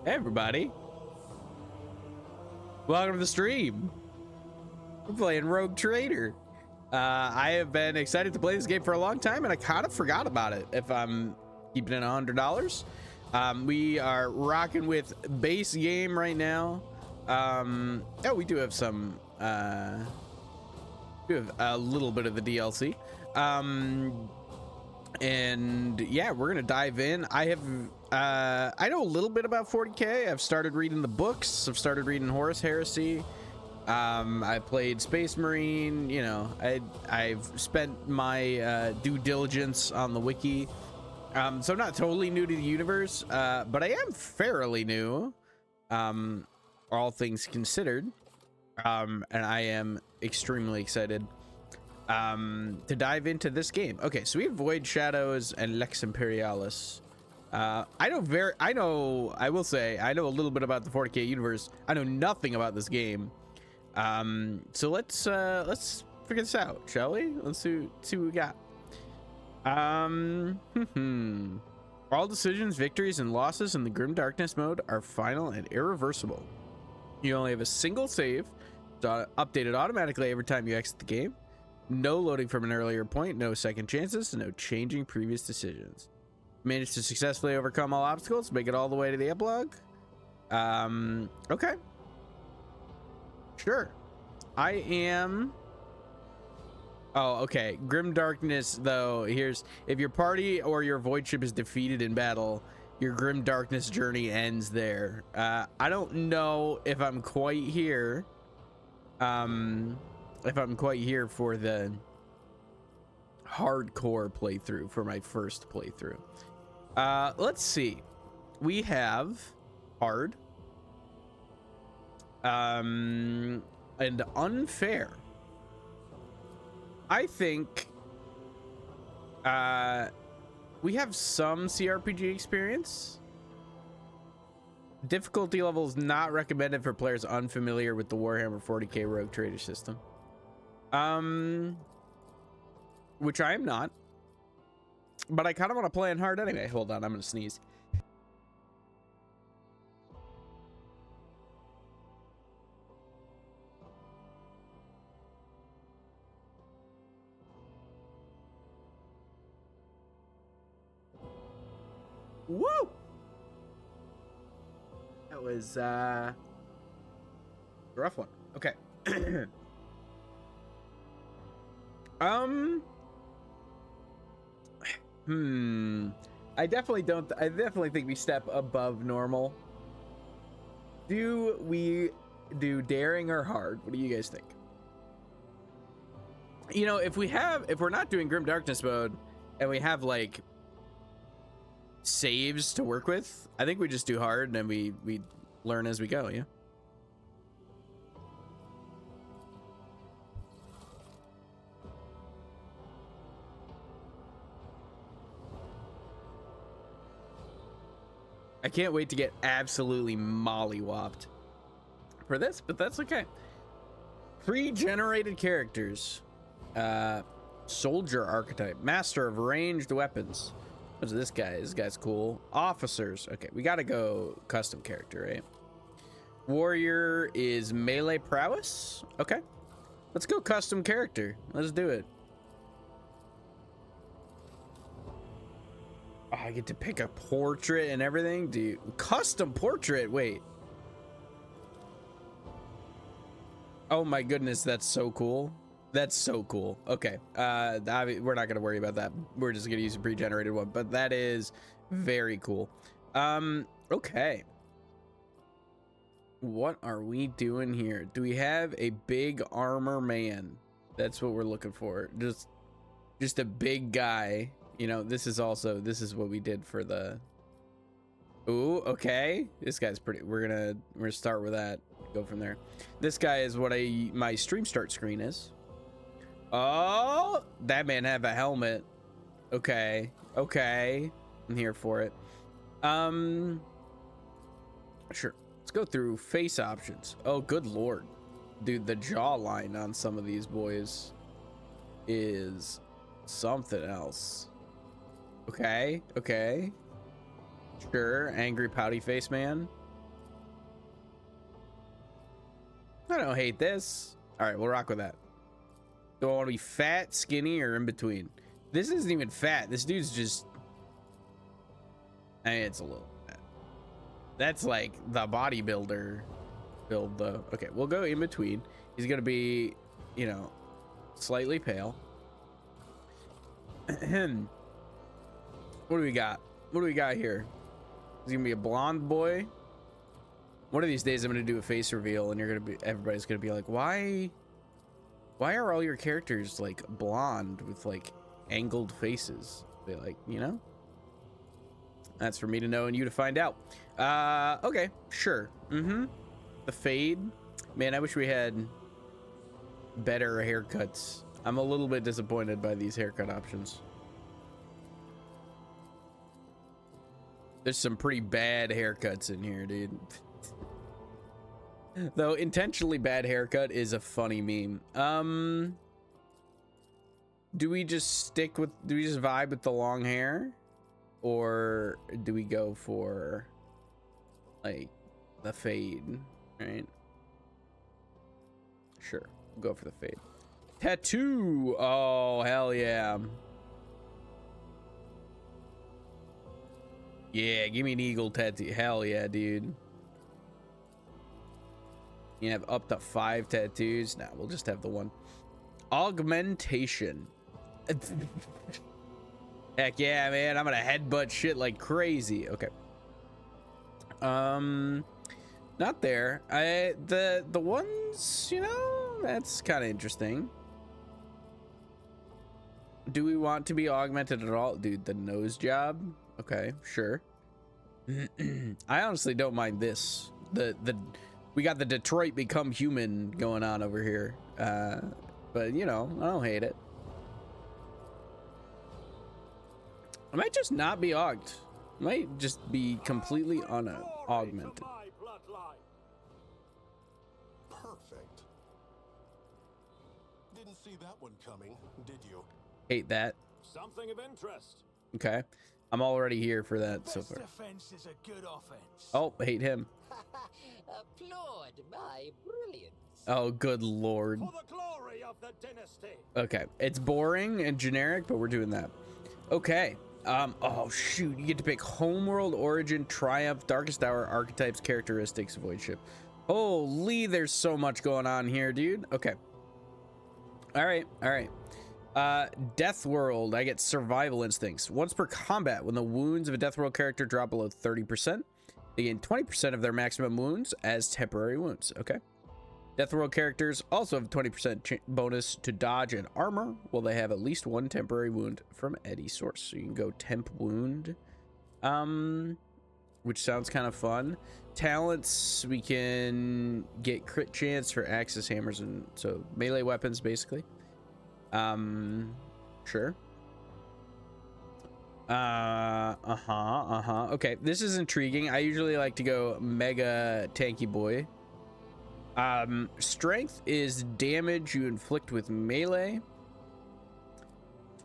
Hey everybody, welcome to the stream. We're playing Rogue Trader. I have been excited to play this game for a long time, and I kind of forgot about it. If I'm keeping it $100, we are rocking with base game right now. Oh, we do have some. We have a little bit of the DLC. And yeah, we're gonna dive in. I know a little bit about 40k. I've started reading the books. I've started reading Horus Heresy. I played Space Marine. You know, I've spent my due diligence on the wiki. So I'm not totally new to the universe, but I am fairly new, all things considered. And I am extremely excited to dive into this game. Okay, so we have Void Shadows and Lex Imperialis. I will say I know a little bit about the 40k universe. I know nothing about this game. So let's figure this out, shall we? Let's see what we got. All decisions, victories, and losses in the Grim Darkness mode are final and irreversible. You only have a single save, updated automatically every time you exit the game. No loading from an earlier point, no second chances, no changing previous decisions. Managed to successfully overcome all obstacles, make it all the way to the epilogue. Okay. Sure. I am... Oh, okay. Grim Darkness, though, here's... If your party or your void ship is defeated in battle, your Grim Darkness journey ends there. I don't know if I'm quite here. If I'm quite here for the hardcore playthrough, for my first playthrough. Let's see. We have hard and unfair. I think we have some CRPG experience. Difficulty level is not recommended for players unfamiliar with the Warhammer 40k Rogue Trader system. Which I am not, but I kind of want to play in hard anyway. Hold on, I'm gonna sneeze. Woo! That was a rough one. Okay. I definitely think we step above normal. Do we do daring or hard? What do you guys think? You know, if we're not doing Grim Darkness mode and we have like saves to work with, I think we just do hard and then we learn as we go. Yeah. I can't wait to get absolutely mollywopped for this, but that's okay. Pre-generated characters. Soldier archetype. Master of ranged weapons. What's this guy? This guy's cool. Officers. Okay, we gotta go custom character, right? Warrior is melee prowess. Okay. Let's go custom character. Let's do it. Oh, I get to pick a portrait and everything, dude. Custom portrait. Wait. Oh my goodness, that's so cool. That's so cool. Okay. We're not gonna worry about that. We're just gonna use a pre-generated one, but that is very cool. Okay. What are we doing here? Do we have a big armor man? That's what we're looking for. Just a big guy. You know, this is what we did for the... Ooh, okay. This guy's pretty... We're gonna start with that. Go from there. This guy is what my stream start screen is. Oh, that man have a helmet. Okay. Okay. I'm here for it. Sure. Let's go through face options. Oh, good lord. Dude, the jawline on some of these boys is something else. Okay, okay. Sure, angry pouty face man. I don't hate this. All right, we'll rock with that. Do I want to be fat, skinny, or in between? This isn't even fat. This dude's just... I mean, it's a little fat. That's like the bodybuilder build, though. Okay, we'll go in between. He's going to be, you know, slightly pale. What do we got? What do we got here? He's going to be a blonde boy. One of these days, I'm going to do a face reveal, and everybody's going to be like, why are all your characters like blonde with like angled faces? They like, you know, that's for me to know and you to find out. Okay, sure. The fade, man, I wish we had better haircuts. I'm a little bit disappointed by these haircut options. There's some pretty bad haircuts in here, dude. Though intentionally bad haircut is a funny meme. Do we just vibe with the long hair, or do we go for like the fade, right? Sure, we'll go for the fade. Tattoo. Oh, hell yeah. Yeah, give me an eagle tattoo. Hell yeah, dude. You have up to 5 tattoos. Nah, we'll just have the one. Augmentation. Heck yeah, man. I'm gonna headbutt shit like crazy. Okay. Not there. The ones, you know, that's kind of interesting. Do we want to be augmented at all? Dude, the nose job. Okay, sure. I honestly don't mind this. We got the Detroit Become Human going on over here. But, you know, I don't hate it. I might just not be auged. I might just be completely augmented. Perfect. Didn't see that one coming, did you? Hate that. Something of interest. Okay. I'm already here for that so far. Defense is a good offense. Oh, hate him. Applaud my brilliance. Oh, good lord. For the glory of the dynasty. Okay, it's boring and generic, but we're doing that. Okay. Oh shoot, you get to pick Homeworld, Origin, Triumph, Darkest Hour, Archetypes, Characteristics, Void Ship. Holy, there's so much going on here, dude. Okay. All right. Death World, I get Survival Instincts. Once per combat, when the wounds of a Death World character drop below 30%, they gain 20% of their maximum wounds as temporary wounds. Okay. Death World characters also have 20% bonus to dodge and armor, while they have at least one temporary wound from any source. So you can go temp wound, which sounds kind of fun. Talents, we can get crit chance for axes, hammers, and so melee weapons, basically. Sure. Okay, this is intriguing. I usually like to go mega tanky boy. Strength is damage you inflict with melee.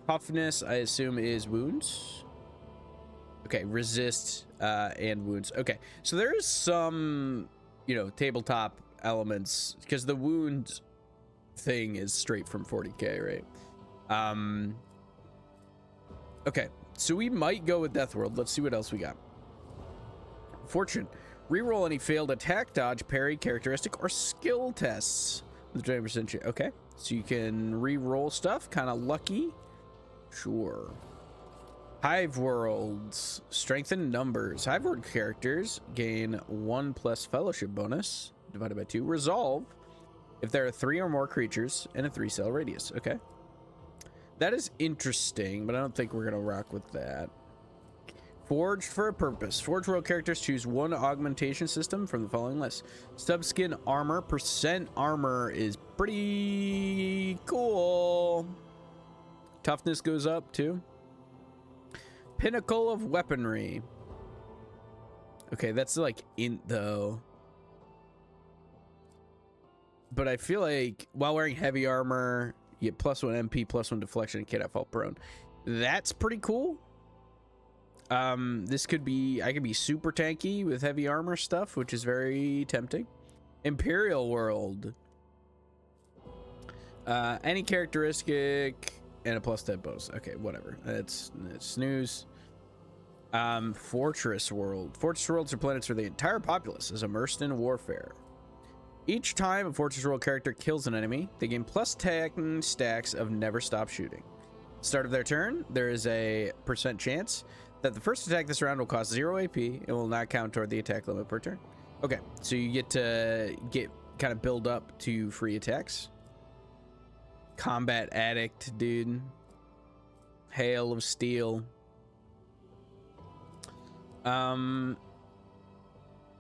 Toughness, I assume, is wounds. Okay, resist, and wounds. Okay, so there is some, you know, tabletop elements, because the wound thing is straight from 40k, right? Okay, so we might go with Death World. Let's see what else we got. Fortune. Reroll any failed attack, dodge, parry, characteristic, or skill tests with 20%. Okay, so you can re-roll stuff. Kind of lucky. Sure. Hive Worlds. Strengthen numbers. Hive World characters gain 1+ fellowship bonus divided by 2. Resolve if there are 3 or more creatures in a 3-cell radius. Okay. That is interesting, but I don't think we're going to rock with that. Forged for a purpose. Forge World characters choose one augmentation system from the following list. Subskin armor. Percent armor is pretty cool. Toughness goes up too. Pinnacle of weaponry. Okay, that's like int though. But I feel like while wearing heavy armor, you get +1 MP, +1 deflection, and cannot fall prone. That's pretty cool. This could be, I could be super tanky with heavy armor stuff, which is very tempting. Imperial world. Any characteristic and a plus 10 bonus. Okay, whatever. That's snooze. Fortress world. Fortress worlds are planets where the entire populace is immersed in warfare. Each time a Fortress world character kills an enemy, they gain plus 10 stacks of never stop shooting. Start of their turn, there is a % chance that the first attack this round will cost 0 AP and will not count toward the attack limit per turn. Okay, so you get to kind of build up to free attacks. Combat addict, dude. Hail of steel.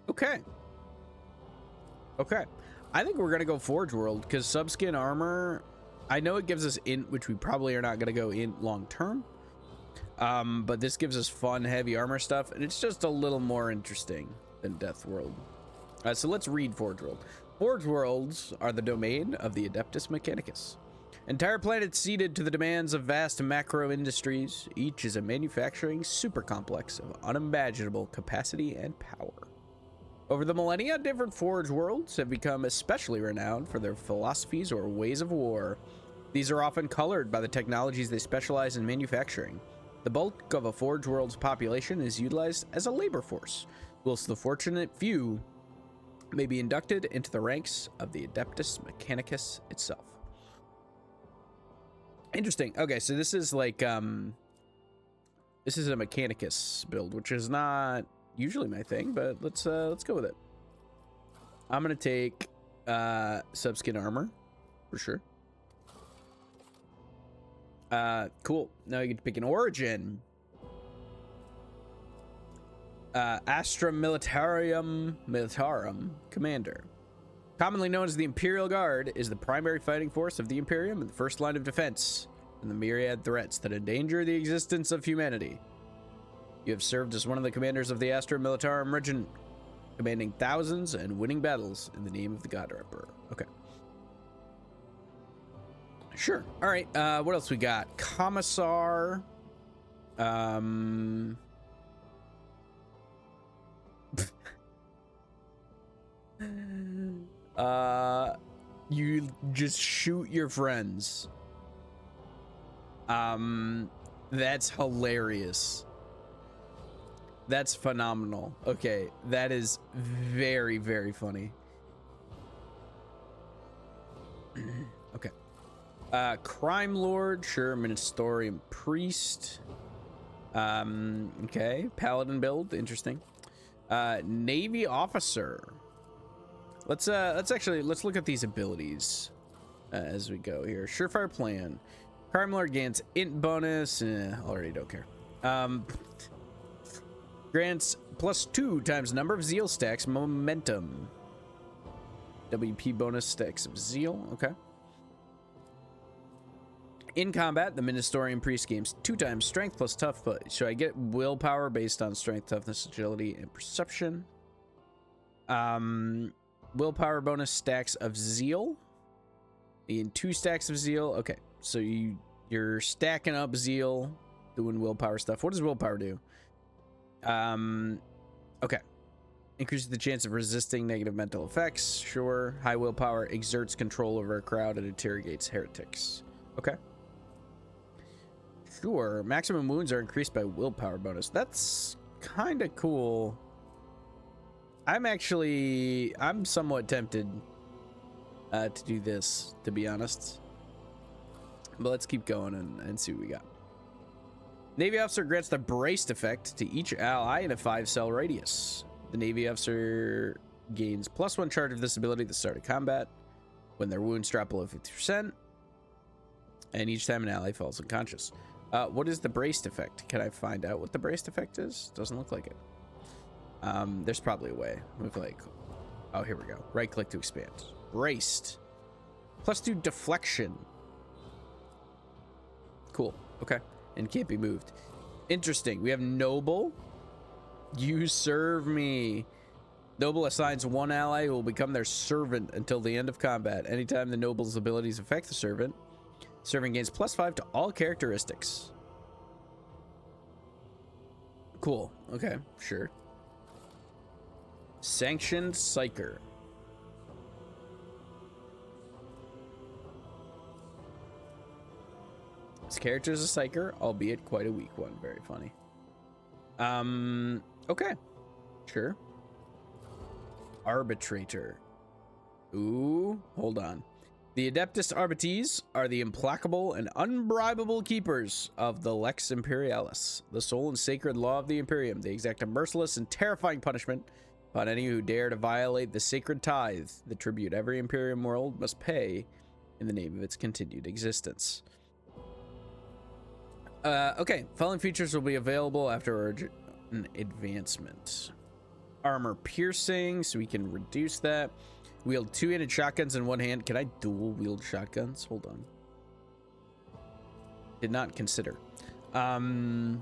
Okay. Okay. I think we're gonna go Forge World because subskin armor, I know it gives us int, which we probably are not gonna go in long term. But this gives us fun, heavy armor stuff, and it's just a little more interesting than Death World. So let's read Forge World. Forge Worlds are the domain of the Adeptus Mechanicus. Entire planets ceded to the demands of vast macro industries. Each is a manufacturing super complex of unimaginable capacity and power. Over the millennia, different Forge Worlds have become especially renowned for their philosophies or ways of war. These are often colored by the technologies they specialize in manufacturing. The bulk of a Forge World's population is utilized as a labor force, whilst the fortunate few may be inducted into the ranks of the Adeptus Mechanicus itself. Interesting. Okay, so this is like this is a Mechanicus build, which is not usually my thing, but let's go with it. I'm gonna take subskin armor for sure. Cool. Now you get to pick an origin. Astra Militarum Commander. Commonly known as the Imperial Guard, is the primary fighting force of the Imperium and the first line of defense in the myriad threats that endanger the existence of humanity. You have served as one of the commanders of the Astra Militarum Regiment, commanding thousands and winning battles in the name of the God Emperor. Okay. Sure. All right. What else we got? Commissar. You just shoot your friends. That's hilarious. That's phenomenal. Okay, that is very, very funny. Okay. Crime Lord, sure. Ministorium Priest. Okay. Paladin build, interesting. Navy Officer. Let's look at these abilities as we go here. Surefire Plan. Crime Lord gains int bonus. Already don't care. Grants +2 times number of zeal stacks momentum. WP bonus stacks of zeal. Okay. In combat, the Ministorium Priest gains 2 times strength plus tough. So I get willpower based on strength, toughness, agility, and perception. Willpower bonus stacks of zeal. In 2 stacks of zeal. Okay, so you're stacking up zeal, doing willpower stuff. What does willpower do? Okay. Increases the chance of resisting negative mental effects. Sure. High willpower exerts control over a crowd and interrogates heretics. Okay. Sure. Maximum wounds are increased by willpower bonus. That's kind of cool. I'm somewhat tempted to do this, to be honest. But let's keep going and see what we got. Navy Officer grants the braced effect to each ally in a 5-cell radius. The Navy Officer gains +1 charge of this ability at the start of combat when their wounds drop below 50%, and each time an ally falls unconscious. What is the braced effect? Can I find out what the braced effect is? Doesn't look like it. There's probably a way. With oh, here we go. Right click to expand. Braced. +2 deflection. Cool. Okay. And can't be moved. Interesting. We have Noble. You serve me. Noble assigns 1 ally who will become their servant until the end of combat. Anytime the Noble's abilities affect the servant, servant gains +5 to all characteristics. Cool. Okay. Sure. Sanctioned Psyker. character is a psyker, albeit quite a weak one. Very funny. Okay. Sure. Arbitrator. Ooh, hold on. The Adeptus Arbites are the implacable and unbribable keepers of the Lex Imperialis, the sole and sacred law of the Imperium. They exact a merciless and terrifying punishment upon any who dare to violate the sacred tithe, the tribute every Imperium world must pay in the name of its continued existence. Okay, following features will be available after an advancement. Armor piercing, so we can reduce that. Wield two-handed shotguns in one hand. Can I dual wield shotguns? Hold on. Did not consider. You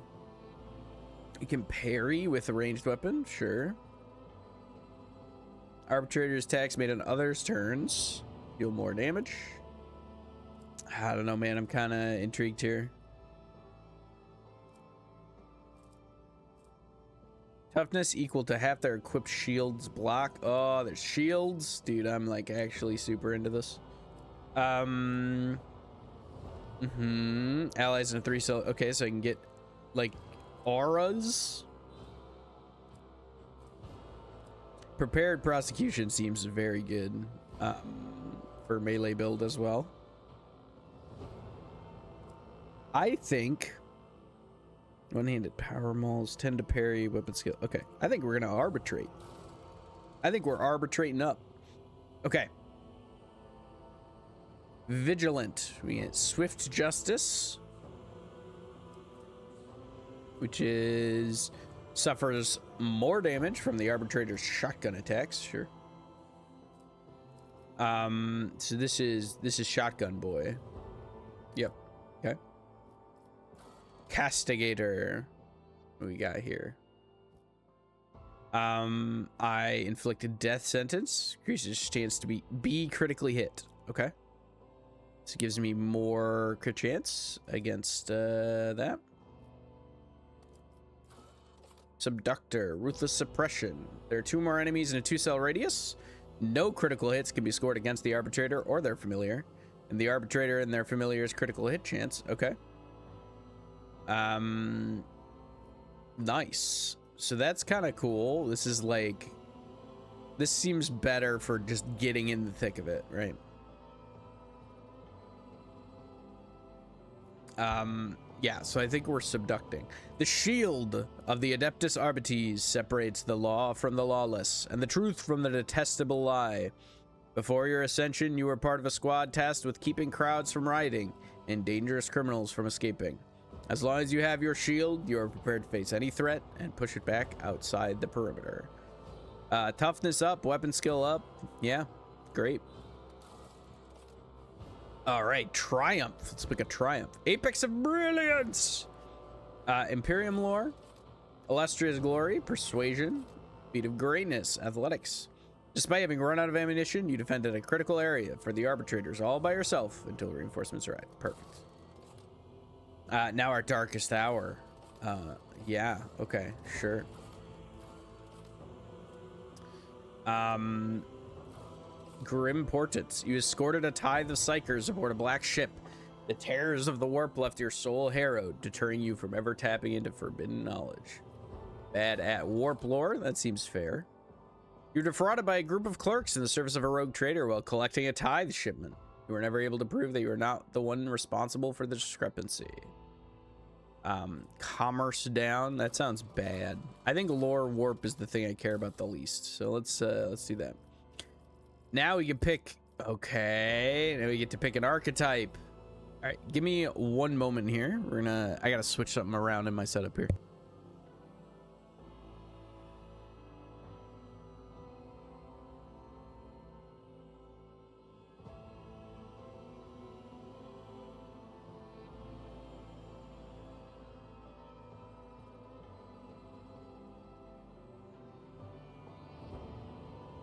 can parry with a ranged weapon. Sure. Arbitrator's attacks made on others' turns deal more damage. I don't know, man. I'm kind of intrigued here. Toughness equal to half their equipped shields block. Oh, there's shields. Dude, I'm like actually super into this. Allies in a 3-cell. Okay, so I can get like auras. Prepared prosecution seems very good for melee build as well. I think one-handed power mauls, tend to parry, weapon skill. Okay, I think we're gonna arbitrate. I think we're arbitrating up. Okay. Vigilant. We get swift justice, which is suffers more damage from the arbitrator's shotgun attacks. Sure. So this is shotgun boy. Yep. Okay. Castigator. What we got here? I inflicted death sentence. Increases chance to be critically hit. Okay. This gives me more crit chance against that. Subductor. Ruthless suppression. There are 2 more enemies in a 2-cell radius. No critical hits can be scored against the arbitrator or their familiar. And the arbitrator and their familiar's critical hit chance. Okay. Nice. So that's kind of cool. This is like, this seems better for just getting in the thick of it, right? Yeah, so I think we're subducting. The shield of the Adeptus Arbites separates the law from the lawless and the truth from the detestable lie. Before your ascension, you were part of a squad tasked with keeping crowds from rioting and dangerous criminals from escaping. As long as you have your shield, you are prepared to face any threat and push it back outside the perimeter. Toughness up, weapon skill up. Yeah, great. All right, Triumph. Let's pick a Triumph. Apex of Brilliance. Imperium lore. Illustrious glory. Persuasion. Feat of greatness. Athletics. Despite having run out of ammunition, you defended a critical area for the arbitrators all by yourself until reinforcements arrived. Perfect. Now our darkest hour. Yeah, okay, sure. Grim portents. You escorted a tithe of psychers aboard a black ship. The terrors of the warp left your soul harrowed, deterring you from ever tapping into forbidden knowledge. Bad at warp lore, that seems fair. You're defrauded by a group of clerks in the service of a rogue trader while collecting a tithe shipment. You were never able to prove that you were not the one responsible for the discrepancy. Commerce down. That sounds bad. I think lore warp is the thing I care about the least. So let's do that. Now we can pick. Okay, now we get to pick an archetype. All right, give me one moment here. I gotta switch something around in my setup here.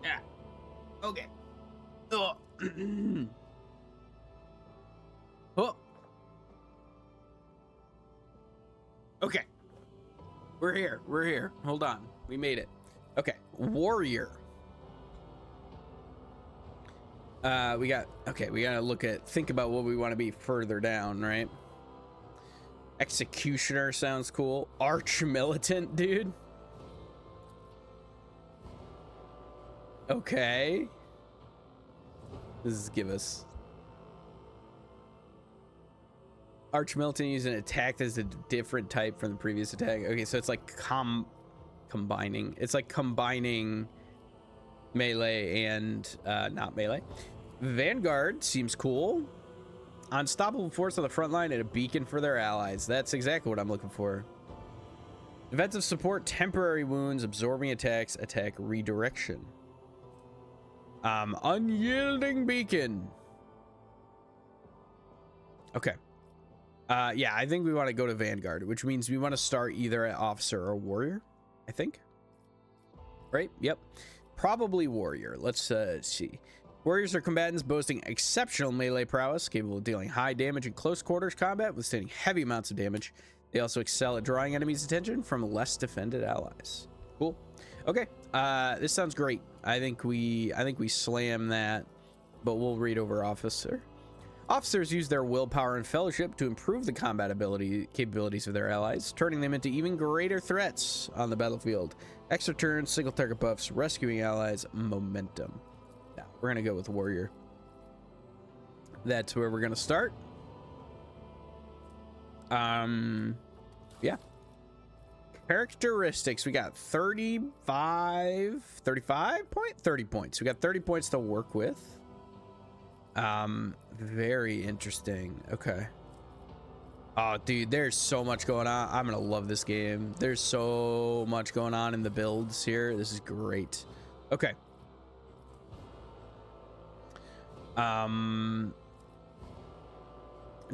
Yeah. Okay. Oh. Oh. Okay. We're here. We're here. Hold on. We made it. Okay. Warrior. We gotta think about what we want to be further down, right? Executioner sounds cool. Arch militant, dude. Okay. This is give us. Arch militant using an attack that's a different type from the previous attack. Okay, so it's like combining. It's like combining melee and not melee. Vanguard seems cool. Unstoppable force on the front line and a beacon for their allies. That's exactly what I'm looking for. Defensive support, temporary wounds, absorbing attacks, attack redirection. Unyielding beacon. Okay. Yeah, I think we want to go to Vanguard, which means we want to start either at officer or warrior, I think. Right? Yep. Probably warrior. Let's see. Warriors are combatants boasting exceptional melee prowess, capable of dealing high damage in close quarters combat, withstanding heavy amounts of damage. They also excel at drawing enemies' attention from less defended allies. Cool. Okay. This sounds great. I think we slam that, but we'll read over officer. Officers use their willpower and fellowship to improve the combat capabilities of their allies, turning them into even greater threats on the battlefield. Extra turns, single target buffs, rescuing allies, momentum. Now, we're going to go with warrior. That's where we're going to start. Yeah. Characteristics. We got 30 points. We got 30 points to work with. Very interesting. Okay. Oh, dude, there's so much going on. I'm gonna love this game. There's so much going on in the builds here. This is great. Okay.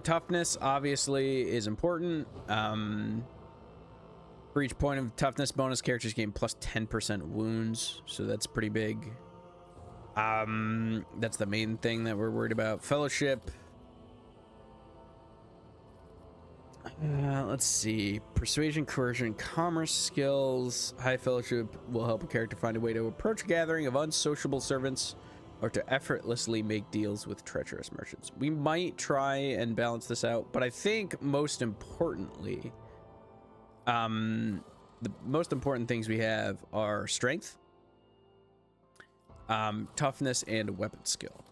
Toughness obviously is important. For each point of toughness bonus, characters gain plus 10% wounds, so that's pretty big. That's the main thing that we're worried about. Fellowship. Let's see. Persuasion, coercion, commerce skills. High fellowship will help a character find a way to approach a gathering of unsociable servants or to effortlessly make deals with treacherous merchants. We might try and balance this out, but I think most importantly, the most important things we have are strength, toughness, and weapon skill.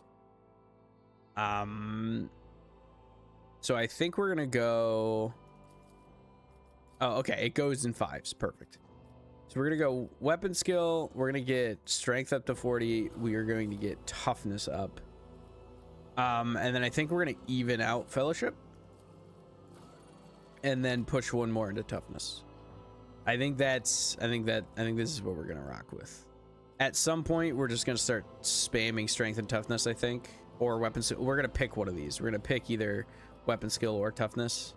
So I think we're gonna go. Oh, okay, it goes in 5s. Perfect. So we're gonna go weapon skill. We're gonna get strength up to 40. We are going to get toughness up. And then I think we're gonna even out fellowship, and then push one more into toughness. I think this is what we're gonna rock with. At some point, we're just gonna start spamming strength and toughness, I think, or weapon skill. We're gonna pick one of these. We're gonna pick either weapon skill or toughness,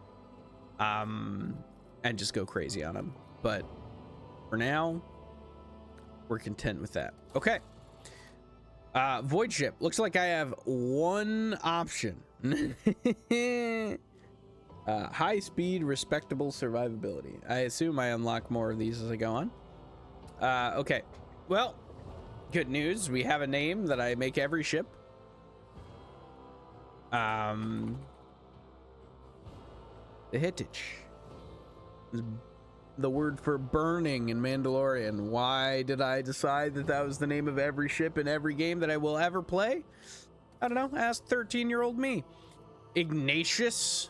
and just go crazy on them. But for now, we're content with that. Okay. Void ship. Looks like I have one option. High speed, respectable survivability. I assume I unlock more of these as I go on. Okay. Well, good news. We have a name that I make every ship. The Hittich. The word for burning in Mandalorian. Why did I decide that that was the name of every ship in every game that I will ever play? I don't know. Ask 13-year-old me. Ignatius.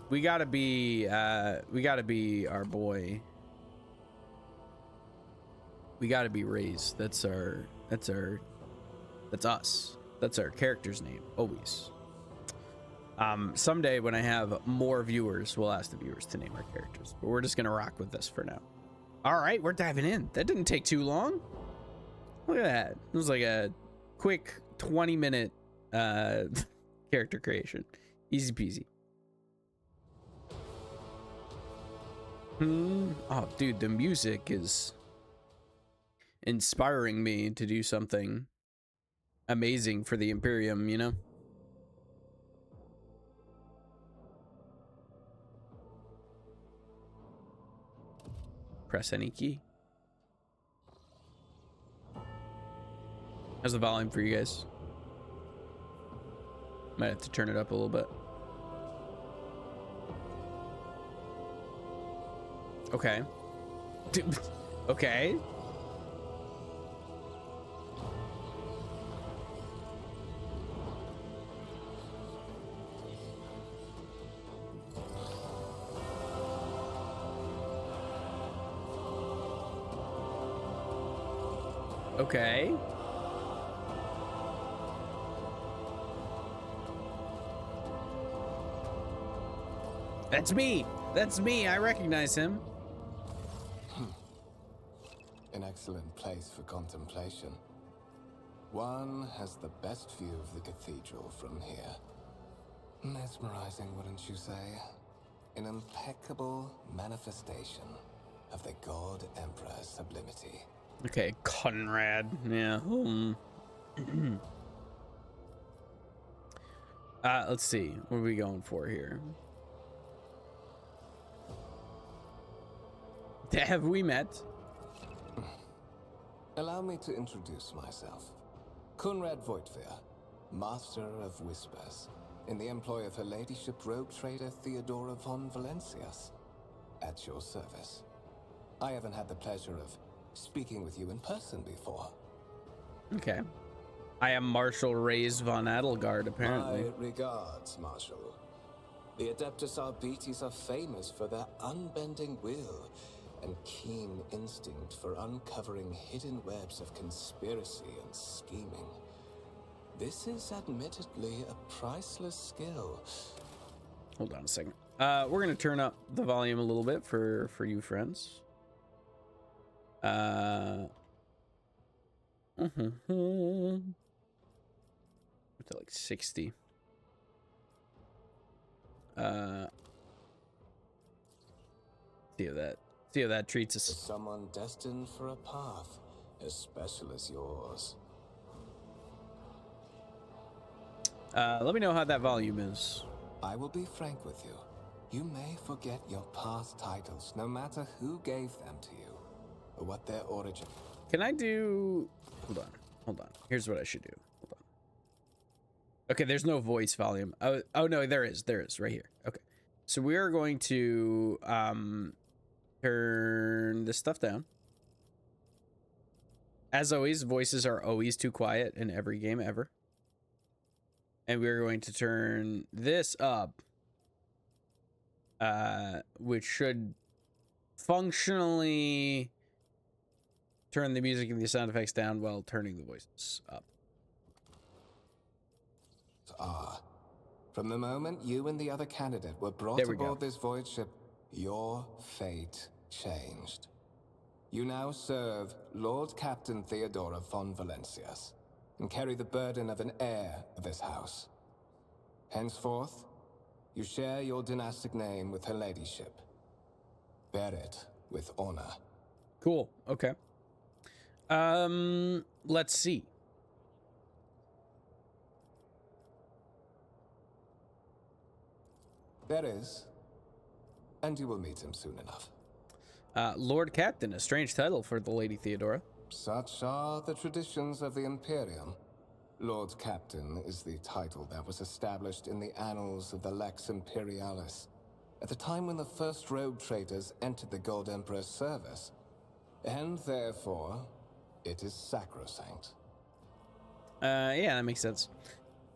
We gotta be our boy. We gotta be Raised. That's us. That's our character's name, always. Someday when I have more viewers, we'll ask the viewers to name our characters, but we're just gonna rock with this for now. All right, we're diving in. That didn't take too long. Look at that. It was like a quick 20-minute character creation. Easy peasy. Oh, dude, the music is inspiring me to do something amazing for the Imperium, you know? Press any key. How's the volume for you guys? Might have to turn it up a little bit. Okay. Okay. Okay. That's me. That's me. I recognize him. An excellent place for contemplation. One has the best view of the cathedral from here. Mesmerizing, wouldn't you say? An impeccable manifestation of the God Emperor's sublimity. Okay, Conrad. Yeah. Let's see. What are we going for here? Have we met? Allow me to introduce myself. Conrad Voigtveer, Master of Whispers, in the employ of Her Ladyship Rogue Trader Theodora von Valencias. At your service. I haven't had the pleasure of speaking with you in person before. Okay. I am Marshal Reyes von Adelgard, apparently. My regards, Marshal. The Adeptus Arbites are famous for their unbending will and keen instinct for uncovering hidden webs of conspiracy and scheming. This is admittedly a priceless skill. Hold on a second. We're gonna turn up the volume a little bit for you friends. To like 60. See how that treats For us. someone destined for a path as special as yours. Let me know how that volume is. I will be frank with you. You may forget your past titles, no matter who gave them to you, or what their origin. Can I do... Hold on. Here's what I should do. Hold on. Okay, there's no voice volume. Oh no, there is, right here. Okay. So we are going to turn this stuff down. As always, voices are always too quiet in every game ever. And we're going to turn this up, which should functionally turn the music and the sound effects down while turning the voices up. From the moment you and the other candidate were brought There we aboard go. this void ship, your fate changed. You now serve Lord Captain Theodora von Valencias and carry the burden of an heir of this house. Henceforth, you share your dynastic name with Her Ladyship. Bear it with honor. Cool. Okay. Let's see. There is, and you will meet him soon enough. Lord Captain, a strange title for the Lady Theodora. Such are the traditions of the Imperium. Lord Captain is the title that was established in the annals of the Lex Imperialis, at the time when the first rogue traders entered the God Emperor's service, and therefore, it is sacrosanct. Yeah, that makes sense.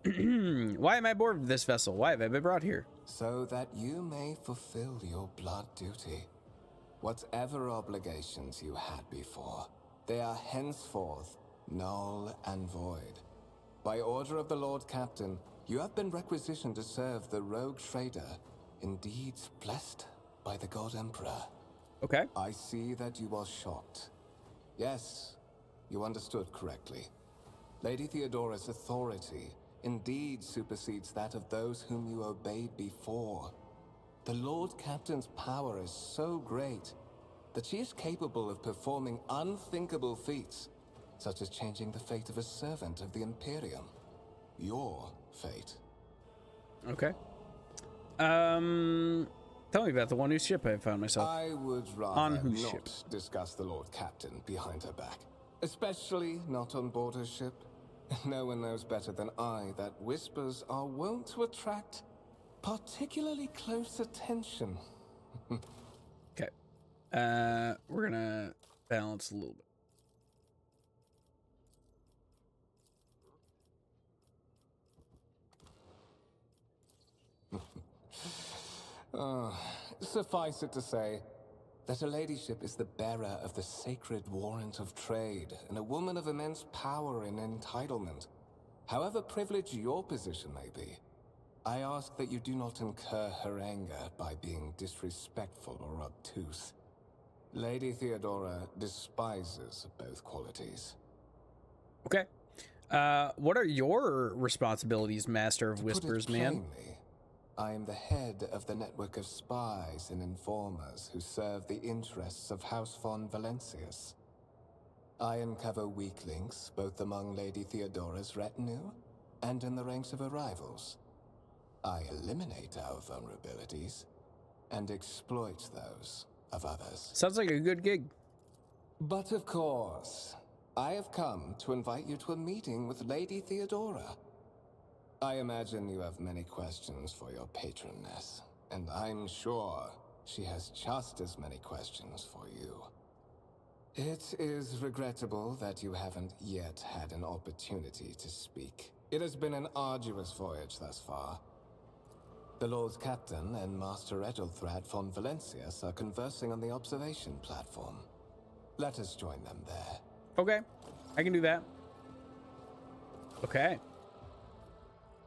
Why am I aboard this vessel? Why have I been brought here? So that you may fulfill your blood duty. Whatever obligations you had before, they are henceforth null and void. By order of the Lord Captain, you have been requisitioned to serve the rogue trader, indeed blessed by the God Emperor. Okay. I see that you are shocked. Yes, you understood correctly. Lady Theodora's authority indeed supersedes that of those whom you obeyed before. The Lord Captain's power is so great that she is capable of performing unthinkable feats, such as changing the fate of a servant of the Imperium. Your fate. Okay. Tell me about the one whose ship I found myself. I would On rather whose not ship? discuss the Lord Captain behind her back. Especially not on board her ship. No one knows better than I that whispers are wont to attract particularly close attention. Okay. We're gonna balance a little bit. Suffice it to say that her ladyship is the bearer of the sacred warrant of trade and a woman of immense power and entitlement. However privileged your position may be, I ask that you do not incur her anger by being disrespectful or obtuse. Lady Theodora despises both qualities. Okay. What are your responsibilities, Master of Whispers, man? Plainly, I am the head of the network of spies and informers who serve the interests of House von Valencius. I uncover weak links both among Lady Theodora's retinue and in the ranks of her rivals. I eliminate our vulnerabilities and exploit those of others. Sounds like a good gig. But of course, I have come to invite you to a meeting with Lady Theodora. I imagine you have many questions for your patroness, and I'm sure she has just as many questions for you. It is regrettable that you haven't yet had an opportunity to speak. It has been an arduous voyage thus far. The Lord's Captain and Master Ethelthrat von Valencius are conversing on the observation platform. Let us join them there. Okay, I can do that. Okay.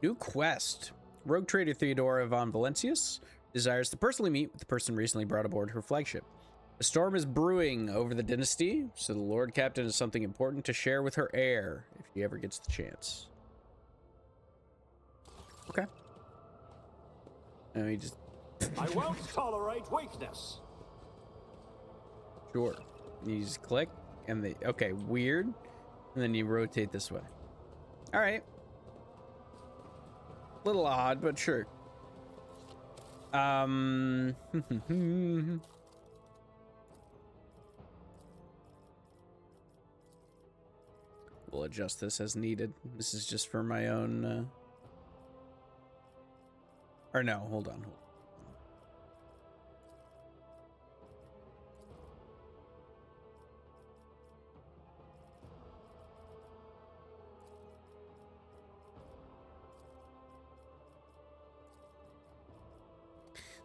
New quest. Rogue trader Theodora von Valencius desires to personally meet with the person recently brought aboard her flagship. A storm is brewing over the dynasty, so the Lord Captain has something important to share with her heir if he ever gets the chance. Okay. Let me just... I won't tolerate weakness. Sure. You just click and they... Okay, weird. And then you rotate this way. All right. Little odd, but sure. We'll adjust this as needed. This is just for my own... Or no, hold on.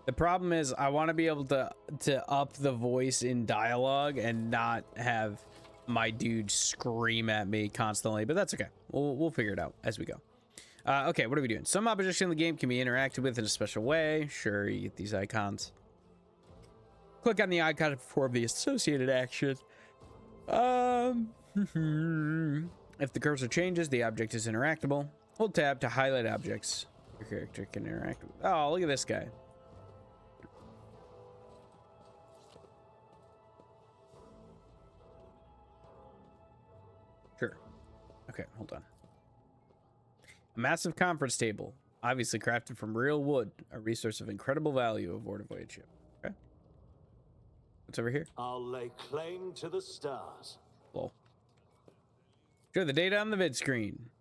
The problem is I want to be able to up the voice in dialogue and not have my dude scream at me constantly, but that's okay. We'll figure it out as we go. Okay, what are we doing? Some opposition in the game can be interacted with in a special way. Sure, you get these icons. Click on the icon to perform the associated action. If the cursor changes, the object is interactable. Hold tab to highlight objects your character can interact with. Oh, look at this guy. Sure. Okay, hold on. A massive conference table, obviously crafted from real wood, a resource of incredible value aboard a voyage ship. Okay. What's over here? I'll lay claim to the stars. Lol. Show the data on the vid screen.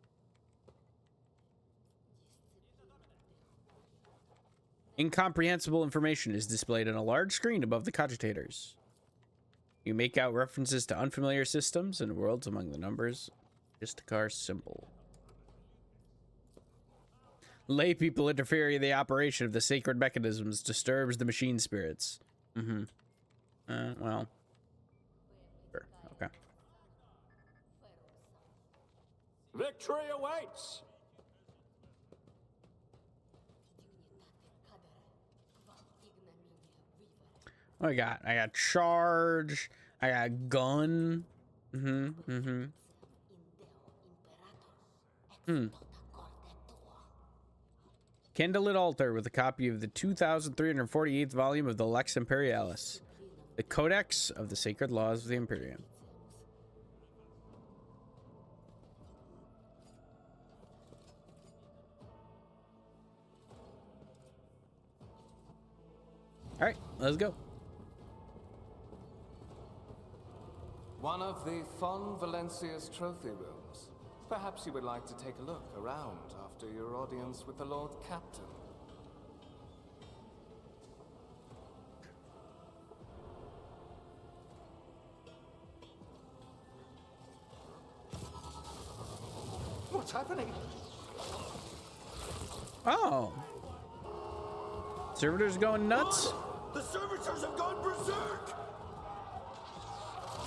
Incomprehensible information is displayed on a large screen above the cogitators. You make out references to unfamiliar systems and worlds among the numbers. Istakar symbol. Lay people interfering in the operation of the sacred mechanisms disturbs the machine spirits. Well. Sure. Okay. Victory awaits! What I got? I got charge. I got gun. Candlelit altar with a copy of the 2,348th volume of the Lex Imperialis, the Codex of the Sacred Laws of the Imperium. All right, let's go. One of the von Valencius trophy rooms. Perhaps you would like to take a look around after your audience with the Lord Captain. What's happening? Oh. Servitors going nuts? The servitors have gone berserk!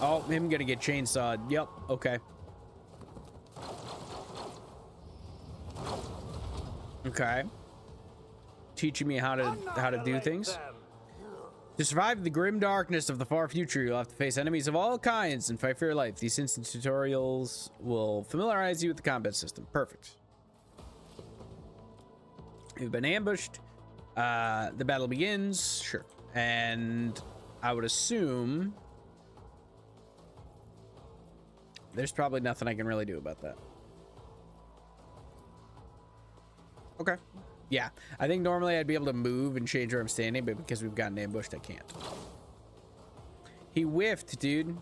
Oh, him gonna get chainsawed. Yep, okay. Okay. Teaching me how to do things. Them. To survive the grim darkness of the far future, you'll have to face enemies of all kinds and fight for your life. These instant tutorials will familiarize you with the combat system. Perfect. You've been ambushed. The battle begins. Sure. And I would assume there's probably nothing I can really do about that. Okay. Yeah, I think normally I'd be able to move and change where I'm standing, but because we've gotten ambushed, I can't. He whiffed, dude.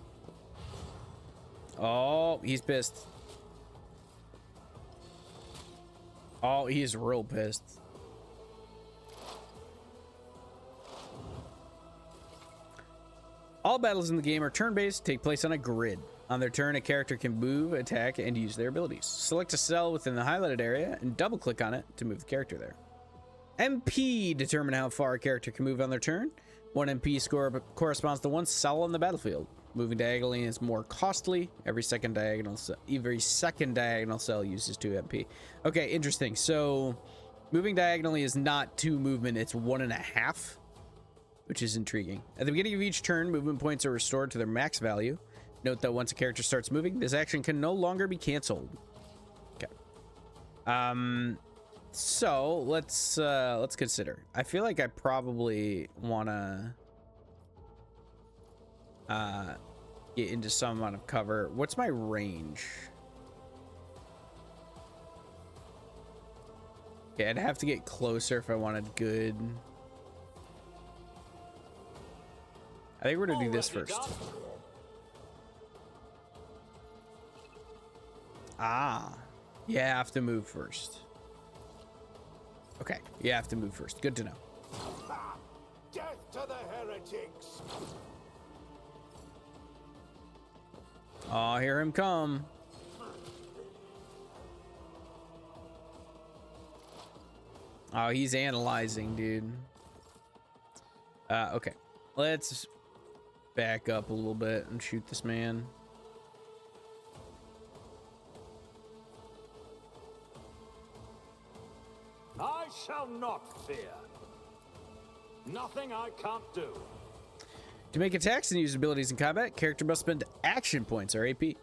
Oh, he's pissed. Oh, he is real pissed. All battles in the game are turn-based, take place on a grid. On their turn, a character can move, attack, and use their abilities. Select a cell within the highlighted area and double-click on it to move the character there. MP determine how far a character can move on their turn. One MP score corresponds to one cell on the battlefield. Moving diagonally is more costly. Every second diagonal cell uses 2 MP. Okay, interesting. So moving diagonally is not 2 movement, it's 1.5, which is intriguing. At the beginning of each turn, movement points are restored to their max value. Note that once a character starts moving, this action can no longer be canceled. Okay. So let's consider. I feel like I probably wanna get into some amount of cover. What's my range? Okay, I'd have to get closer if I wanted good. I think we're gonna do this first. Ah, you have to move first. Okay, you have to move first. Good to know. Death to the heretics! Oh, hear him come. Oh, he's analyzing, dude. Okay. Let's back up a little bit and shoot this man. I shall not fear. Nothing I can't do. To make attacks and use abilities in combat, character must spend action points, or AP.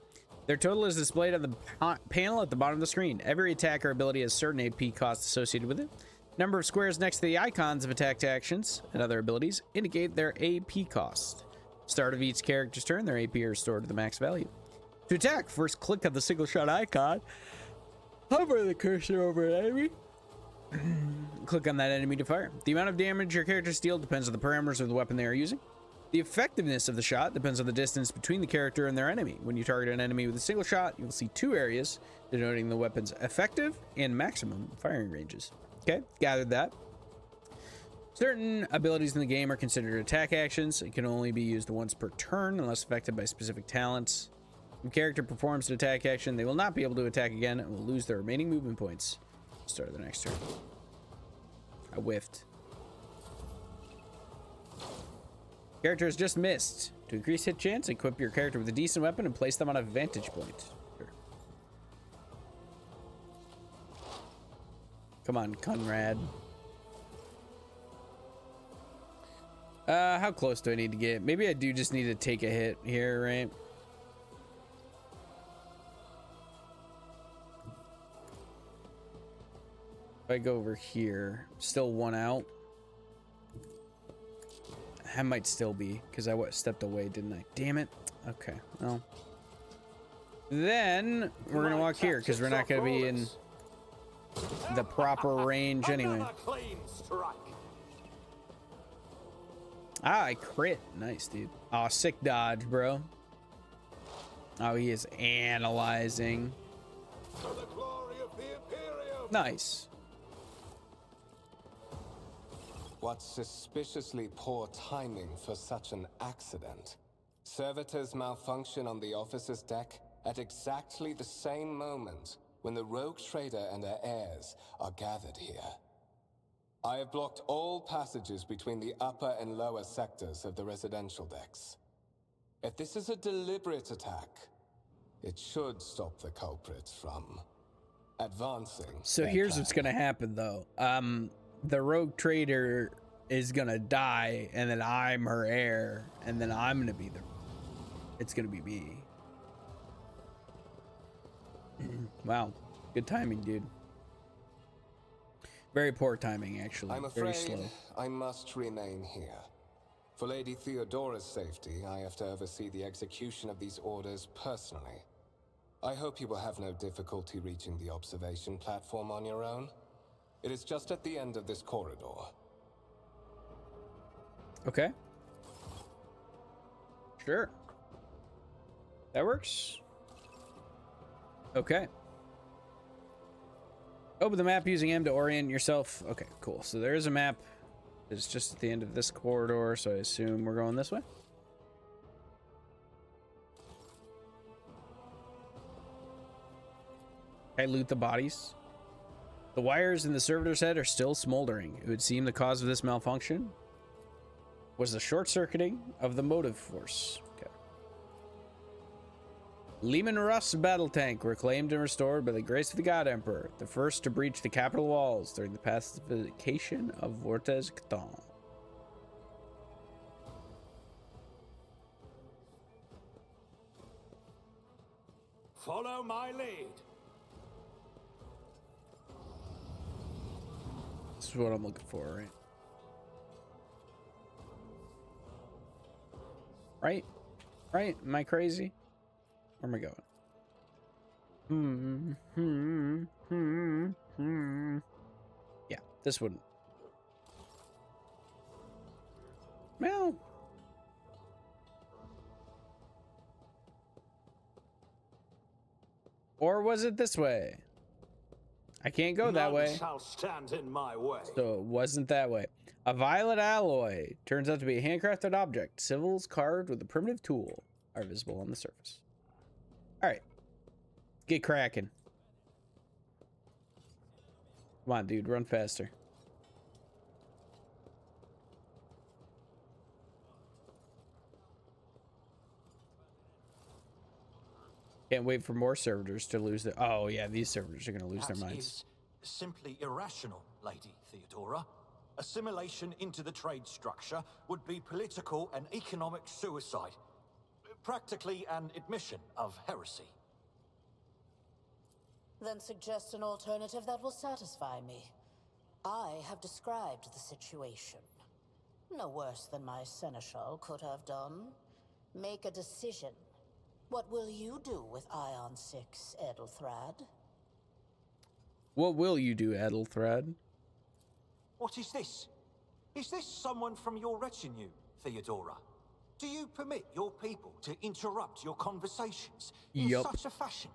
Their total is displayed on the panel at the bottom of the screen. Every attack or ability has certain AP costs associated with it. Number of squares next to the icons of attacked actions and other abilities indicate their AP cost. Start of each character's turn, their AP are restored to the max value. To attack, first click on the single shot icon, hover the cursor over an enemy, click on that enemy to fire. The amount of damage your characters deal depends on the parameters of the weapon they are using. The effectiveness of the shot depends on the distance between the character and their enemy. When you target an enemy with a single shot, you will see 2 areas denoting the weapon's effective and maximum firing ranges. Okay, gathered that. Certain abilities in the game are considered attack actions. It can only be used once per turn unless affected by specific talents. When a character performs an attack action, they will not be able to attack again and will lose their remaining movement points. Start of the next turn. I whiffed. Character has just missed. To increase hit chance, equip your character with a decent weapon and place them on a vantage point. Sure. Come on, Conrad. How close do I need to get? Maybe I do just need to take a hit here, right? If I go over here, still 1 out. I might still be, because I stepped away, didn't I? Damn it. Okay, well. Then, we're going to walk here, because we're not going to be in the proper range anyway. Ah, I crit. Nice, dude. Oh, sick dodge, bro. Oh, he is analyzing. For the glory of the Imperium. Nice. What suspiciously poor timing for such an accident. Servitors malfunction on the officer's deck at exactly the same moment when the rogue trader and her heirs are gathered here. I have blocked all passages between the upper and lower sectors of the residential decks. If this is a deliberate attack, it should stop the culprits from advancing. So their here's what's plan. gonna happen though. The rogue trader is gonna die, and then I'm her heir, and then I'm gonna be it's gonna be me. Wow, good timing, dude. Very poor timing, actually. I'm Very afraid slow. I must remain here. For Lady Theodora's safety, I have to oversee the execution of these orders personally. I hope you will have no difficulty reaching the observation platform on your own. It is just at the end of this corridor. Okay. Sure. That works. Okay. Open the map using M to orient yourself. Okay, cool. So there is a map. It's just at the end of this corridor, so I assume we're going this way. I loot the bodies. The wires in the servitor's head are still smoldering. It would seem the cause of this malfunction was the short-circuiting of the motive force. Okay. Lehman Russ battle tank reclaimed and restored by the grace of the God Emperor, the first to breach the capital walls during the pacification of Vortes Cton. Follow my lead. This is what I'm looking for, right? Right? Right? Am I crazy? Where am I going? Yeah, this wouldn't. Well. Or was it this way? I can't go that None way. shall stand in my way. So it wasn't that way. A violet alloy turns out to be a handcrafted object. Symbols carved with a primitive tool are visible on the surface. All right, get cracking. Come on, dude, run faster. Can't wait for more servitors to lose their. Oh yeah, these servitors are gonna lose their That minds. is simply irrational, Lady Theodora. Assimilation into the trade structure would be political and economic suicide. Practically an admission of heresy. Then suggest an alternative that will satisfy me. I have described the situation. No worse than my seneschal could have done. Make a decision. What will you do with Ion 6, Edelthrad? What will you do, Edelthrad? What is this? Is this someone from your retinue, Theodora? Do you permit your people to interrupt your conversations in Yup. such a fashion?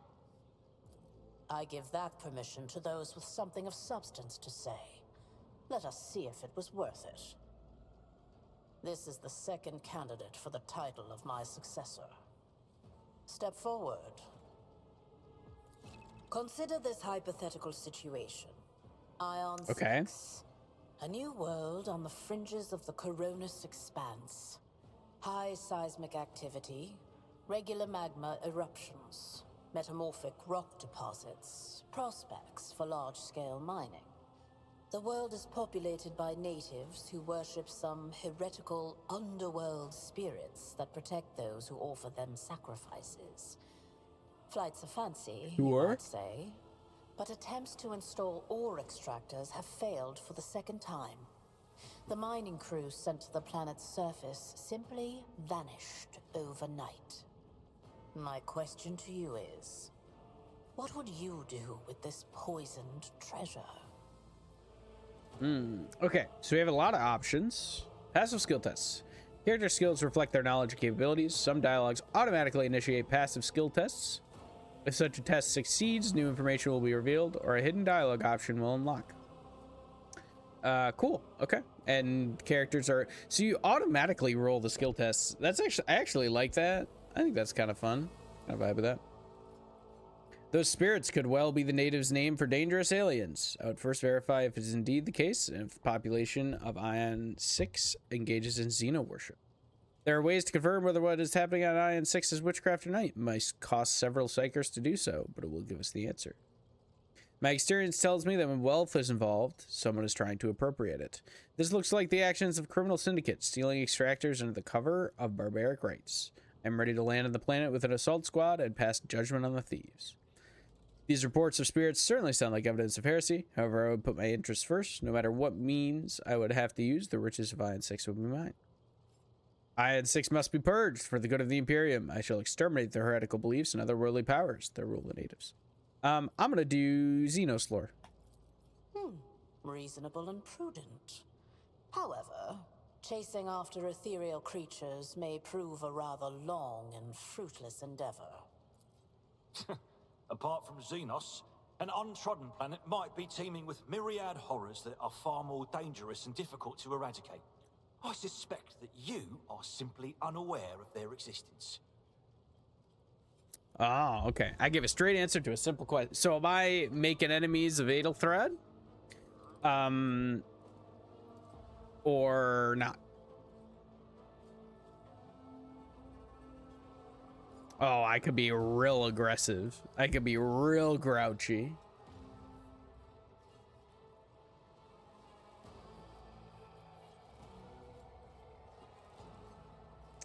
I give that permission to those with something of substance to say. Let us see if it was worth it. This is the second candidate for the title of my successor. Step forward. Consider this hypothetical situation. Ion 6. A new world on the fringes of the Coronis expanse. High seismic activity, regular magma eruptions, metamorphic rock deposits, prospects for large-scale mining. The world is populated by natives who worship some heretical underworld spirits that protect those who offer them sacrifices. Flights of fancy, you Sure. might say, but attempts to install ore extractors have failed for the second time. The mining crew sent to the planet's surface simply vanished overnight. My question to you is, what would you do with this poisoned treasure? Okay, so we have a lot of options. Passive skill tests. Character skills reflect their knowledge and capabilities. Some dialogues automatically initiate passive skill tests. If such a test succeeds, new information will be revealed, or a hidden dialogue option will unlock. Cool. Okay. And characters are so you automatically roll the skill tests. That's I actually like that. I think that's kind of fun. Kind of vibe with that. Those spirits could well be the natives' name for dangerous aliens. I would first verify if it is indeed the case and if the population of Ion 6 engages in xeno worship. There are ways to confirm whether what is happening on Ion 6 is witchcraft or not. It might cost several psychers to do so, but it will give us the answer. My experience tells me that when wealth is involved, someone is trying to appropriate it. This looks like the actions of criminal syndicates, stealing extractors under the cover of barbaric rites. I'm ready to land on the planet with an assault squad and pass judgment on the thieves. These reports of spirits certainly sound like evidence of heresy. However, I would put my interests first. No matter what means I would have to use, the riches of Ion 6 would be mine. Ion 6 must be purged for the good of the Imperium. I shall exterminate their heretical beliefs and otherworldly powers that rule the natives. I'm going to do Xenos lore. Reasonable and prudent. However, chasing after ethereal creatures may prove a rather long and fruitless endeavor. Apart from Xenos, an untrodden planet might be teeming with myriad horrors that are far more dangerous and difficult to eradicate. I suspect that you are simply unaware of their existence. Oh, okay. I give a straight answer to a simple question. So am I making enemies of Adelthred? Or not? Oh, I could be real aggressive. I could be real grouchy.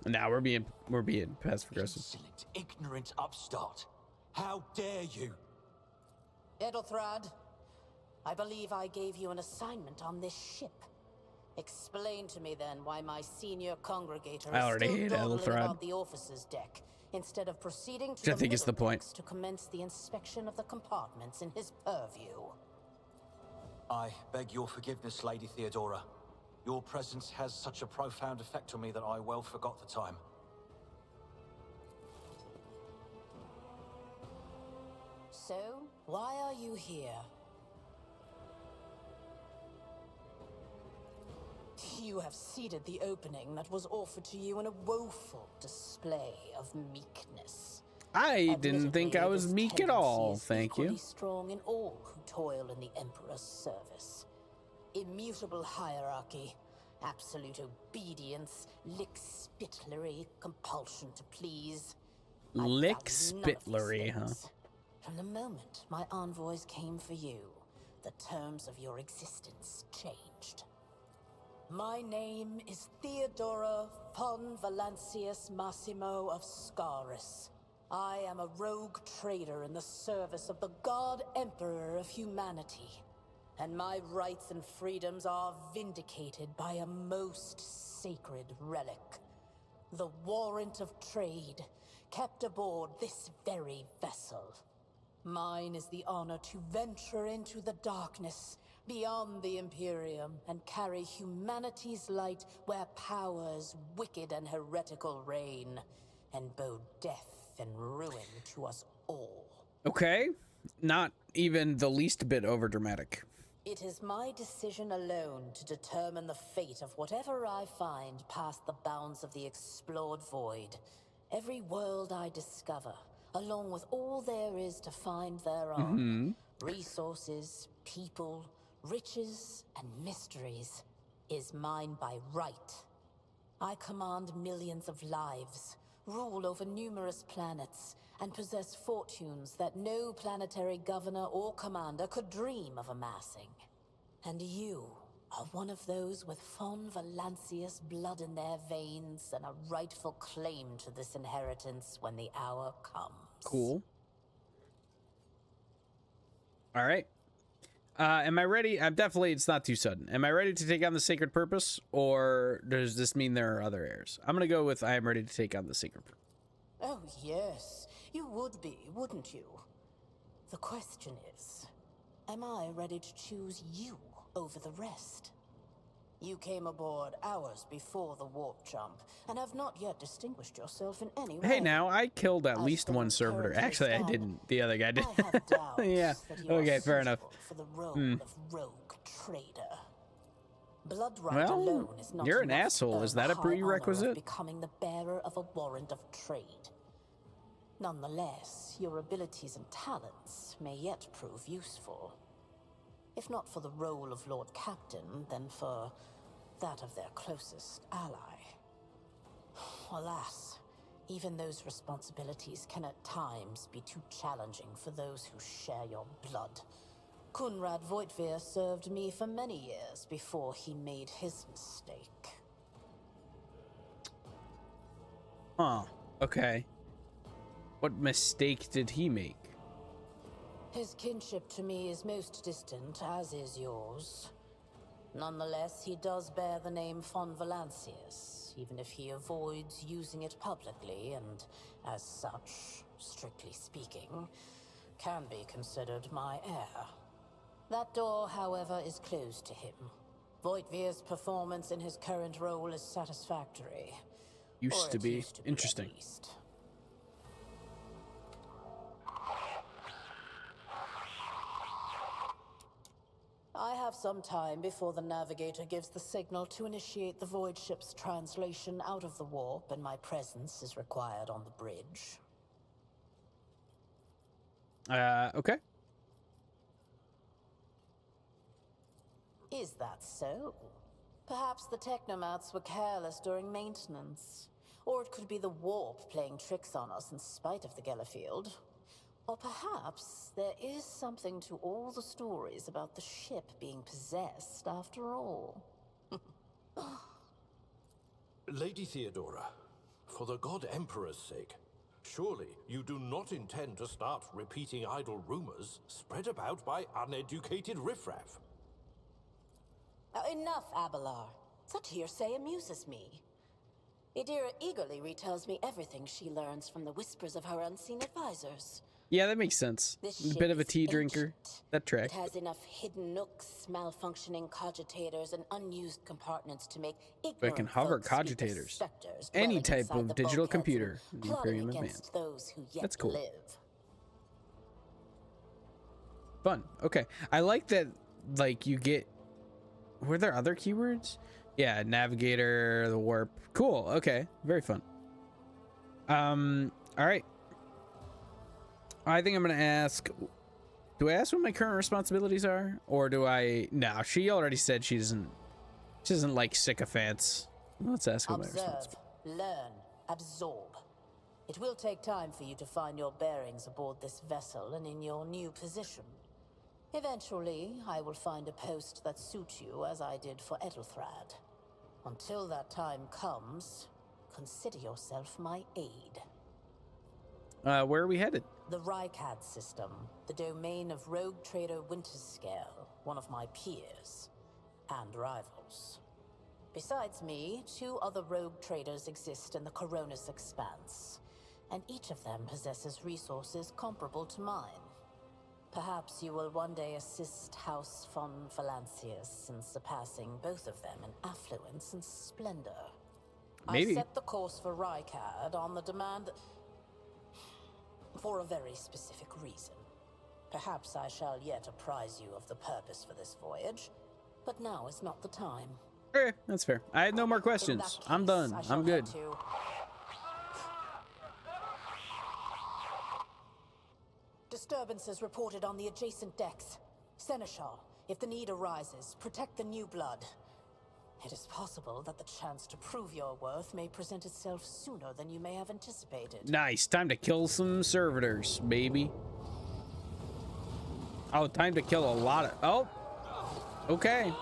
Now we're being passive aggressive. Insolent, ignorant upstart. How dare you? Edelthrad, I believe I gave you an assignment on this ship. Explain to me then why my senior congregator I already is hate still dawdling Edelthrad. about the officer's deck instead of proceeding to Which I the think is the middle point. decks to commence the inspection of the compartments in his purview. I beg your forgiveness, Lady Theodora. Your presence has such a profound effect on me that I well forgot the time. So, why are you here? You have ceded the opening that was offered to you in a woeful display of meekness. I didn't think I was this meek at all, tendency is thank you. equally strong in all who toil in the Emperor's service. Immutable hierarchy, absolute obedience, lick-spittlery, compulsion to please. I value none of these Lick-spittlery, huh? things. From the moment my envoys came for you, the terms of your existence changed. My name is Theodora von Valancius Massimo of Scaris. I am a rogue trader in the service of the God Emperor of humanity, and my rights and freedoms are vindicated by a most sacred relic. The warrant of trade, kept aboard this very vessel. Mine is the honor to venture into the darkness, beyond the Imperium, and carry humanity's light where powers wicked and heretical reign, and bow death and ruin to us all. Okay. Not even the least bit overdramatic. It is my decision alone to determine the fate of whatever I find past the bounds of the explored void. Every world I discover, along with all there is to find thereon, resources, people, riches, and mysteries, is mine by right. I command millions of lives, rule over numerous planets, and possess fortunes that no planetary governor or commander could dream of amassing. And you are one of those with von Valancius blood in their veins and a rightful claim to this inheritance when the hour comes. Cool. All right. Am I ready? I'm definitely, it's not too sudden. Am I ready to take on the sacred purpose, or does this mean there are other heirs? I'm going to go with I am ready to take on the sacred purpose. Oh, yes. You would be, wouldn't you? The question is, am I ready to choose you over the rest? You came aboard hours before the warp jump, and have not yet distinguished yourself in any way. Hey, now, I killed at As least things one servitor. currently Actually, I stand, didn't. The other guy did. I have doubts Yeah, that you are okay, fair enough. suitable for the role of rogue trader. Blood right Well, alone is not you're an enough to asshole. earn Is that the a high honor of prerequisite? becoming the bearer of a warrant of trade. Nonetheless, your abilities and talents may yet prove useful. If not for the role of Lord Captain, then for that of their closest ally. Alas, even those responsibilities can at times be too challenging for those who share your blood. Kunrad Voitvir served me for many years before he made his mistake. Huh. Okay. What mistake did he make? His kinship to me is most distant, as is yours. Nonetheless, he does bear the name von Valancius, even if he avoids using it publicly, and as such, strictly speaking, can be considered my heir. That door, however, is closed to him. Voitvir's performance in his current role is satisfactory. Used to be. Interesting. At least. I have some time before the navigator gives the signal to initiate the void ship's translation out of the warp, and my presence is required on the bridge. Okay. Is that so? Perhaps the technomats were careless during maintenance. Or it could be the warp playing tricks on us in spite of the Gellerfield. Or perhaps there is something to all the stories about the ship being possessed after all. Lady Theodora, for the God Emperor's sake, surely you do not intend to start repeating idle rumors spread about by uneducated riffraff. Enough, Abelard. Such hearsay amuses me. Idira eagerly retells me everything she learns from the whispers of her unseen advisors. Yeah, that makes sense. A bit of a tea drinker. That track. It has enough hidden nooks, malfunctioning cogitators, and unused compartments to make ignorant I can hover folks speak of cogitators. specters Any dwelling type inside of the digital bulkheads and computer in the plotting Imperium of Man. against those who yet That's cool. live. Fun. Okay. I like that, like, you get... Were there other keywords? Yeah, navigator, the warp. Cool. Okay. Very fun. All right. I think I'm going to ask... Do I ask what my current responsibilities are? Or do I... No, she already said she doesn't like sycophants. Let's ask what my Observe, responsibilities. learn, absorb. It will take time for you to find your bearings aboard this vessel and in your new position. Eventually, I will find a post that suits you as I did for Edelthrad. Until that time comes, consider yourself my aid. Where are we headed? The Rykad system, the domain of rogue trader Winterscale, one of my peers and rivals. Besides me, 2 other rogue traders exist in the Coronis Expanse, and each of them possesses resources comparable to mine. Perhaps you will one day assist House von Valancius in surpassing both of them in affluence and splendor. Maybe. I set the course for Rykad on the demand for a very specific reason. Perhaps I shall yet apprise you of the purpose for this voyage, but now is not the time. Okay, that's fair. I have no more questions. I'm done. I'm good. Disturbances reported on the adjacent decks. Seneschal, if the need arises, protect the new blood. It is possible that the chance to prove your worth may present itself sooner than you may have anticipated. Nice. Time to kill some servitors, baby. Oh, time to kill a lot of... Oh. Okay.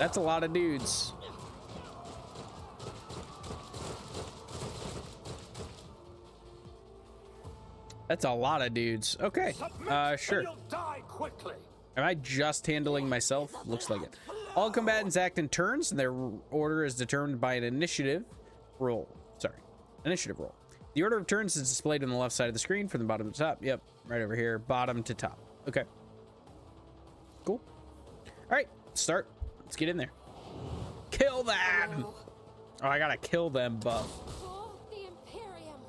That's a lot of dudes. That's a lot of dudes. Okay. Sure. You'll die quickly. Am I just handling myself? Looks like it. All combatants act in turns, and their order is determined by an initiative roll. Sorry. Initiative roll. The order of turns is displayed on the left side of the screen from the bottom to top. Yep. Right over here. Bottom to top. Okay. Cool. All right. Start. Let's get in there. Kill them! Oh, I gotta kill them, buff. The Imperium.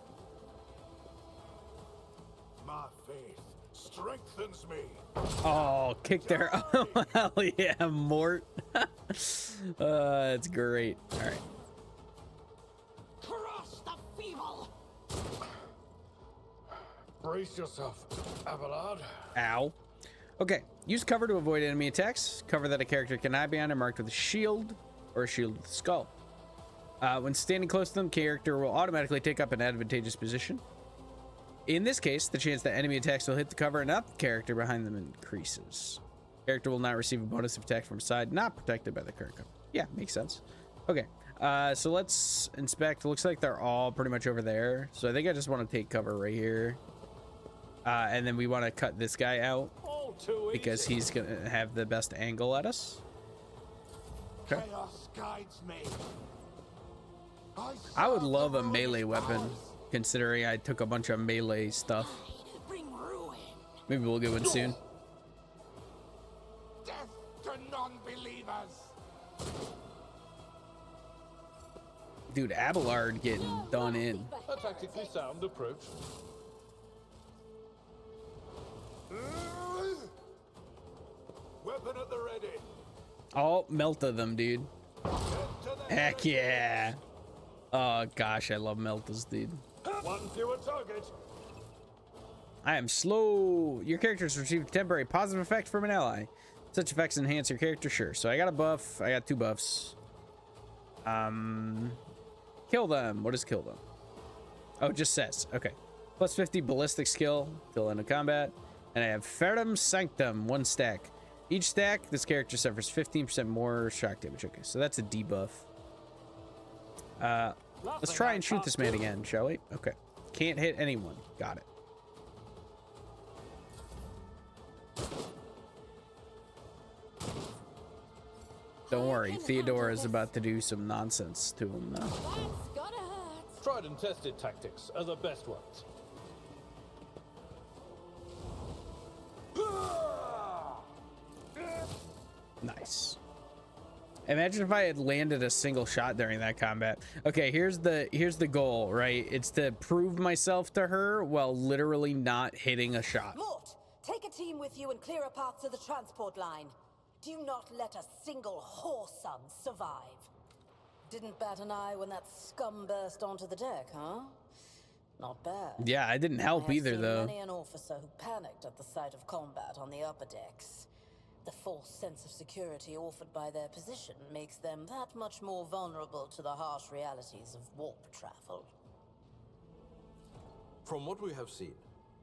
My faith strengthens me. Oh, kick their... Oh, hell yeah, Mort. That's great. All right. Crush the feeble. Brace yourself, Abelard. Ow. Okay, use cover to avoid enemy attacks. Cover that a character cannot be on are marked with a shield or a shield with a skull. When standing close to them, character will automatically take up an advantageous position. In this case, the chance that enemy attacks will hit the cover and not the character behind them increases. Character will not receive a bonus if attacked from side not protected by the current cover. Yeah, makes sense. Okay, so let's inspect. It looks like they're all pretty much over there. So I think I just want to take cover right here. And then we want to cut this guy out because he's going to have the best angle at us. Okay. Chaos guides me. I would love a melee weapon, considering I took a bunch of melee stuff. Bring ruin. Maybe we'll get one soon. Death to non-believers. Dude, Abelard getting done in. A tactically sound approach. Weapon at the ready. Oh, melt of them, dude. Heck yeah. Oh gosh, I love meltas, dude. One fewer target. I am slow. Your characters receive a temporary positive effect from an ally. Such effects enhance your character, sure. So I got a buff. I got 2 buffs. Kill them. What does kill them? Oh, it just says. Okay. Plus 50 ballistic skill till end of combat. And I have Ferrum Sanctum, 1 stack. Each stack, this character suffers 15% more shock damage. Okay, so that's a debuff. Let's try and shoot this man again, shall we? Okay. Can't hit anyone. Got it. Don't worry, Theodora's about to do some nonsense to him, though. That's gotta hurt. Tried and tested tactics are the best ones. Nice. Imagine if I had landed a single shot during that combat. Okay, here's the goal, right? It's to prove myself to her while literally not hitting a shot. Mort, take a team with you and clear a path to the transport line. Do not let a single whoreson survive. Didn't bat an eye when that scum burst onto the deck, huh? Not bad. Yeah, I didn't help I have either, seen though. Many an officer who panicked at the sight of combat on the upper decks. The false sense of security offered by their position makes them that much more vulnerable to the harsh realities of warp travel. From what we have seen,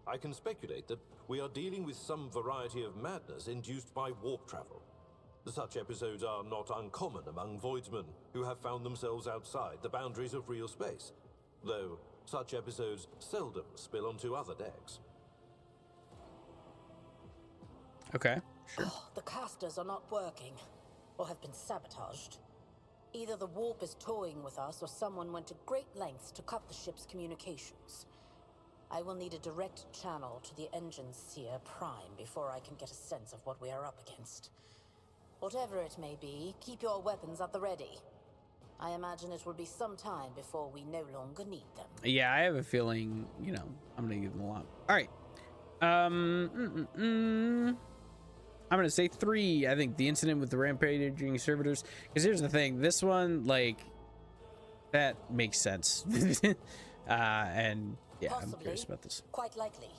I can speculate that we are dealing with some variety of madness induced by warp travel. Such episodes are not uncommon among voidsmen who have found themselves outside the boundaries of real space, though such episodes seldom spill onto other decks. Okay, sure. The casters are not working, or have been sabotaged. Either the warp is toying with us, or someone went to great lengths to cut the ship's communications. I will need a direct channel to the engine seer prime before I can get a sense of what we are up against. Whatever it may be, keep your weapons at the ready. I imagine it will be some time before we no longer need them. Yeah, I have a feeling, you know, I'm gonna give them a lot. All right. I'm gonna say 3. I think the incident with the rampaging servitors. Because here's the thing, this one, like, that makes sense. And yeah, Possibly. I'm curious about this. Quite likely.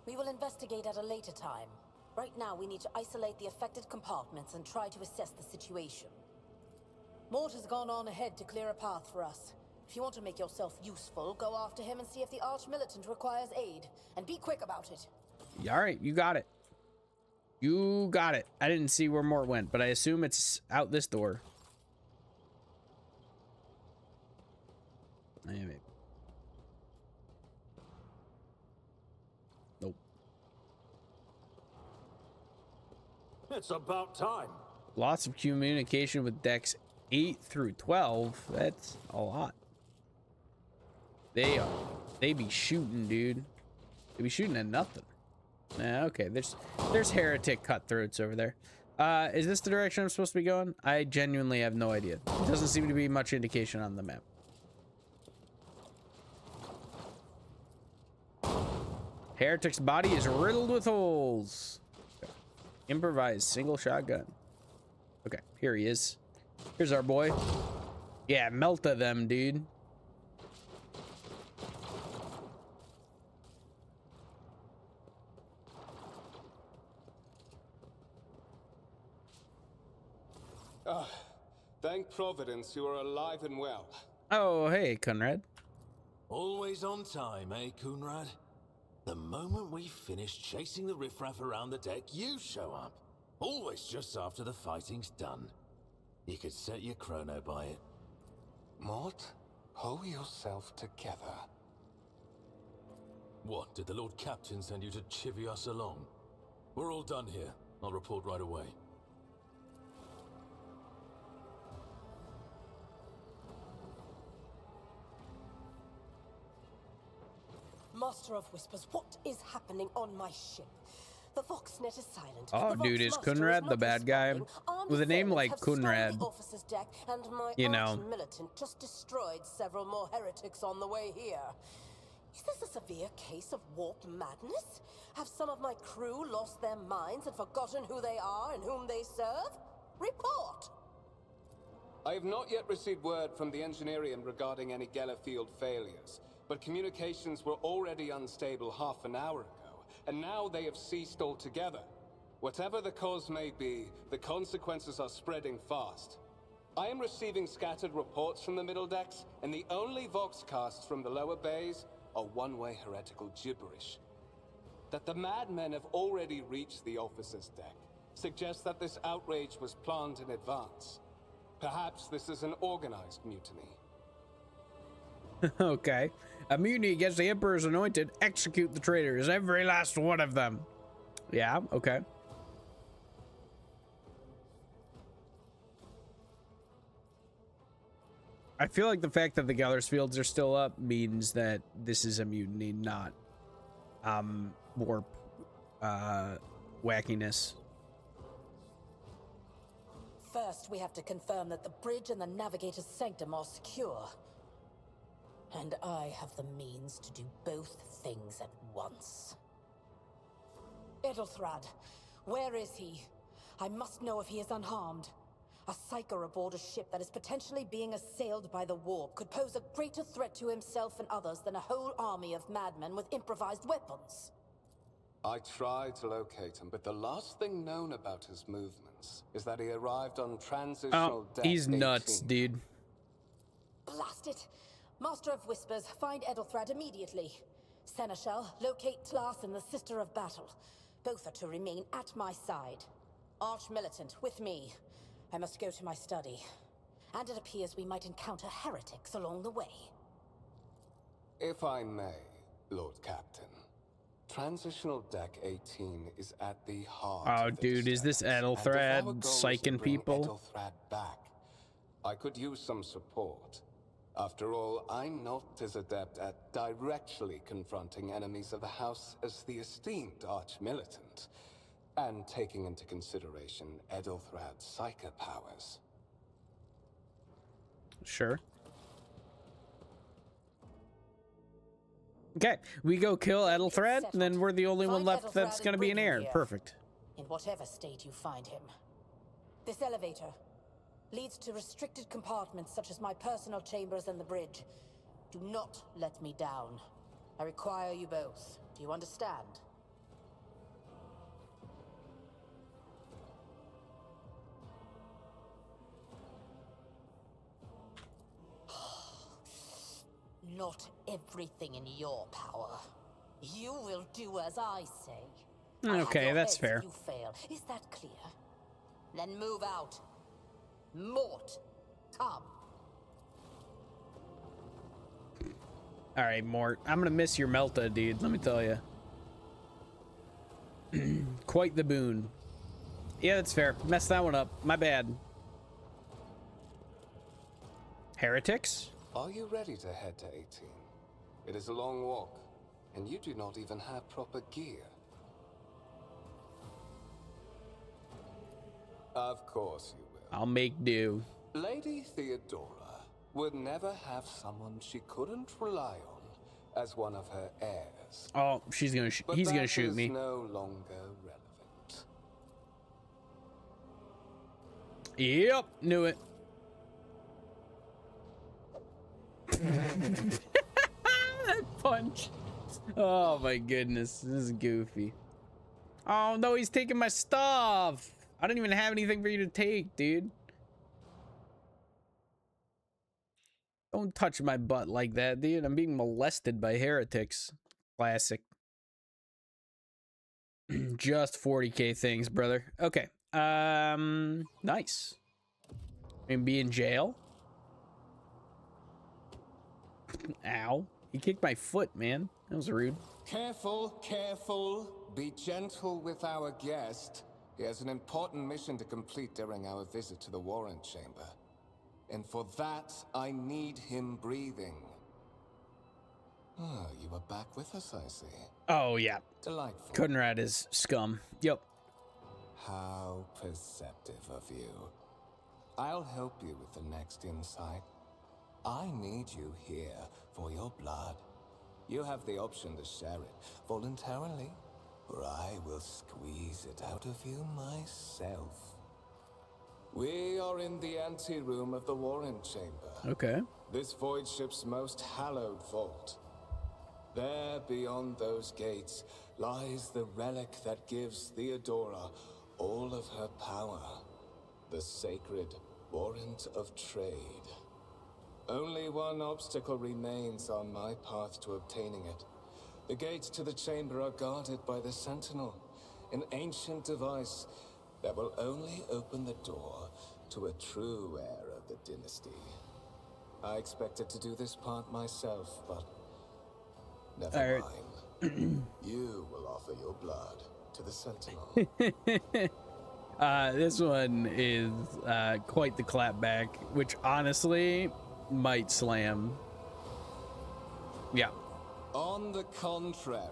We will investigate at a later time. Right now, we need to isolate the affected compartments and try to assess the situation. Mort has gone on ahead to clear a path for us. If you want to make yourself useful, go after him and see if the arch-militant requires aid. And be quick about it. All right, you got it. You got it. I didn't see where Mort went, but I assume it's out this door. Maybe. Nope. It's about time. Lots of communication with decks 8 through 12. That's a lot. They be shooting, dude. They be shooting at nothing. Okay, there's heretic cutthroats over there. Is this the direction I'm supposed to be going? I genuinely have no idea. It doesn't seem to be much indication on the map. Heretic's body is riddled with holes. Okay. Improvised single shotgun. Okay, here he is. Here's our boy. Yeah, melta them, dude. Thank Providence you are alive and well. Oh, hey, Conrad. Always on time, eh, Kunrad? The moment we finish chasing the riffraff around the deck, you show up. Always just after the fighting's done. You could set your chrono by it. Mort, pull yourself together. What, did the Lord Captain send you to chivvy us along? We're all done here. I'll report right away. Master of Whispers, what is happening on my ship? The Voxnet is silent. Oh, dude, is Kunrad the bad guy? With a name like Kunrad, you know. Militant just destroyed several more heretics on the way here. Is this a severe case of warp madness? Have some of my crew lost their minds and forgotten who they are and whom they serve? Report! I have not yet received word from the Engineerium regarding any Gellerfield failures, but communications were already unstable half an hour ago, and now they have ceased altogether. Whatever the cause may be, the consequences are spreading fast. I am receiving scattered reports from the middle decks, and the only voxcasts from the lower bays are one-way heretical gibberish. That the madmen have already reached the officer's deck suggests that this outrage was planned in advance. Perhaps this is an organized mutiny. Okay. A mutiny against the Emperor's anointed. Execute the traitors, every last one of them. Yeah, okay. I feel like the fact that the Gellersfields are still up means that this is a mutiny, not warp wackiness. First, we have to confirm that the bridge and the navigator's sanctum are secure. And I have the means to do both things at once. Edelthrad, where is he? I must know if he is unharmed. A psyker aboard a ship that is potentially being assailed by the warp could pose a greater threat to himself and others than a whole army of madmen with improvised weapons. I tried to locate him, but the last thing known about his movements is that he arrived on transitional deck he's 18. nuts, dude. Blast it! Master of Whispers, find Edelthrad immediately. Seneschal, locate Tlas and the Sister of Battle. Both are to remain at my side. Arch-Militant, with me. I must go to my study. And it appears we might encounter heretics along the way. If I may, Lord Captain. Transitional deck 18 is at the heart of the dude, is this Edelthrad psyching people? Edelthrad back. I could use some support. After all, I'm not as adept at directly confronting enemies of the House as the esteemed Arch-Militant, and taking into consideration Edelthrad's psychic powers. Sure. Okay, we go kill Edelthrad, and then we're the only one left that's gonna be an heir. Perfect. In whatever state you find him. This elevator leads to restricted compartments such as my personal chambers and the bridge. Do not let me down. I require you both. Do you understand? Not everything in your power. You will do as I say. Okay, that's fair. If you fail. Is that clear? Then move out. Mort, come. All right, Mort. I'm gonna miss your Melta, dude. Let me tell you. Quite the boon. Yeah, that's fair. Messed that one up. My bad. Heretics? Are you ready to head to 18? It is a long walk, and you do not even have proper gear. Of course you will. I'll make do. Lady Theodora would never have someone she couldn't rely on as one of her heirs. Oh, he's gonna shoot me. No longer relevant. Yep, knew it. That punch. Oh my goodness, this is goofy. Oh no, he's taking my stuff. I don't even have anything for you to take, dude. Don't touch my butt like that, dude. I'm being molested by heretics. Classic. Just 40k things, brother. Okay. Nice. And be in jail. Ow. He kicked my foot, man. That was rude. Careful, careful. Be gentle with our guest. He has an important mission to complete during our visit to the Warrant Chamber. And for that, I need him breathing. Ah, you are back with us, I see. Oh, yeah. Delightful. Kunrad is scum. Yep. How perceptive of you. I'll help you with the next insight. I need you here for your blood. You have the option to share it voluntarily, or I will squeeze it out of you myself. We are in the anteroom of the Warrant Chamber. Okay. This void ship's most hallowed vault. There, beyond those gates, lies the relic that gives Theodora all of her power. The sacred Warrant of Trade. Only one obstacle remains on my path to obtaining it. The gates to the chamber are guarded by the Sentinel, an ancient device that will only open the door to a true heir of the dynasty. I expected to do this part myself, but never mind. You will offer your blood to the Sentinel. This one is quite the clapback, which honestly might slam. Yeah. On the contrary,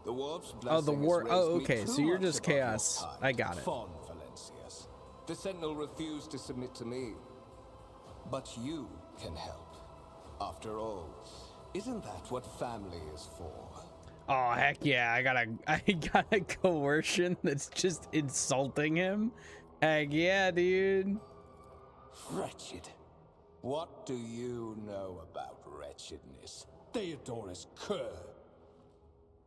the warp's blessing. Oh, the war. Oh, okay. So you're just chaos. I got it. Fon Valencius. The Sentinel refused to submit to me, but you can help. After all, isn't that what family is for? Oh heck yeah! I got a coercion that's just insulting him. Heck yeah, dude. Wretched. What do you know about wretchedness? Theodora's cur.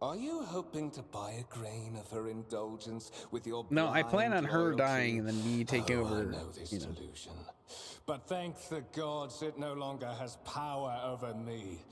Are you hoping to buy a grain of her indulgence with your No, I plan on her loyalty? dying and then me taking over. I know this delusion. But thank the gods it no longer has power over me.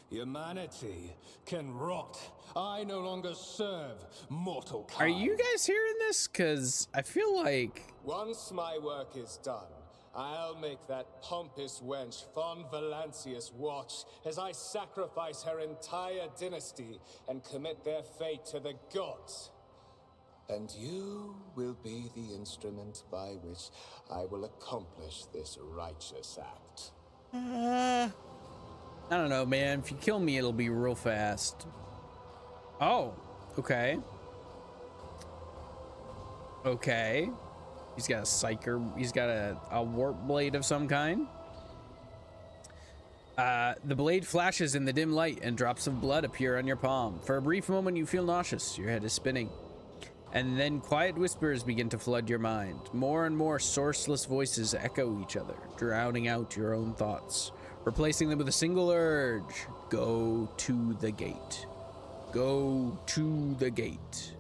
Humanity can rot. I no longer serve mortal kind. Are you guys hearing this? Because I feel like... Once my work is done, I'll make that pompous wench Fon Valencius watch as I sacrifice her entire dynasty and commit their fate to the gods. And you will be the instrument by which I will accomplish this righteous act. I don't know, man. If you kill me, it'll be real fast. Oh, okay. Okay. He's got a psyker. He's got a warp blade of some kind. The blade flashes in the dim light and drops of blood appear on your palm. For a brief moment, you feel nauseous. Your head is spinning. And then quiet whispers begin to flood your mind. More and more sourceless voices echo each other, drowning out your own thoughts, replacing them with a single urge. Go to the gate. Go to the gate.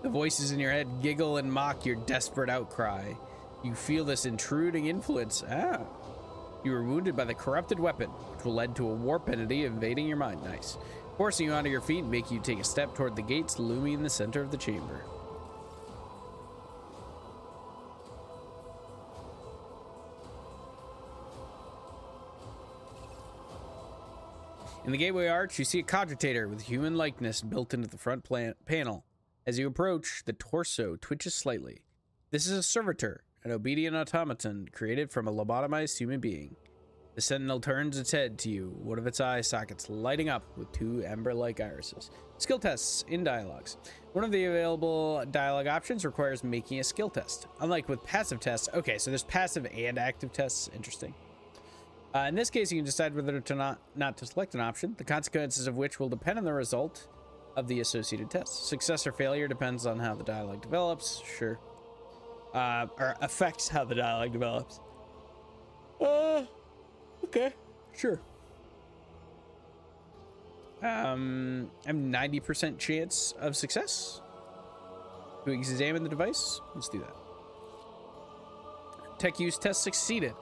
The voices in your head giggle and mock your desperate outcry. You feel this intruding influence. You were wounded by the corrupted weapon, which will lead to a warp entity invading your mind. Nice. Forcing you onto your feet and making you take a step toward the gates looming in the center of the chamber. In the gateway arch, you see a cogitator with human likeness built into the front panel. As you approach, the torso twitches slightly. This is a servitor, an obedient automaton created from a lobotomized human being. The sentinel turns its head to you, one of its eye sockets lighting up with two ember-like irises. Skill tests in dialogues. One of the available dialogue options requires making a skill test. Unlike with passive tests, okay, so there's passive and active tests. Interesting. In this case, you can decide whether to not to select an option, the consequences of which will depend on the result of the associated test. Success or failure depends on how the dialogue develops. Sure. Or affects how the dialogue develops. Okay, sure. I have 90% chance of success. To examine the device, let's do that. Tech use test succeeded.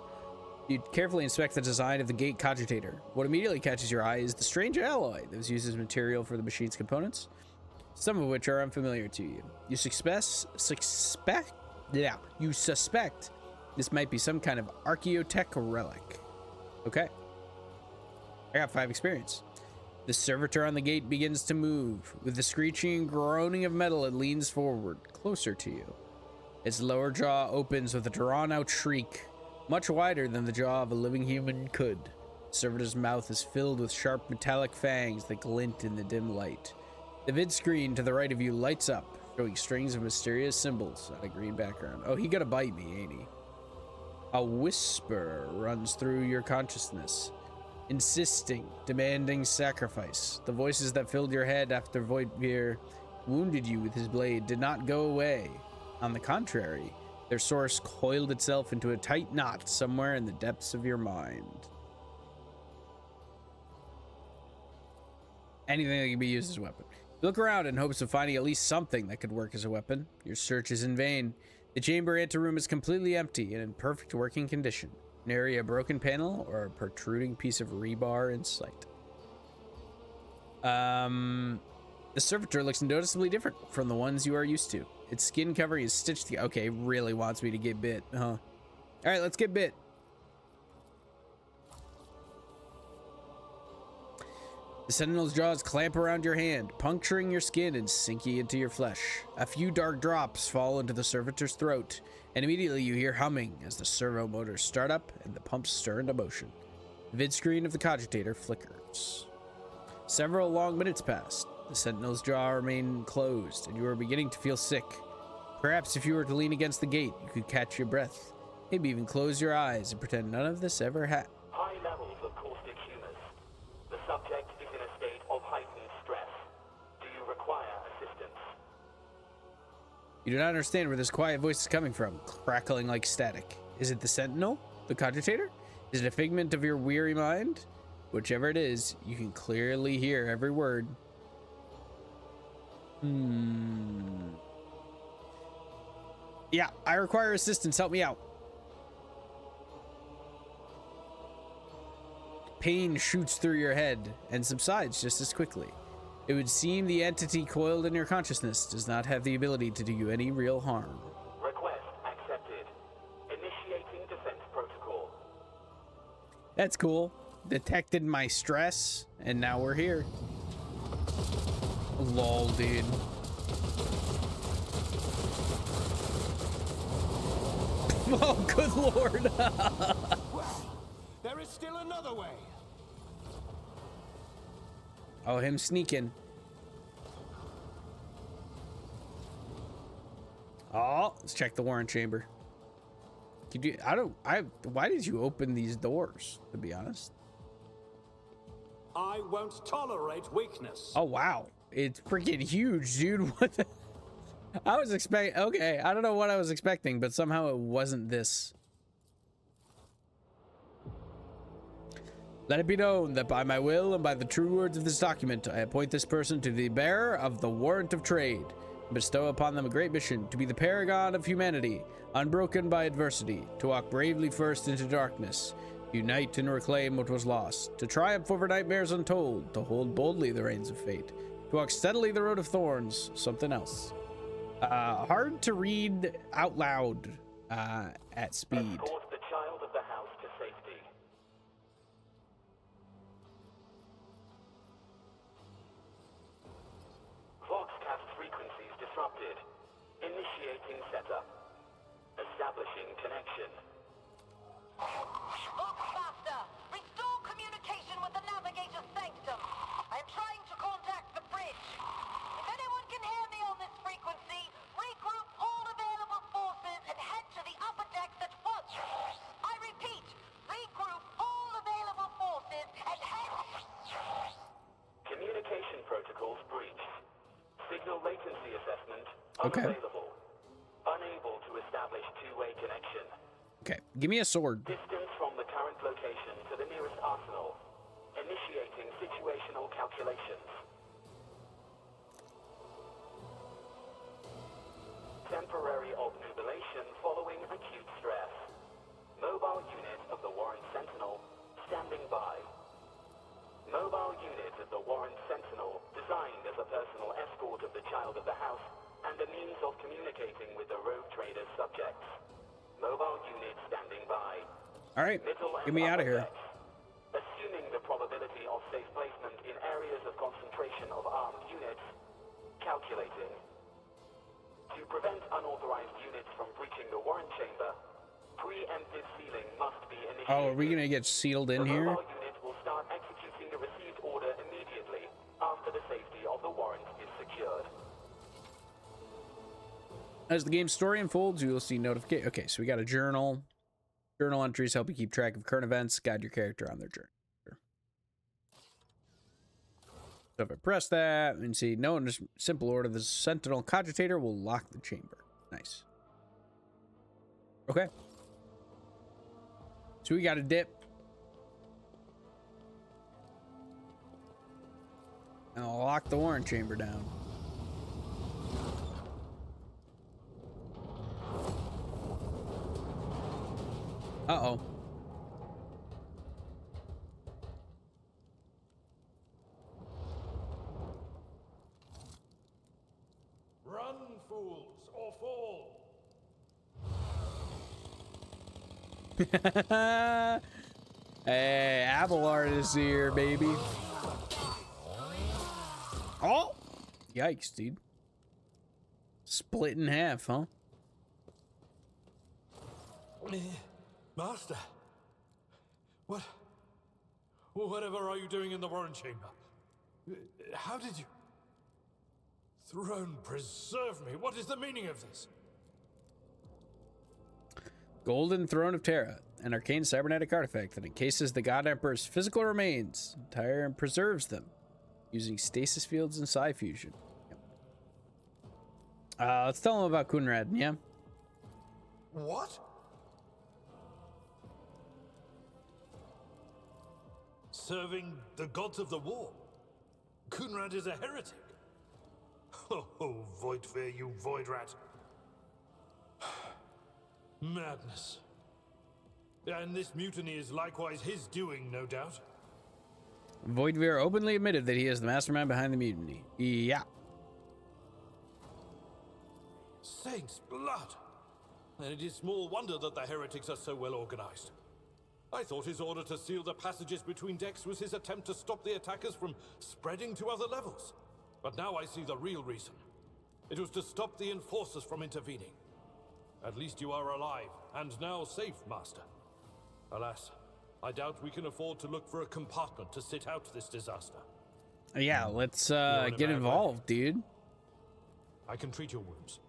You carefully inspect the design of the gate cogitator. What immediately catches your eye is the strange alloy that was used as material for the machine's components, some of which are unfamiliar to you. You suspect this might be some kind of archaeotech relic. Okay. I got 5 experience. The servitor on the gate begins to move. With the screeching and groaning of metal, it leans forward, closer to you. Its lower jaw opens with a drawn-out shriek, much wider than the jaw of a living human could. The servitor's mouth is filled with sharp metallic fangs that glint in the dim light. The vid screen to the right of you lights up, showing strings of mysterious symbols on a green background. Oh, he gonna bite me, ain't he? A whisper runs through your consciousness, insisting, demanding sacrifice. The voices that filled your head after Voidveer wounded you with his blade did not go away. On the contrary, their source coiled itself into a tight knot somewhere in the depths of your mind. Anything that can be used as a weapon. You look around in hopes of finding at least something that could work as a weapon. Your search is in vain. The chamber anteroom is completely empty and in perfect working condition. Nary a broken panel or a protruding piece of rebar in sight. The servitor looks noticeably different from the ones you are used to. Its skin covering is stitched together. Okay, really wants me to get bit, huh? All right, let's get bit. The sentinel's jaws clamp around your hand, puncturing your skin and sinking into your flesh. A few dark drops fall into the servitor's throat, and immediately you hear humming as the servo motors start up and the pumps stir into motion. The vid screen of the cogitator flickers. Several long minutes pass. The sentinel's jaw remained closed, and you are beginning to feel sick. Perhaps if you were to lean against the gate, you could catch your breath. Maybe even close your eyes and pretend none of this ever happened. High levels of caustic humors. The subject is in a state of heightened stress. Do you require assistance? You do not understand where this quiet voice is coming from, crackling like static. Is it the sentinel? The cogitator? Is it a figment of your weary mind? Whichever it is, you can clearly hear every word. Yeah, I require assistance. Help me out. Pain shoots through your head and subsides just as quickly. It would seem the entity coiled in your consciousness does not have the ability to do you any real harm. Request accepted. Initiating defense protocol. That's cool. Detected my stress, and now we're here. Lol, dude. Oh, good lord. Well, there is still another way. Oh, him sneaking. Oh, let's check the warrant chamber. Why did you open these doors, to be honest? I won't tolerate weakness. Oh, wow. It's freaking huge, dude. What the? I was expecting, okay, I don't know what I was expecting, but somehow it wasn't this. Let it be known that by my will and by the true words of this document, I appoint this person to the bearer of the warrant of trade, and bestow upon them a great mission to be the paragon of humanity, unbroken by adversity, to walk bravely first into darkness, unite and reclaim what was lost, to triumph over nightmares untold, to hold boldly the reins of fate, to walk steadily the road of thorns, something else. Hard to read out loud at speed. Escort the child of the house to safety. Voxcast frequencies disrupted. Initiating setup. Establishing connection. Move faster! Restore communication with the navigator's sanctum! I am trying to contact the bridge. If anyone can hear me on this frequency, regroup all available forces and head to the upper decks at once. I repeat, regroup all available forces and head... Communication protocols breached. Signal latency assessment Okay. unavailable. Unable to establish two-way connection. Okay, give me a sword. Distance from the current location to the nearest arsenal. Initiating situational calculations. temporary obnubilation following acute stress. Mobile unit of the Warren Sentinel, standing by. Mobile unit of the Warren Sentinel, designed as a personal escort of the child of the house and a means of communicating with the rogue trader's subjects. Mobile unit standing by. All right, get me out of here. Assuming the probability of safe placement in areas of concentration of armed units, calculating. To prevent unauthorized units from breaching the Warren chamber, preemptive sealing must be initiated. Oh, are we gonna get sealed in here? The mobile unit will start executing the received order immediately after the safety of the warrant is secured. As the game's story unfolds, you will see notification. Okay, so we got a journal. Journal entries help you keep track of current events, guide your character on their journey. So if I press that and see, no, in simple order, the Sentinel Cogitator will lock the chamber. Nice. Okay. So we got a dip. And I'll lock the Warren chamber down. Uh-oh. Run, fools, or fall. Hey, Abelard is here, baby. Oh! Yikes, dude. Split in half, huh? Master, whatever are you doing in the Warren chamber? How did you... Throne preserve me. What is the meaning of this? Golden Throne of Terra, an arcane cybernetic artifact that encases the God Emperor's physical remains, entire and preserves them, using stasis fields and psi fusion. Yep. Let's tell him about Kunrad, yeah? What? Serving the gods of the war. Kunrad is a heretic. Oh, Voidfear, you void rat. Madness. And this mutiny is likewise his doing, no doubt. Voidveer openly admitted that he is the mastermind behind the mutiny. Yeah. Saints' blood. And it is small wonder that the heretics are so well organized. I thought his order to seal the passages between decks was his attempt to stop the attackers from spreading to other levels. But now I see the real reason. It was to stop the enforcers from intervening. At least you are alive, and now safe, Master. Alas, I doubt we can afford to look for a compartment to sit out this disaster. Yeah, let's get involved, dude. I can treat your wounds.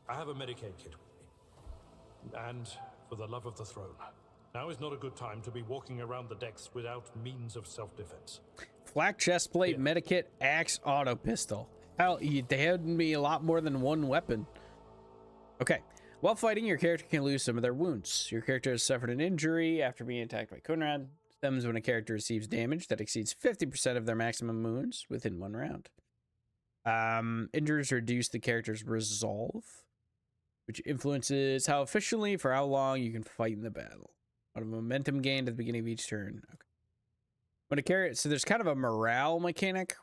I have a Medicaid kit with me. And for the love of the throne, now is not a good time to be walking around the decks without means of self-defense. Flak chestplate, medikit, axe, auto pistol. Hell, they had me a lot more than one weapon. Okay. While fighting, your character can lose some of their wounds. Your character has suffered an injury after being attacked by Kunrad. Stems when a character receives damage that exceeds 50% of their maximum wounds within one round. Injuries reduce the character's resolve, which influences how efficiently, for how long you can fight in the battle. A momentum gained at the beginning of each turn. Okay. When a character, so there's kind of a morale mechanic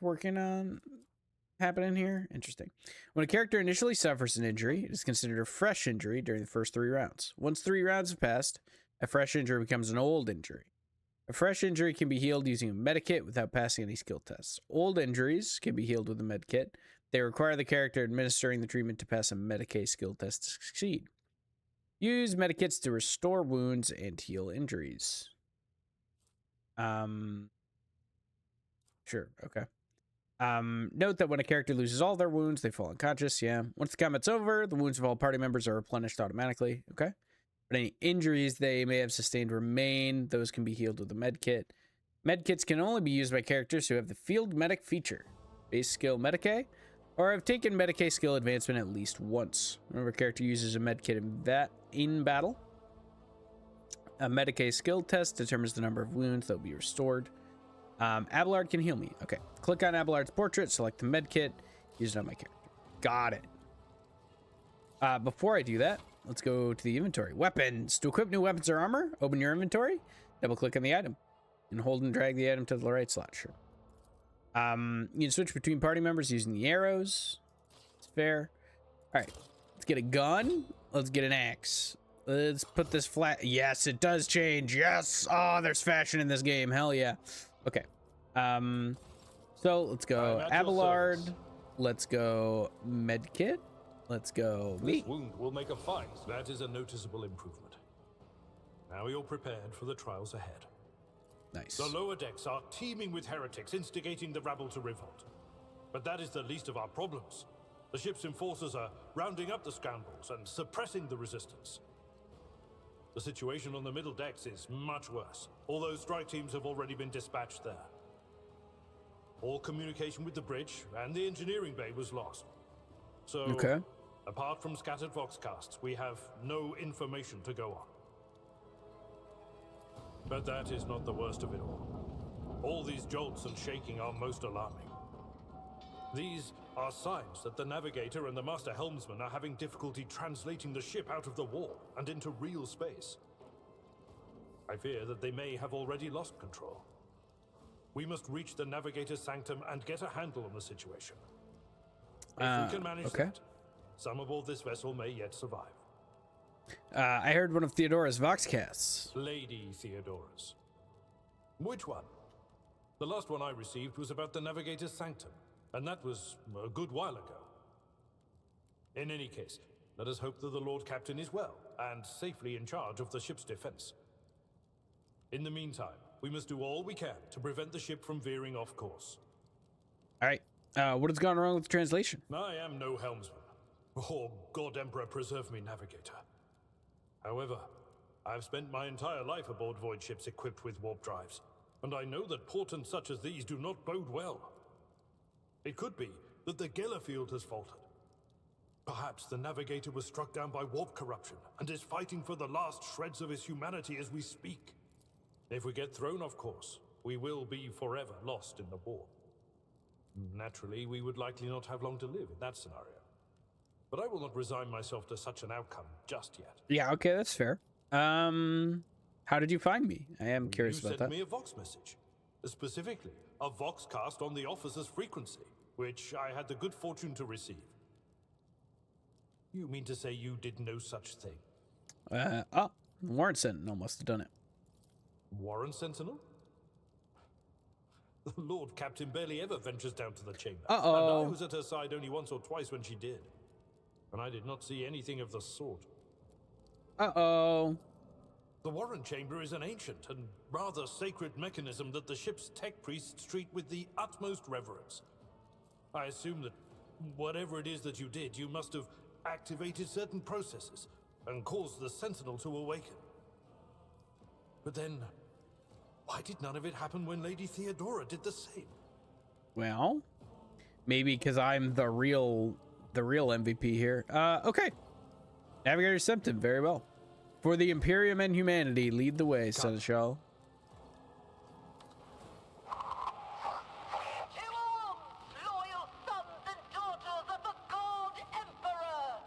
happening here. Interesting. When a character initially suffers an injury, it is considered a fresh injury during the first 3 rounds. Once 3 rounds have passed, a fresh injury becomes an old injury. A fresh injury can be healed using a medikit without passing any skill tests. Old injuries can be healed with a medkit. They require the character administering the treatment to pass a Medicaid skill test to succeed. Use medikits to restore wounds and heal injuries. Sure, okay. Note that when a character loses all their wounds, they fall unconscious. Yeah. Once the combat's over, the wounds of all party members are replenished automatically. Okay. But any injuries they may have sustained remain. Those can be healed with a medkit. Medkits can only be used by characters who have the field medic feature, base skill Medicaid, or have taken Medicaid skill advancement at least once. Whenever a character uses a medkit in battle, a Medicaid skill test determines the number of wounds that will be restored. Abelard can heal me. Okay. Click on Abelard's portrait, select the medkit, use it on my character. Got it. Before I do that, let's go to the inventory. Weapons. To equip new weapons or armor, open your inventory, double click on the item, and hold and drag the item to the right slot. Sure. You can switch between party members using the arrows. It's fair. All right, let's get a gun. Let's get an axe. Let's put this flat. Yes, it does change. Yes. Oh, there's fashion in this game. Hell yeah. Okay. So let's go Abelard. Let's go medkit. Let's go meat. This wound will make a fight. That is a noticeable improvement. Now you're prepared for the trials ahead. Nice. The lower decks are teeming with heretics instigating the rabble to revolt. But that is the least of our problems. The ship's enforcers are rounding up the scoundrels and suppressing the resistance. The situation on the middle decks is much worse, although strike teams have already been dispatched there. All communication with the bridge and the engineering bay was lost. So, apart from scattered voxcasts, we have no information to go on. But that is not the worst of it all. All these jolts and shaking are most alarming. These are signs that the navigator and the master helmsman are having difficulty translating the ship out of the warp and into real space. I fear that they may have already lost control. We must reach the navigator's sanctum and get a handle on the situation. If we can manage that, some aboard this vessel may yet survive. I heard one of Theodora's voxcasts. Lady Theodora's. Which one? The last one I received was about the navigator's sanctum, and that was a good while ago. In any case, let us hope that the Lord Captain is well and safely in charge of the ship's defense. In the meantime, we must do all we can to prevent the ship from veering off course. All right. What has gone wrong with the translation? I am no helmsman. Oh, God Emperor preserve me, navigator. However, I've spent my entire life aboard void ships equipped with warp drives, and I know that portents such as these do not bode well. It could be that the Gellerfield has faltered. Perhaps the navigator was struck down by warp corruption and is fighting for the last shreds of his humanity as we speak. If we get thrown off course, we will be forever lost in the warp. Naturally, we would likely not have long to live in that scenario. But I will not resign myself to such an outcome just yet. Yeah, okay, that's fair. How did you find me? I am curious about that. You sent me a Vox message. Specifically, a Voxcast on the officer's frequency, which I had the good fortune to receive. You mean to say you did no such thing? Warren Sentinel must have done it. Warren Sentinel? The Lord Captain barely ever ventures down to the chamber. Uh-oh. And I was at her side only once or twice when she did. And I did not see anything of the sort. Uh-oh. The Warren Chamber is an ancient and rather sacred mechanism that the ship's tech priests treat with the utmost reverence. I assume that whatever it is that you did, you must have activated certain processes and caused the Sentinel to awaken. But then, why did none of it happen when Lady Theodora did the same? Well, maybe because I'm the real MVP here. Okay. Navigator Septim, very well. For the Imperium and humanity, lead the way, Seneschal. Loyal sons and daughters of the God Emperor!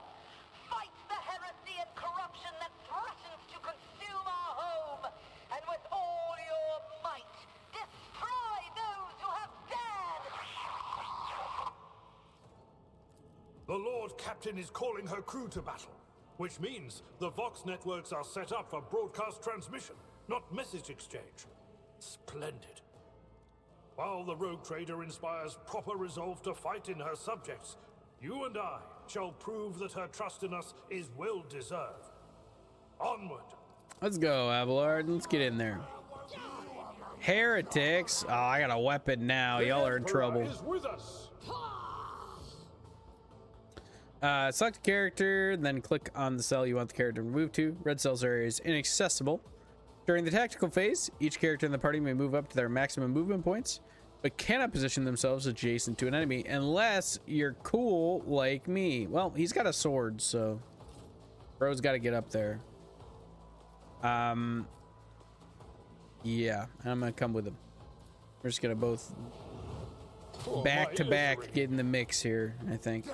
Fight the heresy and corruption that threatens to consume our home, and with all your might, destroy those who have dared! The Lord Captain is calling her crew to battle, which means the Vox networks are set up for broadcast transmission, not message exchange. Splendid. While the rogue trader inspires proper resolve to fight in her subjects, you and I shall prove that her trust in us is well deserved. Onward. Let's go, Abelard. Let's get in there. Heretics. Oh, I got a weapon now. Y'all are in trouble. Is with us. Select a character, then click on the cell you want the character to move to. Red cell's area is inaccessible. During the tactical phase, each character in the party may move up to their maximum movement points, but cannot position themselves adjacent to an enemy unless you're cool like me. Well, he's got a sword, so bro's got to get up there. Yeah, I'm gonna come with him. We're just gonna both back to back get in the mix here, I think.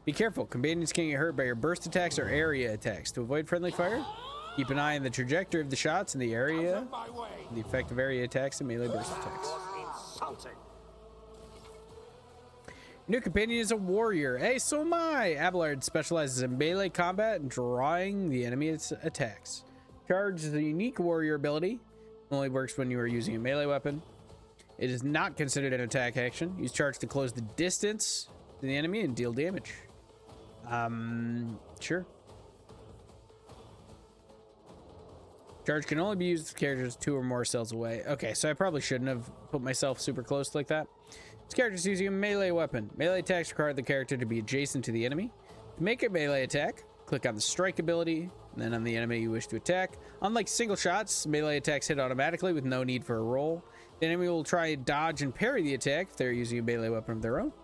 Be careful. Companions can get hurt by your burst attacks or area attacks. To avoid friendly fire, keep an eye on the trajectory of the shots in the area, the effective area attacks, and melee burst attacks. New companion is a warrior. Hey, so am I. Abelard specializes in melee combat and drawing the enemy's attacks. Charge is a unique warrior ability. Only works when you are using a melee weapon. It is not considered an attack action. Use charge to close the distance to the enemy and deal damage. Sure. Charge can only be used if characters 2 or more cells away. Okay, so I probably shouldn't have put myself super close like that. This character is using a melee weapon. Melee attacks require the character to be adjacent to the enemy. To make a melee attack, click on the strike ability, and then on the enemy you wish to attack. Unlike single shots, melee attacks hit automatically with no need for a roll. The enemy will try to dodge and parry the attack if they're using a melee weapon of their own.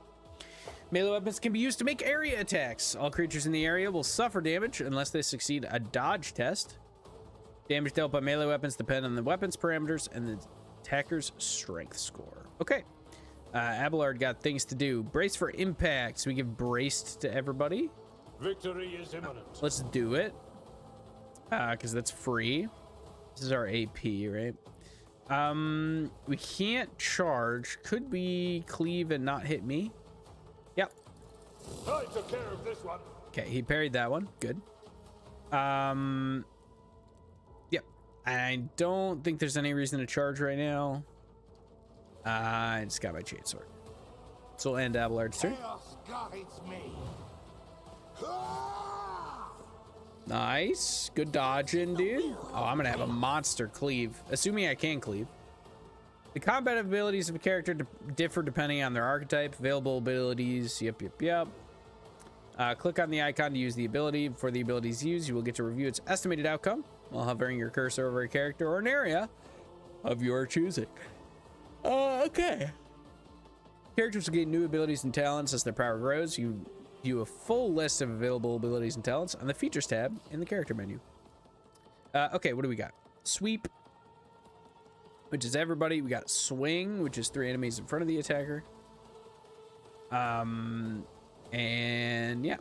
Melee weapons can be used to make area attacks. All creatures in the area will suffer damage unless they succeed a dodge test. Damage dealt by melee weapons depend on the weapon's parameters and the attacker's strength score. Okay. Abelard got things to do. Brace for impact. So we give braced to everybody. Victory is imminent. Let's do it. Because that's free. This is our AP, right? We can't charge. Could we cleave and not hit me? Yep. I took care of this one. Okay, he parried that one. Good. Yep. I don't think there's any reason to charge right now. I just got my chainsword. So we'll end Abelard's turn. Chaos guides me. Nice. Good dodging, dude. Oh, I'm gonna have a monster cleave, assuming I can cleave. The combat abilities of a character differ depending on their archetype. Available abilities. Yep. Click on the icon to use the ability. Before the ability is used, you will get to review its estimated outcome while hovering your cursor over a character or an area of your choosing. Okay. Characters will gain new abilities and talents as their power grows. You view a full list of available abilities and talents on the Features tab in the character menu. Okay, what do we got? Sweep, which is everybody. We got Swing, which is 3 enemies in front of the attacker. And yeah.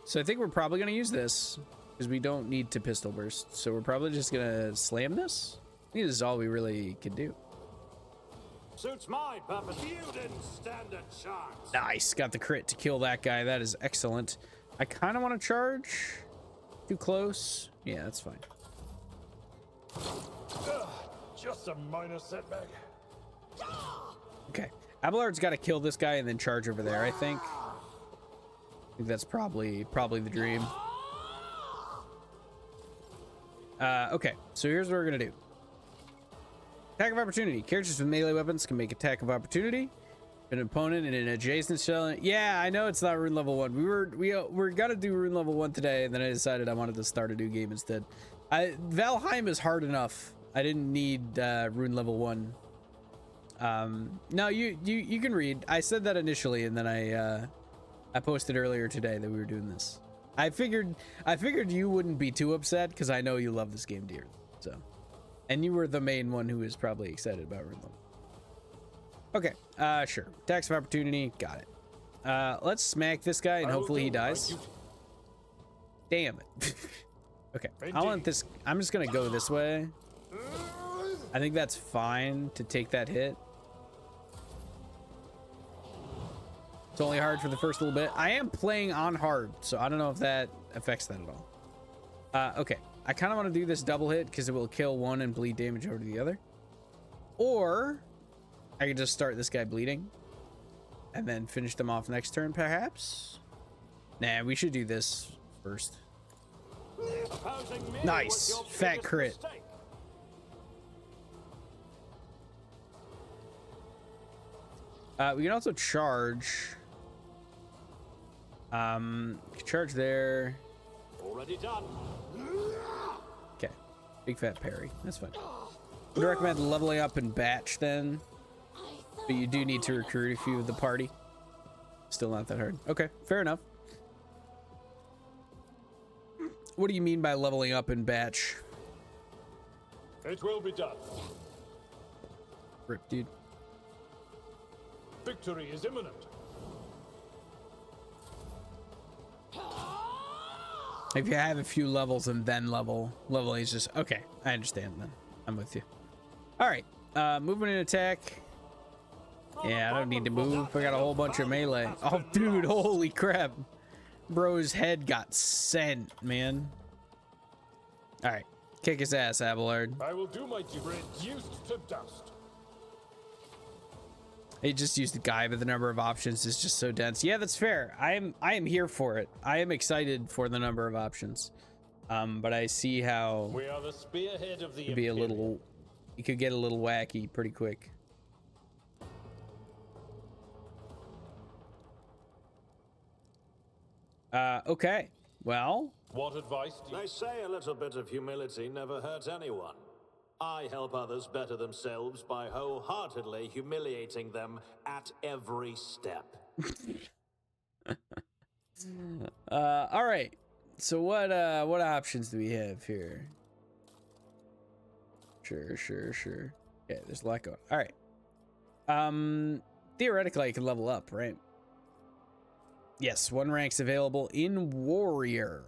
So I think we're probably going to use this because we don't need to pistol burst. So we're probably just going to slam this. I think this is all we really can do. Suits my purpose. You didn't stand a chance. Nice. Got the crit to kill that guy. That is excellent. I kind of want to charge. Too close. Yeah, that's fine. Just a minor setback. Okay. Abelard's got to kill this guy and then charge over there, I think. I think that's probably the dream. Okay. So here's what we're going to do. Attack of opportunity. Characters with melee weapons can make attack of opportunity. An opponent in an adjacent shell. Yeah, I know it's not rune level 1. We're gonna do rune level 1 today, and then I decided I wanted to start a new game instead. Valheim is hard enough. I didn't need rune level 1. No, you can read. I said that initially, and then I posted earlier today that we were doing this. I figured you wouldn't be too upset because I know you love this game dearly. So. And you were the main one who was probably excited about rune level. Okay, sure. Attacks of opportunity, got it. Let's smack this guy and hopefully he dies. Damn it. Okay, I want this. I'm just gonna go this way. I think that's fine to take that hit. It's only hard for the first little bit. I am playing on hard, so I don't know if that affects that at all. Okay. I kind of want to do this double hit because it will kill one and bleed damage over to the other. Or I could just start this guy bleeding and then finish them off next turn, perhaps. Nah, we should do this first. Nice. Fat crit. We can also charge. Charge there. Already done. Okay, big fat parry. That's fine. Would recommend leveling up in batch then, but you do need to recruit a few of the party. Still not that hard. Okay, fair enough. What do you mean by leveling up in batch? It will be done. Rip, dude. Victory is imminent. If you have a few levels and then level is just okay. I understand then. I'm with you. All right, movement and attack. Yeah, I don't need to move. I got a whole bunch of melee. Oh, dude, holy crap. Bro's head got sent, man. All right, kick his ass, Abelard. I will do my duty. Reduced to dust. He just used the guy, but the number of options is just so dense. Yeah, that's fair. I am here for it. I am excited for the number of options. But I see how we are the spearhead of the it could be a little, you could get a little wacky pretty quick. Okay. Well, what advice do you... They say a little bit of humility never hurts anyone. I help others better themselves by wholeheartedly humiliating them at every step. All right. So what options do we have here? Sure. Yeah, there's a lot going. All right. Theoretically, I can level up, right? Yes, 1 rank's available in Warrior.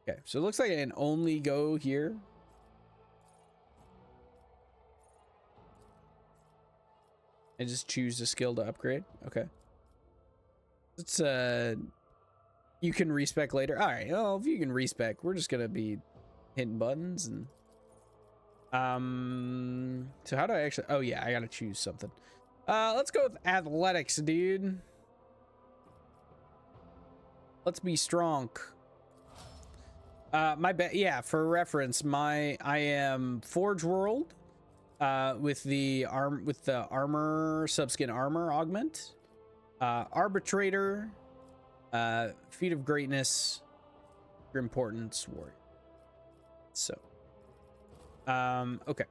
Okay, so it looks like I can only go here. And just choose a skill to upgrade. Okay. Let's you can respec later. All right, well, if you can respec, we're just gonna be hitting buttons and so how do I actually, oh yeah, I gotta choose something. Let's go with athletics, dude. Let's be strong. My bet, yeah, for reference, I am Forge World, with the armor subskin armor augment, arbitrator, feat of greatness, importance warrior. So, okay,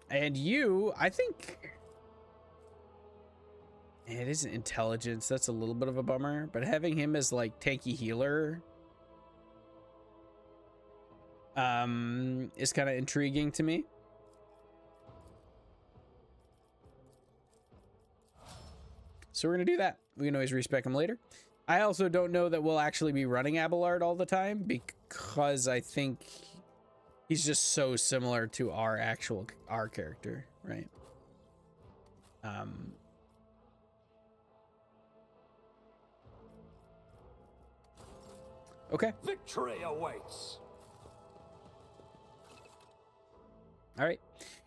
and you, I think. It isn't intelligence. That's a little bit of a bummer, but having him as like tanky healer is kind of intriguing to me. So we're gonna do that. We can always respec him later. I also don't know that we'll actually be running Abelard all the time because I think he's just so similar to our character, right? Okay. Victory awaits. All right.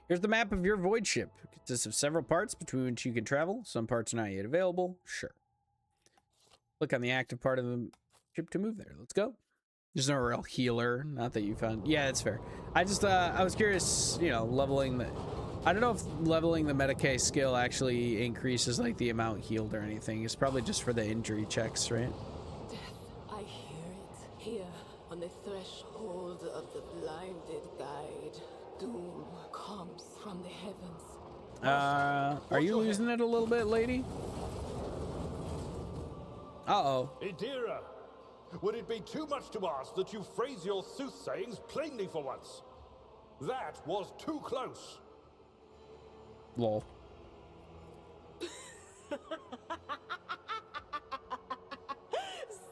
Here's the map of your void ship. It consists of several parts between which you can travel. Some parts are not yet available. Sure. Click on the active part of the ship to move there. Let's go. There's no real healer. Not that you found. Yeah, that's fair. I just, I was curious, you know, leveling the... I don't know if leveling the Medicae skill actually increases, like, the amount healed or anything. It's probably just for the injury checks, right? Here, on the threshold of the blinded guide, doom comes from the heavens. Are you losing it a little bit, lady? Uh-oh. Idira, would it be too much to ask that you phrase your soothsayings plainly for once? That was too close. Lol.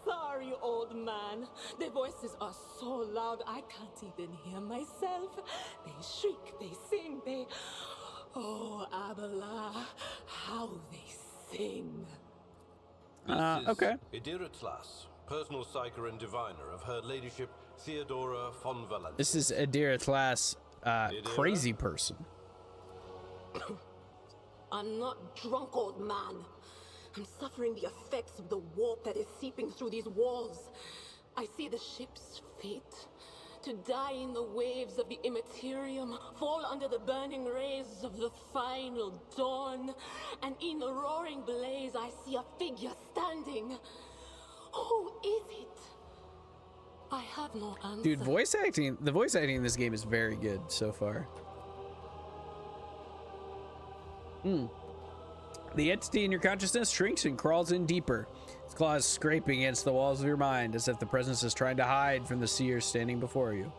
Sorry, old man. The voices are so loud I can't even hear myself. They shriek, they sing, they... Oh, Abelard, how they sing. Okay. Idira Tlas, personal psyker and diviner of Her Ladyship Theodora von Valente. This is Idira Tlas, crazy person. I'm not drunk, old man. I'm suffering the effects of the warp that is seeping through these walls. I see the ship's fate. To die in the waves of the immaterium, fall under the burning rays of the final dawn. And in the roaring blaze, I see a figure standing. Who is it? I have no answer. Dude, the voice acting in this game is very good so far. The entity in your consciousness shrinks and crawls in deeper. Its claws scraping against the walls of your mind as if the presence is trying to hide from the seer standing before you.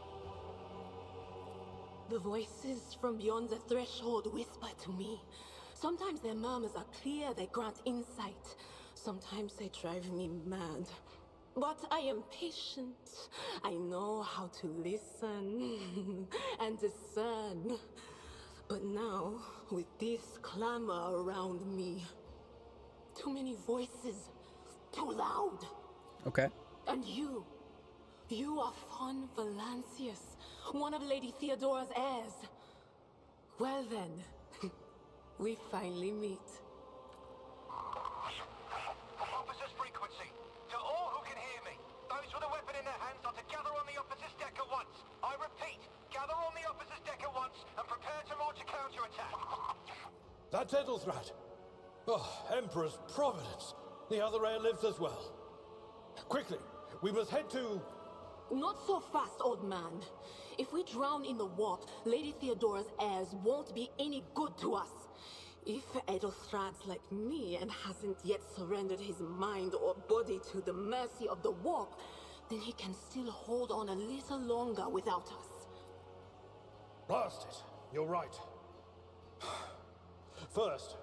The voices from beyond the threshold whisper to me. Sometimes their murmurs are clear, they grant insight. Sometimes they drive me mad. But I am patient. I know how to listen and discern. But now, with this clamor around me, too many voices, too loud. Okay. And you are Von Valancius, one of Lady Theodora's heirs. Well then, we finally meet. Officers frequency. To all who can hear me, those with a weapon in their hands are to gather on the officer's deck at once. I repeat, gather on the officer's deck at once and prepare to launch a counterattack. That's Ethelthrat. Oh, Emperor's Providence. The other heir lives as well. Quickly, we must head to... Not so fast, old man. If we drown in the warp, Lady Theodora's heirs won't be any good to us. If Ethelthrat's like me and hasn't yet surrendered his mind or body to the mercy of the warp, then he can still hold on a little longer without us. Blast it. You're right. First,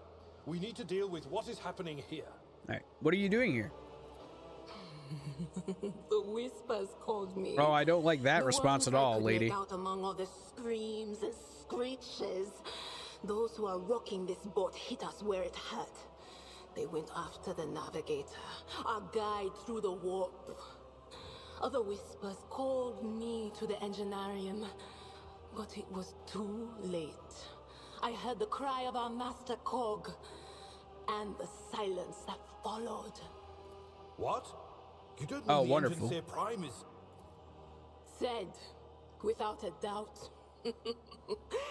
we need to deal with what is happening here. All right. What are you doing here? The whispers called me. Oh, I don't like that response at all, lady. Out among all the screams and screeches, those who are rocking this boat hit us where it hurt. They went after the navigator, our guide through the warp. Other whispers called me to the enginarium, but it was too late. I heard the cry of our master Cog, and the silence that followed. What? You don't mean the wonderful. Engine Prime is... Said, without a doubt.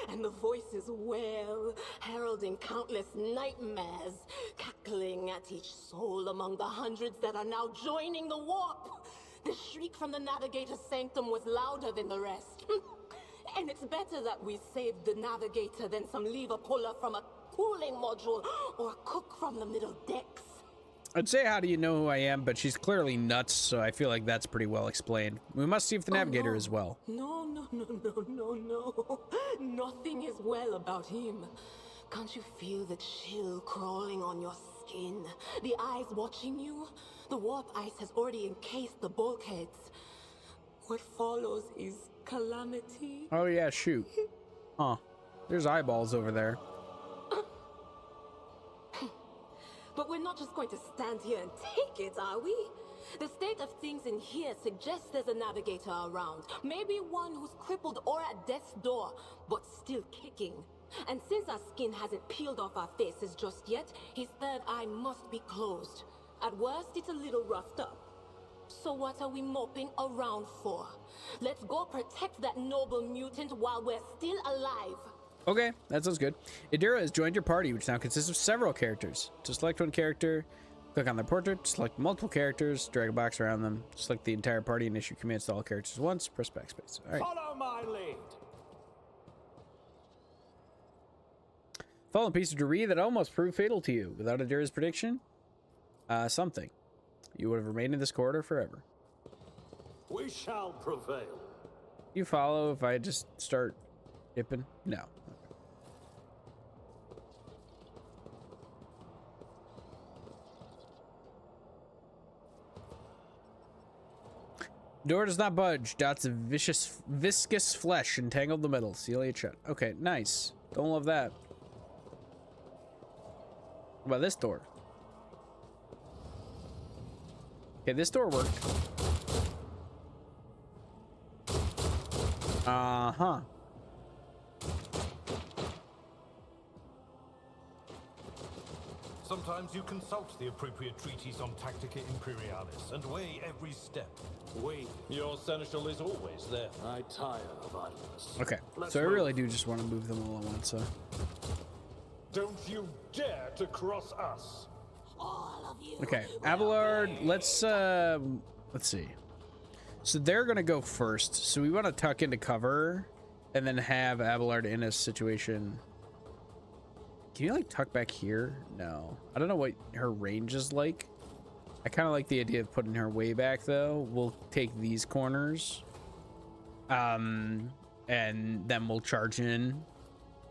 And the voices wail, heralding countless nightmares, cackling at each soul among the hundreds that are now joining the warp. The shriek from the navigator's sanctum was louder than the rest. And it's better that we saved the navigator than some lever puller from a cooling module or a cook from the middle decks. I'd say, how do you know who I am? But she's clearly nuts, so I feel like that's pretty well explained. We must see if the navigator is well. No. Nothing is well about him. Can't you feel the chill crawling on your skin? The eyes watching you? The warp ice has already encased the bulkheads. What follows is calamity. Oh yeah, shoot. Huh. There's eyeballs over there. But we're not just going to stand here and take it, are we? The state of things in here suggests there's a navigator around. Maybe one who's crippled or at death's door, but still kicking. And since our skin hasn't peeled off our faces just yet, his third eye must be closed. At worst, it's a little roughed up. So what are we moping around for? Let's go protect that noble mutant while we're still alive. Okay, that sounds good. Idira has joined your party, which now consists of several characters. To select one character, click on their portrait, select multiple characters, drag a box around them, select the entire party, and issue commands to all characters once, press backspace. All right. Follow my lead. Fallen piece of debris that almost proved fatal to you. Without Idira's prediction, something. You would have remained in this corridor forever. We shall prevail. You follow if I just start dipping? No. Door does not budge. Dots of viscous flesh entangled the metal. Seal it shut. Okay, nice. Don't love that. What about this door? Okay, this door worked. Uh-huh. Sometimes you consult the appropriate treatise on Tactica Imperialis and weigh every step. Your seneschal is always there. I tire of idleness. Okay, Let's so I move. really do just want to move them all at once, so. Don't you dare to cross us. All of you. Okay, Abelard, let's see. So they're gonna go first, so we want to tuck into cover and then have Abelard in a situation. Can you like tuck back here? No, I don't know what her range is like. I kind of like the idea of putting her way back though. We'll take these corners and and then we'll charge in.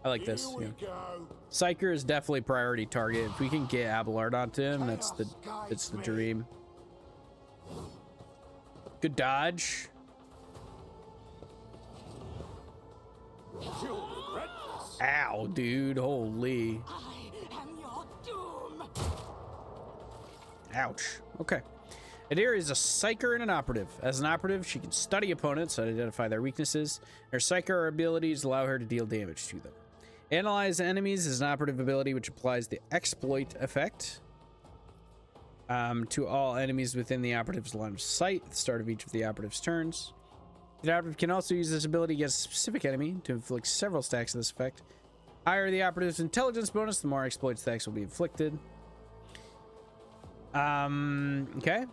I like this. Yeah. Psyker is definitely priority target. If we can get Abelard onto him, that's the dream. Good dodge. Ow, dude. Holy. Ouch. Okay. Adira is a psyker and an operative. As an operative, she can study opponents and identify their weaknesses. Her psyker abilities allow her to deal damage to them. Analyze enemies is an operative ability which applies the exploit effect to all enemies within the operative's line of sight at the start of each of the operative's turns. The operative can also use this ability against a specific enemy to inflict several stacks of this effect. Higher the operative's intelligence bonus, the more exploit stacks will be inflicted. Okay.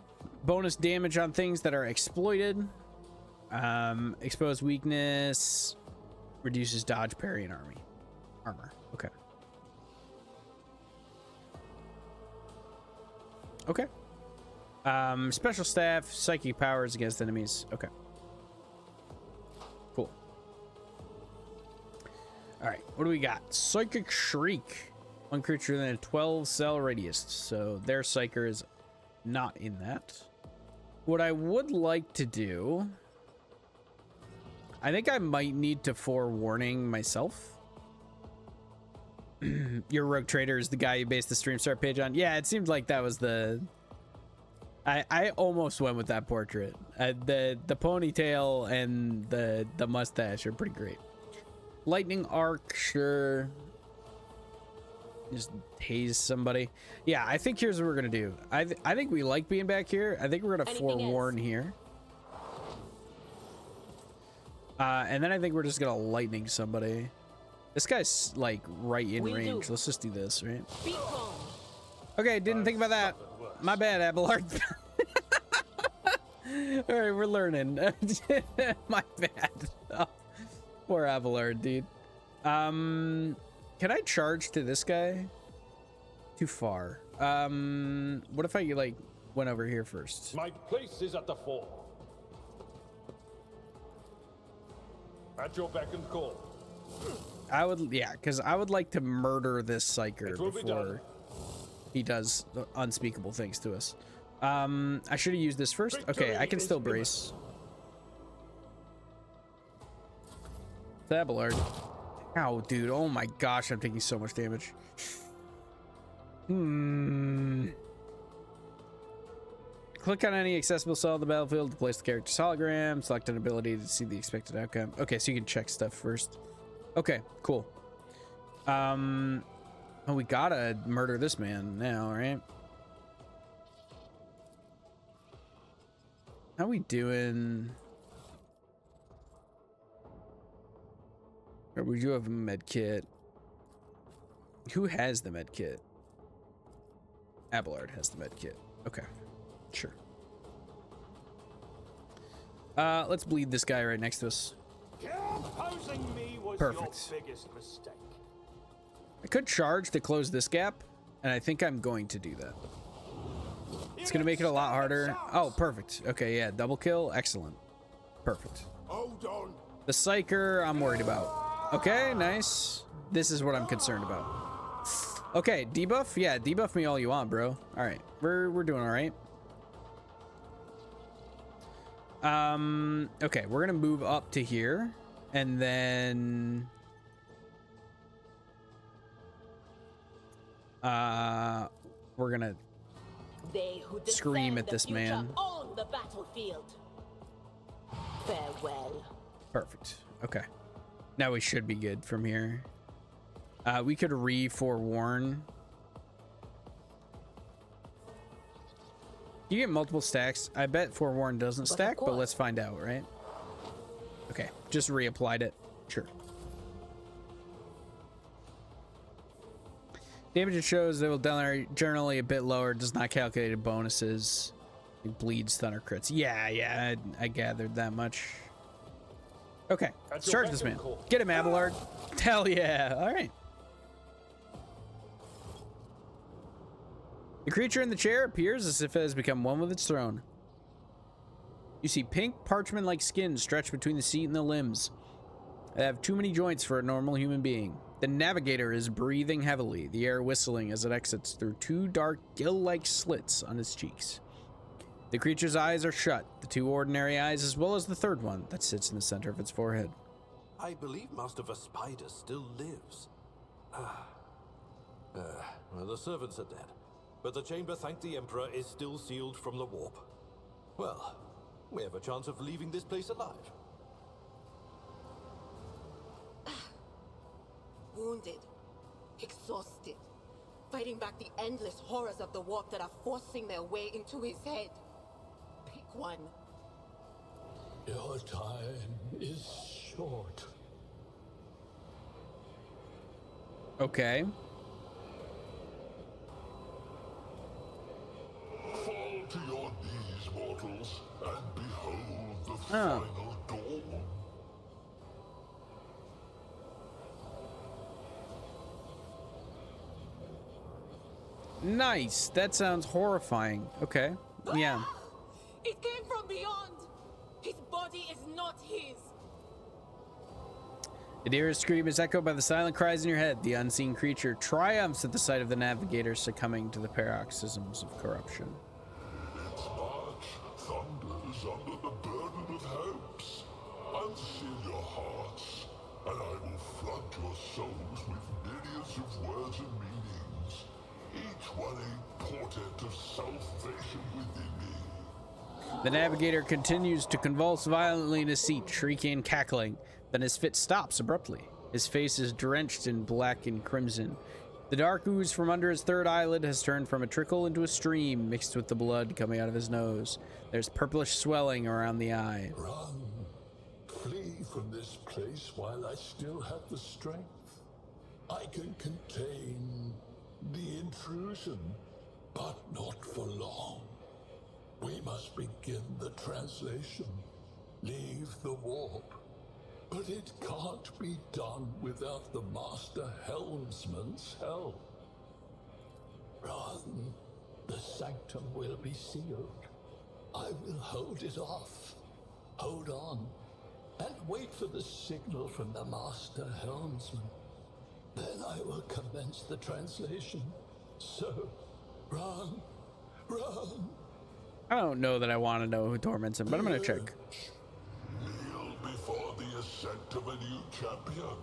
Bonus damage on things that are exploited. Exposed weakness reduces dodge, parry, and armor. Okay. Okay. Special staff, psychic powers against enemies. Okay. Cool. All right. What do we got? Psychic Shriek. One creature within a 12-cell radius. So their psyker is not in that. What I would like to do, I think I might need to forewarning myself. Your rogue trader is the guy you based the stream start page on. Yeah, it seemed like that was the. I almost went with that portrait. The ponytail and the mustache are pretty great. Lightning arc, sure. Just haze somebody. Yeah, I think here's what we're gonna do. I think we like being back here. I think we're gonna forewarn here. And then I think we're just gonna lightning somebody. This guy's like right in range. Let's just do this, right? Okay, didn't think about that. My bad, Abelard. All right, we're learning. My bad. Oh, poor Abelard, dude. Can I charge to this guy? Too far. What if I like went over here first? My place is at the fore. At your beck and call. I would, yeah, because I would like to murder this psyker before he does unspeakable things to us. I should have used this first. Okay, I can still brace. Abelard. Ow, dude. Oh my gosh, I'm taking so much damage. Click on any accessible cell on the battlefield to place the character's hologram. Select an ability to see the expected outcome. Okay, so you can check stuff first. Okay, cool. Oh, we gotta murder this man now, right? How we doing? Or we do have a med kit. Who has the med kit? Abelard has the med kit. Okay, sure. Let's bleed this guy right next to us. Opposing me was Perfect. Your biggest mistake. I could charge to close this gap, and I think I'm going to do that. It's gonna make it a lot harder. Oh, perfect. Okay, yeah, double kill. Excellent. Perfect. Hold on. The psyker, I'm worried about. Okay, nice. This is what I'm concerned about. Okay, debuff? Yeah, debuff me all you want, bro. All right, we're doing all right. Okay, we're gonna move up to here, and then we're gonna scream at this man. On the battlefield. Farewell. Perfect. Okay. Now we should be good from here. We could re-forewarn. You get multiple stacks. I bet forewarn doesn't stack, but let's find out, right? Okay, just reapplied it. Sure. Damage it shows that will generally a bit lower. Does not calculate bonuses. It bleeds, thunder crits. Yeah, I gathered that much. Okay, let's charge this man. Get him, Abelard. Hell yeah. All right. The creature in the chair appears as if it has become one with its throne. You see pink parchment-like skin stretched between the seat and the limbs. I have too many joints for a normal human being. The navigator is breathing heavily, the air whistling as it exits through two dark, gill-like slits on his cheeks. The creature's eyes are shut, the two ordinary eyes as well as the third one that sits in the center of its forehead. I believe Master Vespider still lives. Well, the servants are dead, but the chamber, thank the Emperor, is still sealed from the warp. Well, we have a chance of leaving this place alive. Wounded, exhausted, fighting back the endless horrors of the warp that are forcing their way into his head. Pick one. Your time is short. Okay. Fall to your knees, mortals, and behold the final dawn. Nice. That sounds horrifying. Okay. Yeah. It came from beyond. His body is not his. The dearest scream is echoed by the silent cries in your head. The unseen creature triumphs at the sight of the navigator succumbing to the paroxysms of corruption. Its march thunders under the burden of hopes. Unseal your hearts, and I will flood your souls with myriads of words and meanings, each one a portent of salvation within me. The navigator continues to convulse violently in his seat, shrieking and cackling. Then his fit stops abruptly. His face is drenched in black and crimson. The dark ooze from under his third eyelid has turned from a trickle into a stream mixed with the blood coming out of his nose. There's purplish swelling around the eye. Run. Flee from this place while I still have the strength. I can contain the intrusion, but not for long. We must begin the translation. Leave the warp. But it can't be done without the Master Helmsman's help. Run. The sanctum will be sealed. I will hold it off. Hold on. And wait for the signal from the Master Helmsman. Then I will commence the translation. So, run. Run. I don't know that I want to know who torments him, but I'm going to check. Kneel before the ascent of a new champion.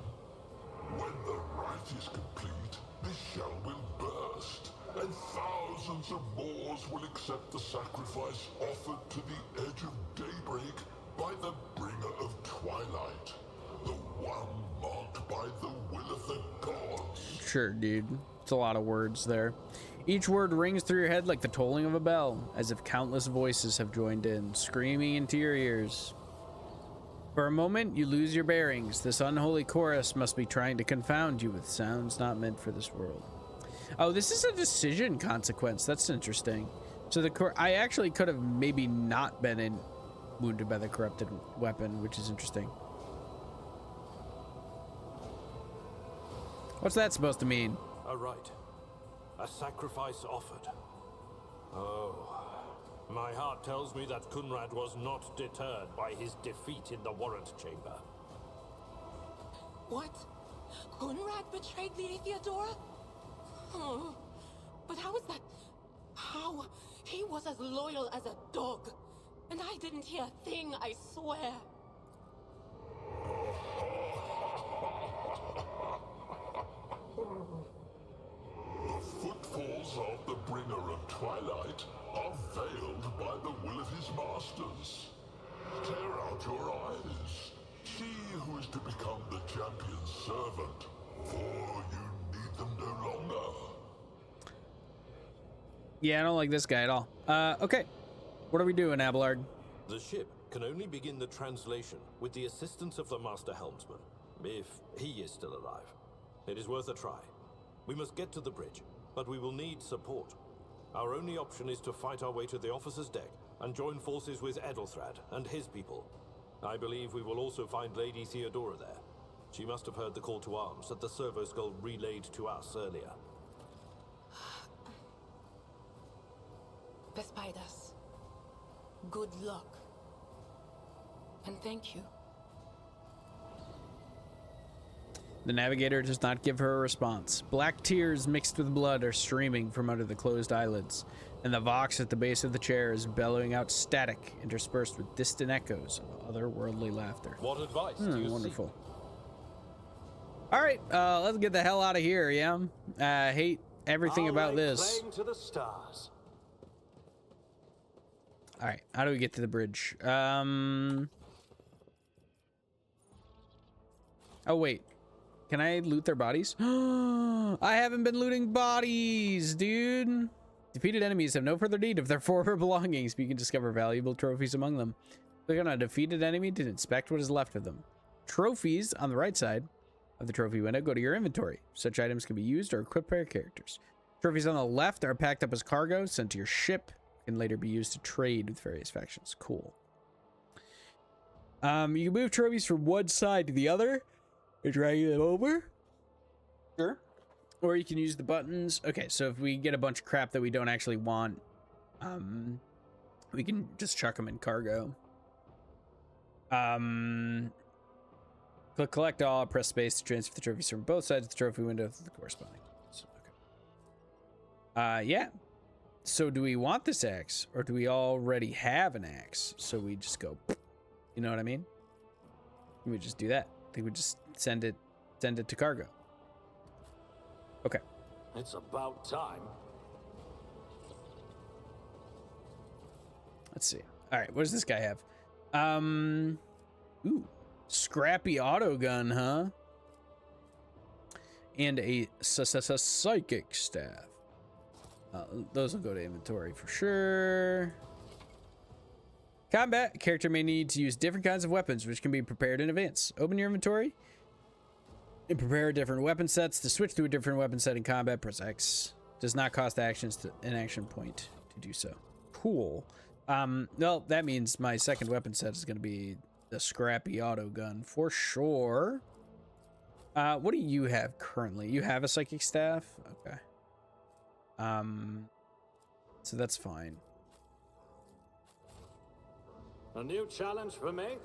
When the rite is complete, this shell will burst, and thousands of Moors will accept the sacrifice offered to the edge of daybreak by the bringer of twilight, the one marked by the will of the gods. Sure, dude. It's a lot of words there. Each word rings through your head like the tolling of a bell, as if countless voices have joined in, screaming into your ears. For a moment, you lose your bearings. This unholy chorus must be trying to confound you with sounds not meant for this world. Oh, this is a decision consequence. That's interesting. So I actually could have maybe not been wounded by the corrupted weapon, which is interesting. What's that supposed to mean? A rite. A sacrifice offered. Oh. My heart tells me that Kunrad was not deterred by his defeat in the warrant chamber. What? Kunrad betrayed Lady Theodora? Oh, but how is that? How? He was as loyal as a dog. And I didn't hear a thing, I swear. The footfalls of the bringer of twilight are veiled by the will of his masters. Tear out your eyes. See who is to become the champion's servant, for you need them no longer. Yeah, I don't like this guy at all. Okay. What are we doing, Abelard? The ship can only begin the translation with the assistance of the Master Helmsman, if he is still alive. It is worth a try. We must get to the bridge, but we will need support. Our only option is to fight our way to the officer's deck and join forces with Edelthrad and his people. I believe we will also find Lady Theodora there. She must have heard the call to arms that the servo skull relayed to us earlier. Vespidas, good luck. And thank you. The navigator does not give her a response. Black tears mixed with blood are streaming from under the closed eyelids, and the vox at the base of the chair is bellowing out static interspersed with distant echoes of otherworldly laughter. What advice do you wonderful. All right, let's get the hell out of here, yeah? I hate everything about this. Claim to the stars. All right, how do we get to the bridge? Oh, wait. Can I loot their bodies? I haven't been looting bodies, dude. Defeated enemies have no further need of their former belongings, but you can discover valuable trophies among them. Click on a defeated enemy to inspect what is left of them. Trophies on the right side of the trophy window go to your inventory. Such items can be used or equipped by your characters. Trophies on the left are packed up as cargo, sent to your ship, and later be used to trade with various factions. Cool. You can move trophies from one side to the other and drag them over. Sure. Or you can use the buttons. Okay, so if we get a bunch of crap that we don't actually want, we can just chuck them in cargo. Click collect all, press space to transfer the trophies from both sides of the trophy window to the corresponding ones. Okay. Yeah. So do we want this axe, or do we already have an axe? So we just go, you know what I mean? We just do that. I think we just send it to cargo. Okay. It's about time. Let's see. All right, what does this guy have? Ooh, scrappy auto gun, huh? And a psychic staff. Those will go to inventory for sure. Combat. Character may need to use different kinds of weapons, which can be prepared in advance. Open your inventory and prepare different weapon sets. To switch to a different weapon set in combat, press X. Does not cost actions to an action point to do so. Cool. Well, that means my second weapon set is going to be the scrappy auto gun for sure. What do you have currently? You have a psychic staff? Okay. So that's fine. A new challenge for me?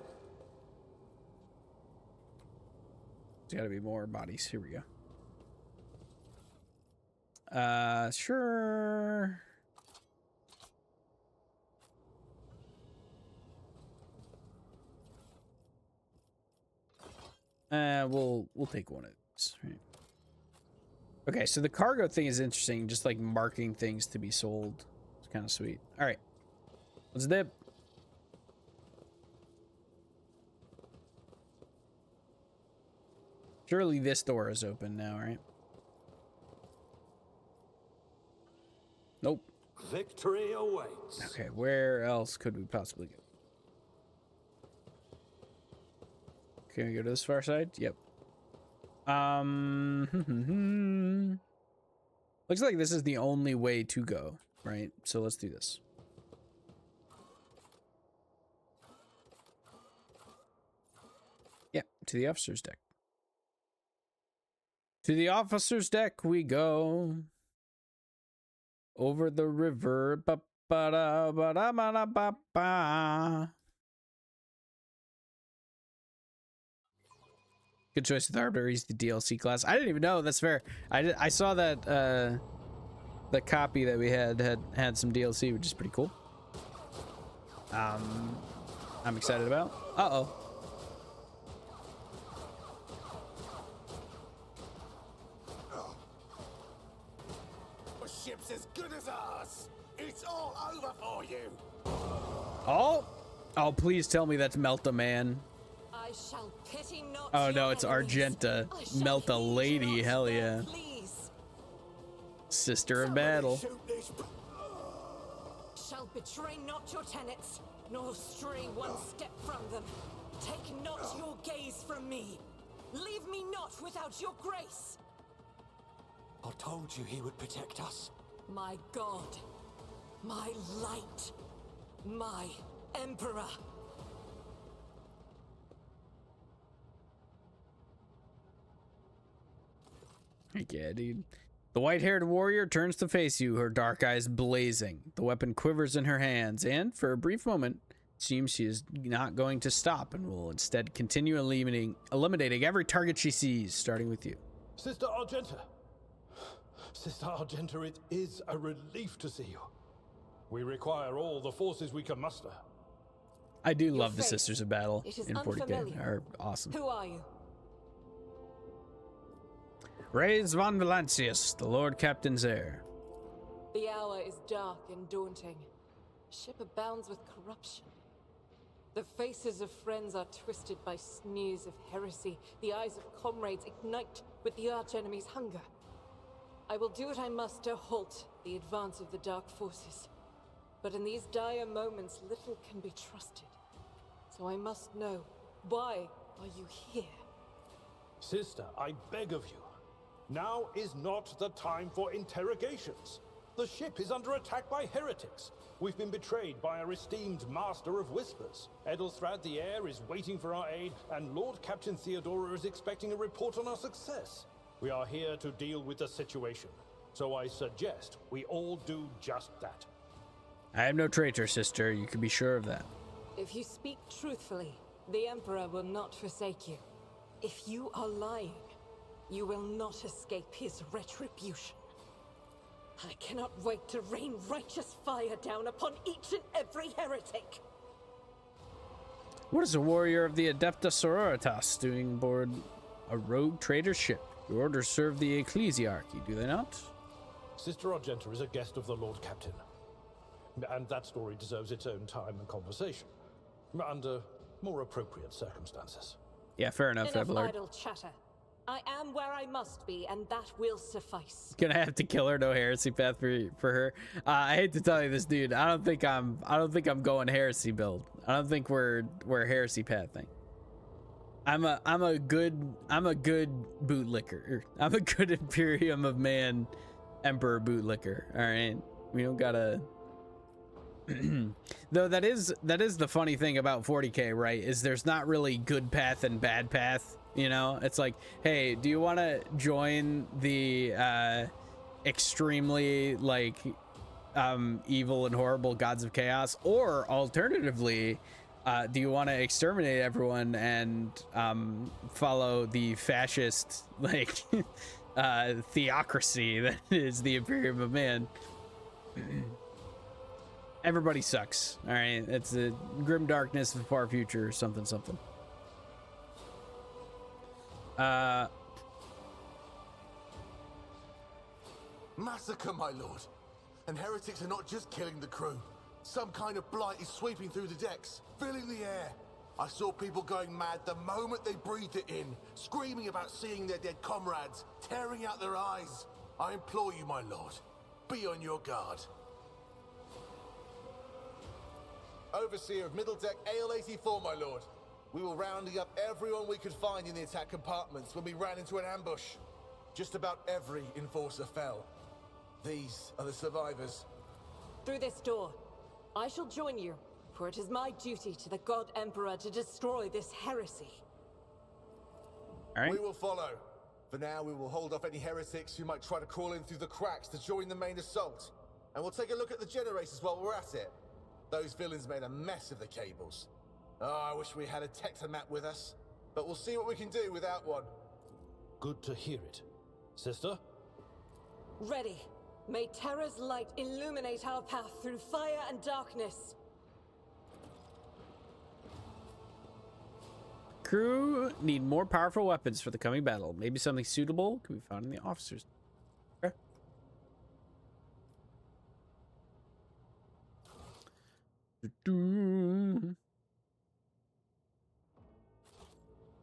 There's got to be more bodies. Here we go. Sure. We'll take one of these. Right. Okay, so the cargo thing is interesting. Just like marking things to be sold. It's kind of sweet. All right, let's dip. Surely this door is open now, right? Nope. Victory awaits. Okay, where else could we possibly go? Can we go to this far side? Yep. Looks like this is the only way to go, right? So let's do this. Yep, to the officer's deck. To the officer's deck we go. Over the river. Ba-ba-da-ba-da-ba-da-ba-ba. Good choice with Arbiter. He's the DLC class. I didn't even know. That's fair. I saw that the copy that we had some DLC, which is pretty cool. I'm excited about. Uh-oh. Ship's as good as ours. It's all over for you. Oh, please tell me that's Melta Man. I shall pity not. Oh no, it's Argenta. Melta Lady. Hell yeah. Please. Sister of battle. Shall betray not your tenets, nor stray one step from them. Take not your gaze from me. Leave me not without your grace. I told you he would protect us. My God, my light, my Emperor. Yeah, dude. The white-haired warrior turns to face you, her dark eyes blazing. The weapon quivers in her hands, and for a brief moment, Seems she is not going to stop and will instead continue eliminating every target she sees, starting with you. Sister Argenta. Sister Argenta, it is a relief to see you. We require all the forces we can muster. I do love the Sisters of Battle in 40K. Are awesome. Who are you? Reyes von Valancius, the Lord Captain's heir. The hour is dark and daunting. Ship abounds with corruption. The faces of friends are twisted by sneers of heresy. The eyes of comrades ignite with the archenemy's hunger. I will do what I must to halt the advance of the dark forces. But in these dire moments, little can be trusted. So I must know, why are you here? Sister, I beg of you. Now is not the time for interrogations. The ship is under attack by heretics. We've been betrayed by our esteemed Master of Whispers. Edelthrad the Heir is waiting for our aid, and Lord Captain Theodora is expecting a report on our success. We are here to deal with the situation, so I suggest we all do just that. I am no traitor, sister. You can be sure of that. If you speak truthfully, the Emperor will not forsake you. If you are lying, you will not escape his retribution. I cannot wait to rain righteous fire down upon each and every heretic. What is a warrior of the Adepta Sororitas doing aboard a rogue trader ship? Your orders serve the ecclesiarchy, do they not? Sister Argenta is a guest of the Lord Captain. And that story deserves its own time and conversation. Under more appropriate circumstances. Yeah, fair enough, Enough Evelard. idle chatter. I am where I must be, and that will suffice. Gonna have to kill her. No heresy path for her. I hate to tell you this, dude. I don't think I'm going heresy build. I don't think we're heresy pathing. I'm a good bootlicker. I'm a good Imperium of Man Emperor bootlicker. All right, we don't gotta. Though that is the funny thing about 40K, right? Is there's not really good path and bad path. You know, it's like, hey, do you want to join the extremely like evil and horrible gods of chaos, or alternatively, do you want to exterminate everyone and follow the fascist like theocracy that is the Imperium of Man? Everybody sucks. All right, it's a grim darkness of the far future, or something. Massacre, my lord. And heretics are not just killing the crew. Some kind of blight is sweeping through the decks, filling the air. I saw people going mad the moment they breathed it in, screaming about seeing their dead comrades, tearing out their eyes. I implore you, my lord, be on your guard. Overseer of Middle Deck AL-84, my lord. We were rounding up everyone we could find in the attack compartments when we ran into an ambush. Just about every enforcer fell. These are the survivors. Through this door. I shall join you, for it is my duty to the God Emperor to destroy this heresy. All right. We will follow. For now, we will hold off any heretics who might try to crawl in through the cracks to join the main assault. And we'll take a look at the generators while we're at it. Those villains made a mess of the cables. Oh, I wish we had a Tectomat with us. But we'll see what we can do without one. Good to hear it. Sister? Ready. May Terra's light illuminate our path through fire and darkness. Crew need more powerful weapons for the coming battle. Maybe something suitable can be found in the officers. Okay.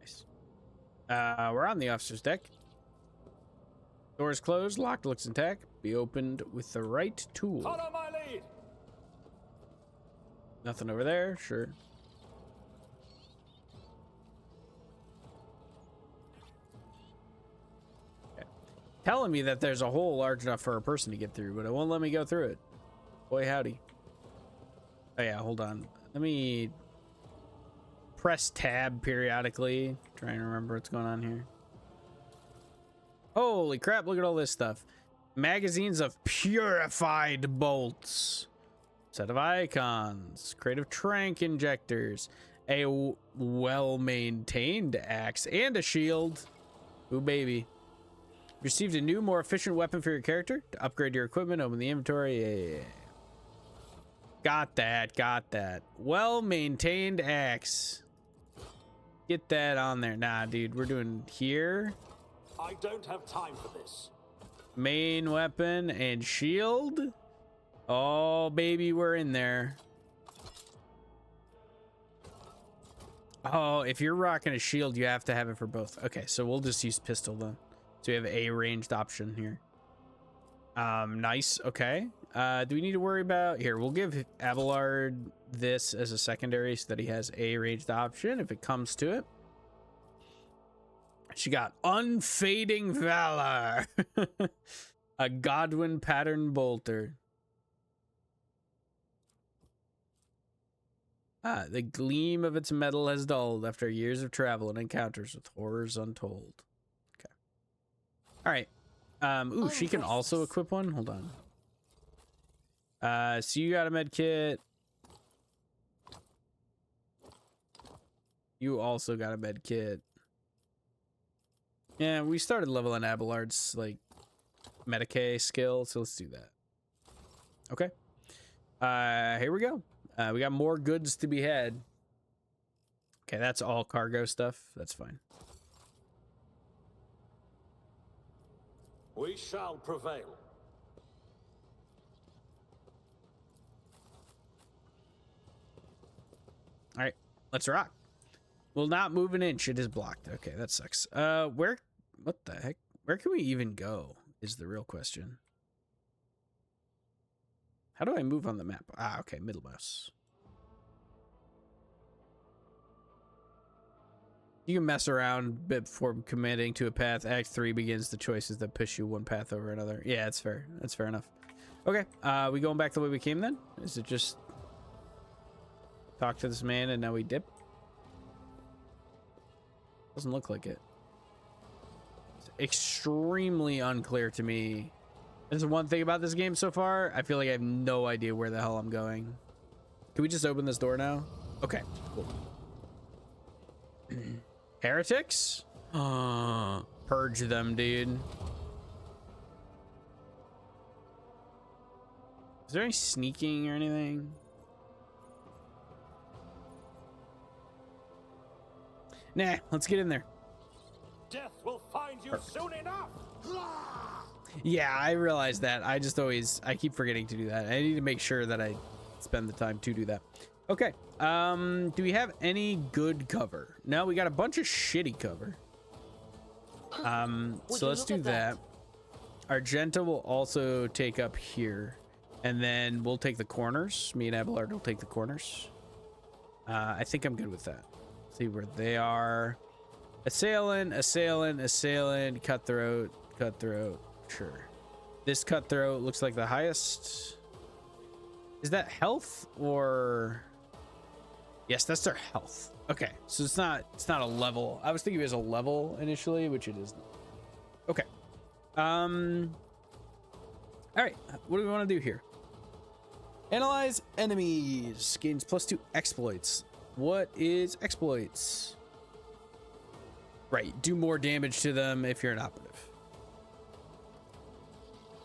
Nice. We're on the officer's deck. Door is closed, locked, looks intact. Be opened with the right tool. Follow my lead. Nothing over there, sure. Okay. Telling me that there's a hole large enough for a person to get through, but it won't let me go through it. Boy, howdy. Oh yeah, hold on. Let me press tab periodically. Trying to remember what's going on here. Holy crap, look at all this stuff. Magazines of purified bolts. Set of icons, creative trank injectors, a well-maintained axe, and a shield. Ooh, baby. Received a new, more efficient weapon for your character. To upgrade your equipment, open the inventory. Yeah. Got that. Well-maintained axe. Get that on there. Nah, dude, we're doing here. I don't have time for this. Main weapon and shield. Oh, baby, we're in there. Oh, if you're rocking a shield, you have to have it for both. Okay, so we'll just use pistol then. So we have a ranged option here. Nice. Okay. Do we need to worry about here? We'll give Abelard this as a secondary so that he has a ranged option if it comes to it. She got unfading valor. A Godwin pattern bolter. The gleam of its metal has dulled after years of travel and encounters with horrors untold. Okay. All right. Ooh, she can also equip one. Hold on. So you got a med kit. You also got a med kit. Yeah, we started leveling Abelard's like Medicae skill, so let's do that. Okay. Here we go. We got more goods to be had. Okay, that's all cargo stuff. That's fine. We shall prevail. All right, let's rock. Will not move an inch. It is blocked. Okay, that sucks. What the heck? Where can we even go is the real question. How do I move on the map? Ah, okay, middle mouse. You can mess around before committing to a path. Act 3 begins the choices that push you one path over another. Yeah, that's fair. That's fair enough. Okay, we going back the way we came then? Is it just talk to this man and now we dip? Doesn't look like it. It's extremely unclear to me. There's one thing about this game so far. I feel like I have no idea where the hell I'm going. Can we just open this door now? Okay, cool. Heretics? Purge them, dude. Is there any sneaking or anything? Nah, let's get in there. Death will find you soon enough. Yeah, I realize that. I keep forgetting to do that. I need to make sure that I spend the time to do that. Okay. Do we have any good cover? No, we got a bunch of shitty cover. So let's do that. Argenta will also take up here. And then we'll take the corners. Me and Abelard will take the corners. I think I'm good with that. Let's see where they are. Assailant, cutthroat. Sure. This cutthroat looks like the highest. Is that health or? Yes, that's their health. Okay, so it's not a level. I was thinking it was a level initially, which it isn't. Okay. All right. What do we want to do here? Analyze enemies. Gains +2 exploits. What is exploits? Right. Do more damage to them if you're an operative.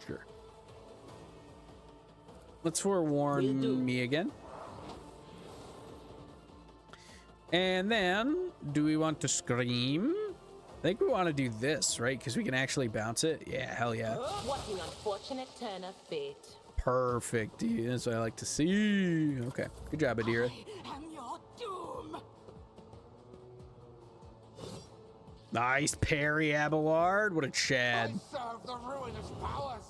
Sure. Let's forewarn me again. And then, do we want to scream? I think we want to do this, right? Because we can actually bounce it. Yeah, hell yeah. What an unfortunate turn of fate. Perfect, dude. That's what I like to see. Okay, good job, Adira. I am your doom. Nice parry, Abelard. What a Chad. I serve the ruinous powers.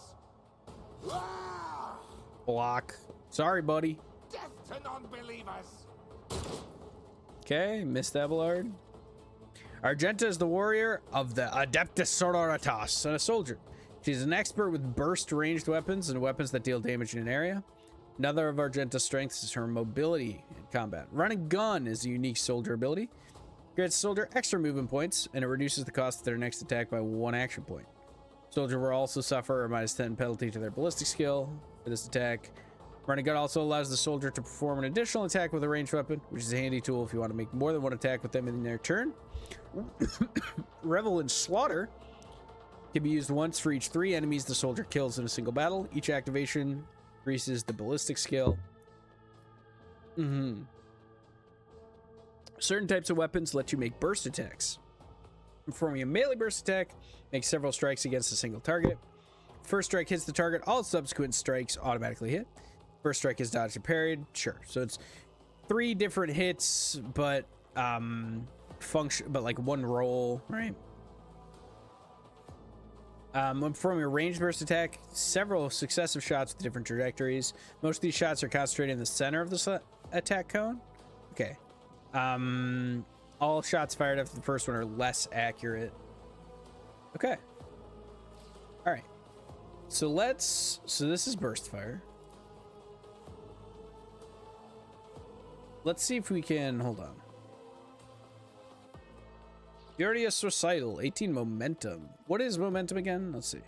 Block. Sorry, buddy. Death to non-believers. Okay, missed Abelard. Argenta is the warrior of the Adeptus Sororitas and a soldier. She's an expert with burst ranged weapons and weapons that deal damage in an area. Another of Argenta's strengths is her mobility in combat. Run and gun is a unique soldier ability. Grants soldier extra movement points, and it reduces the cost of their next attack by 1 action point. Soldier will also suffer a -10 penalty to their ballistic skill for this attack. Running gun also allows the soldier to perform an additional attack with a ranged weapon, which is a handy tool if you want to make more than one attack with them in their turn. Revel in Slaughter can be used once for each 3 enemies the soldier kills in a single battle. Each activation increases the ballistic skill. Certain types of weapons let you make burst attacks. Performing a melee burst attack makes several strikes against a single target. First strike hits the target, all subsequent strikes automatically hit. First strike is dodged and parried. Sure. So it's 3 different hits, but like one roll, right? When performing a ranged burst attack, several successive shots with different trajectories. Most of these shots are concentrated in the center of the attack cone. Okay. All shots fired after the first one are less accurate. Okay. All right. So this is burst fire. Let's see if we can, hold on. Furious Recital, 18 momentum. What is momentum again? Let's see.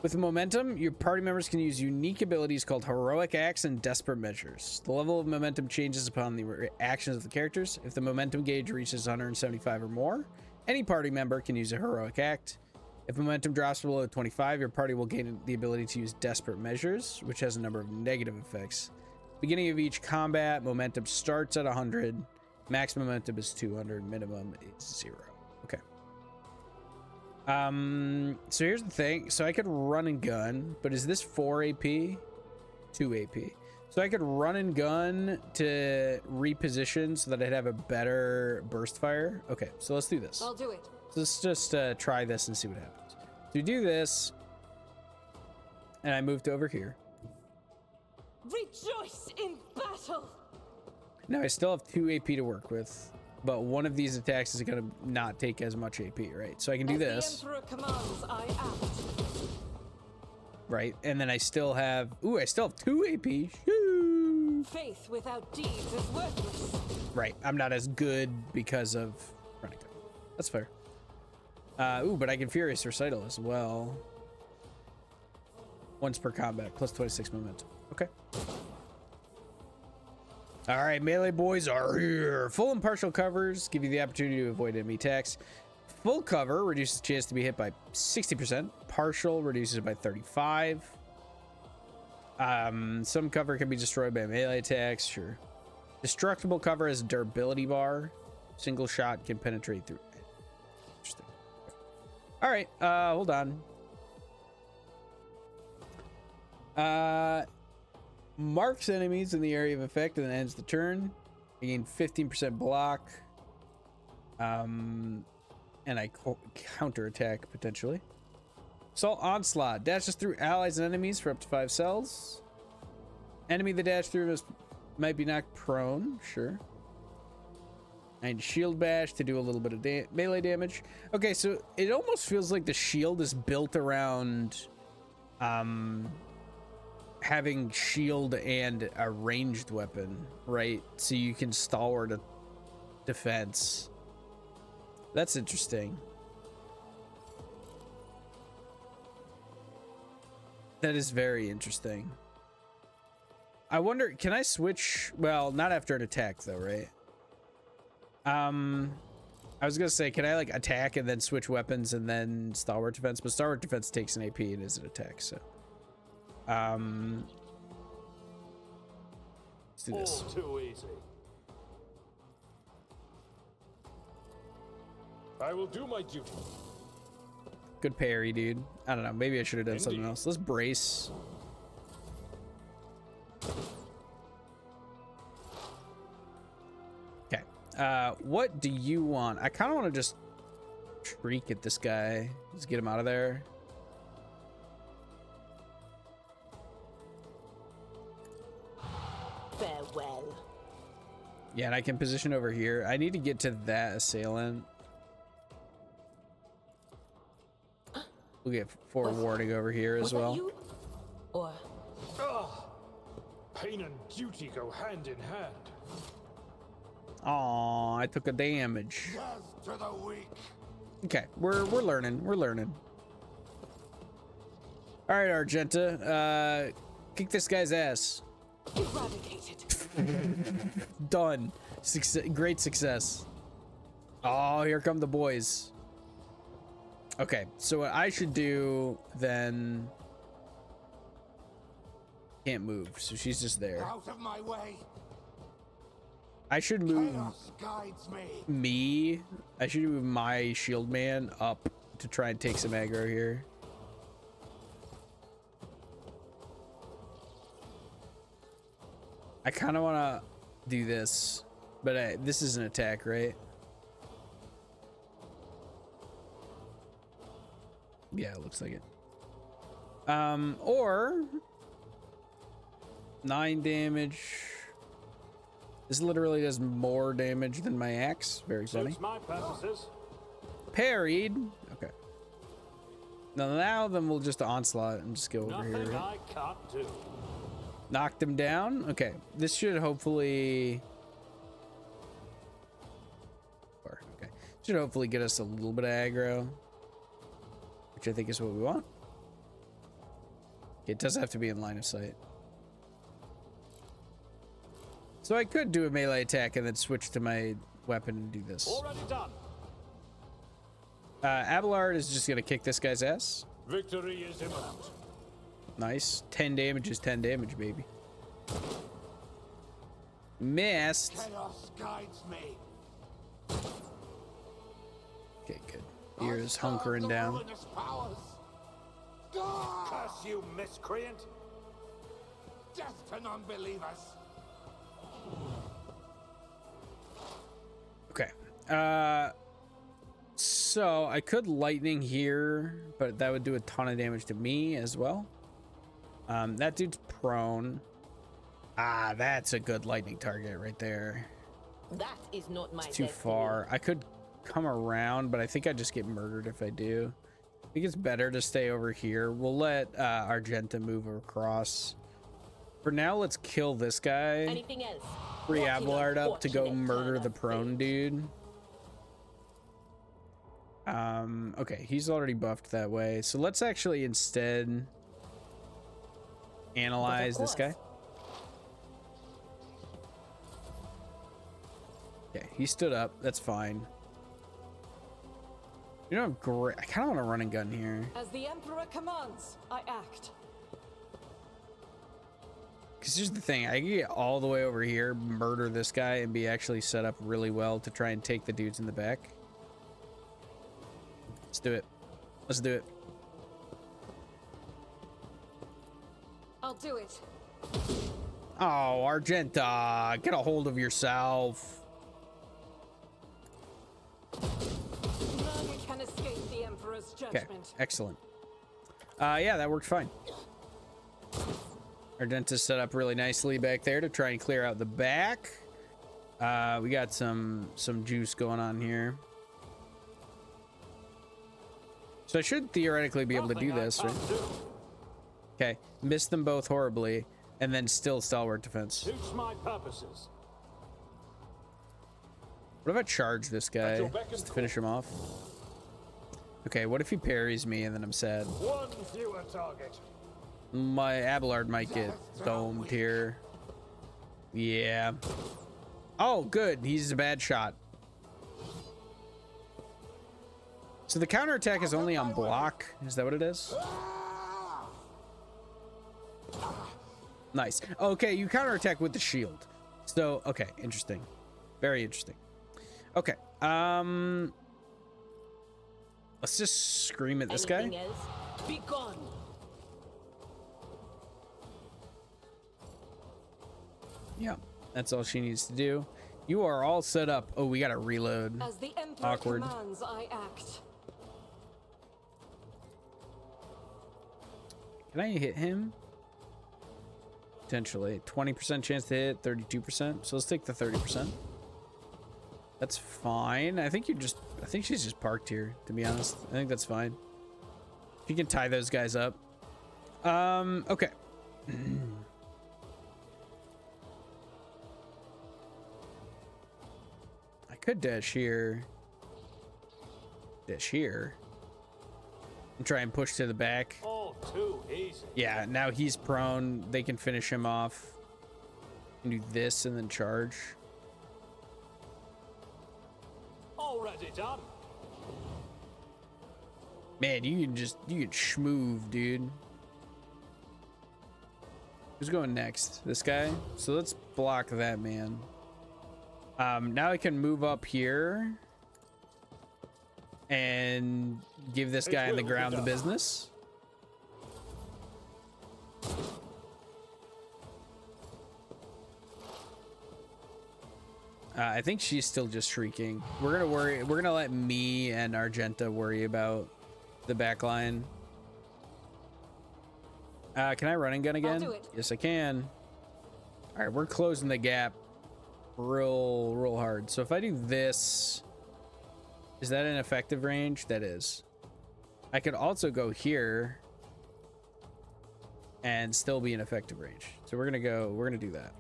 With momentum, your party members can use unique abilities called Heroic Acts and Desperate Measures. The level of momentum changes upon the actions of the characters. If the momentum gauge reaches 175 or more, any party member can use a Heroic Act. If momentum drops below 25, your party will gain the ability to use Desperate Measures, which has a number of negative effects. Beginning of each combat, momentum starts at 100. Max momentum is 200. Minimum is 0. Okay. So here's the thing. So I could run and gun, but is this 4 AP? 2 AP. So I could run and gun to reposition so that I'd have a better burst fire. Okay, so let's do this. I'll do it. So let's just try this and see what happens. So we do this, and I moved over here. Rejoice in battle. Now I still have 2 AP to work with, but one of these attacks is gonna not take as much AP, right? So I can do this. The Emperor commands, I act. Right, and then I still have, I still have 2 AP. Shoo. Faith without deeds is worthless. Right, I'm not as good because of running. That's fair. But I can Furious Recital as well. Once per combat, plus 26 momentum. Okay. All right, melee boys are here. Full and partial covers give you the opportunity to avoid enemy attacks. Full cover reduces the chance to be hit by 60%. Partial reduces it by 35. Some cover can be destroyed by melee attacks. Sure. Destructible cover has a durability bar. Single shot can penetrate through. Interesting. All right. Hold on. Marks enemies in the area of effect and then ends the turn. I gain 15% block. And I counter attack potentially. Assault Onslaught dashes through allies and enemies for up to 5 cells. Enemy that dash through might be knocked prone. Sure. And Shield Bash to do a little bit of melee damage. Okay, so it almost feels like the shield is built around having shield and a ranged weapon, right? So you can stalwart a defense. That's interesting. That is very interesting. I wonder, can I switch? Well, not after an attack though, right? I was gonna say, can I like attack and then switch weapons and then stalwart defense? But stalwart defense takes an AP and is an attack, so let's do this. All too easy. I will do my duty. Good parry, dude. I don't know. Maybe I should have done something else. Let's brace. Okay. What do you want? I kind of want to just shriek at this guy. Just get him out of there. Farewell. Yeah, and I can position over here. I need to get to that assailant. We'll get forewarning over here as well. You? Or pain and duty go hand in hand. Aw, I took a damage. Death to the weak. Okay, we're learning. We're learning. All right, Argenta. Kick this guy's ass. Eradicated. Done. Great success. Oh, here come the boys. Okay, so what I should do then... Can't move, so she's just there. Out of my way. I should move Chaos guides me. I should move my shield man up to try and take some aggro here. I kind of want to do this, but this is an attack, right? Yeah, it looks like it. Or 9 damage. This literally does more damage than my axe. Very funny. Suits my purposes. Parried. Okay. Now then we'll just onslaught and just go over Nothing here. I can't do. Knocked him down. Okay. This should hopefully... Okay. Should hopefully get us a little bit of aggro, which I think is what we want. It does have to be in line of sight. So I could do a melee attack and then switch to my weapon and do this. Already done. Abelard is just gonna kick this guy's ass. Victory is imminent. Nice. 10 damage is 10 damage, baby. Missed. Chaos guides me. Okay, good. Ears hunkering down. Curse you, miscreant. Death to non-believers. Okay. So I could lightning here, but that would do a ton of damage to me as well. That dude's prone. Ah, that's a good lightning target right there. That is not my It's too destiny. far. I could come around, but I think I just get murdered if I do. I think it's better to stay over here. We'll let Argenta move across. For now, let's kill this guy. Anything else? Free What an Abelard up to go unfortunate murder turn the of prone fate. dude. Okay, he's already buffed that way. So let's actually instead analyze this guy. Okay, he stood up. That's fine. You know, great. I kind of want to run and gun here. As the Emperor commands, I act. Because here's the thing. I can get all the way over here, murder this guy, and be actually set up really well to try and take the dudes in the back. Let's do it. Let's do it. I'll do it. Oh, Argenta, get a hold of yourself. None can escape the Emperor's Okay, judgment. excellent. Yeah, that worked fine. Argenta's set up really nicely back there to try and clear out the back. We got some juice going on here. So I should theoretically be able to do this, right? Okay, miss them both horribly, and then still stalwart defense. Suits my purposes. What if I charge this guy just to finish him off? Okay, what if he parries me and then I'm sad? One fewer target. My Abelard might get domed here. Yeah. Oh, good. He's a bad shot. So the counterattack is only on block. Is that what it is? Nice. Okay, you counterattack with the shield. So, okay, interesting. Very interesting. Okay. Let's just scream at this guy. Anything else? Be gone. Yeah, that's all she needs to do. You are all set up. Oh, we gotta reload. As the Emperor Awkward. commands, I act. Can I hit him? Potentially. 20% chance to hit, 32%. So let's take the 30%. That's fine. I think she's just parked here, to be honest. I think that's fine. You can tie those guys up. Okay. I could dash here. Dash here. And try and push to the back. All Too easy. Yeah, now he's prone. They can finish him off. Do this and then charge. Already done. Man, you can schmoove, dude. Who's going next? This guy? So let's block that man. Now I can move up here and give this guy on the ground the business. I think she's still just shrieking. We're gonna let me and Argenta worry about the back line. Can I run and gun again? I'll do it. Yes, I can. All right, we're closing the gap real hard. So if I do this, is that an effective range? That is. I could also go here and still be in effective range. So we're gonna do that.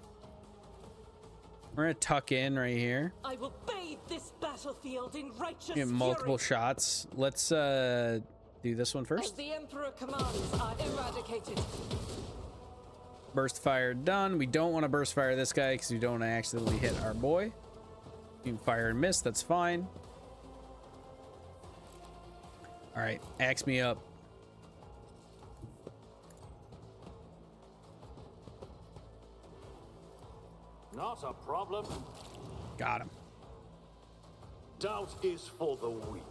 We're gonna tuck in right here. I will bathe this battlefield in righteous Get multiple fury. shots. Let's do this one As first. the Emperor commands are eradicated. Burst fire done. We don't want to burst fire this guy because we don't want to accidentally hit our boy. You can fire and miss. That's fine. All right, axe me up. Not a problem. Got him. Doubt is for the weak.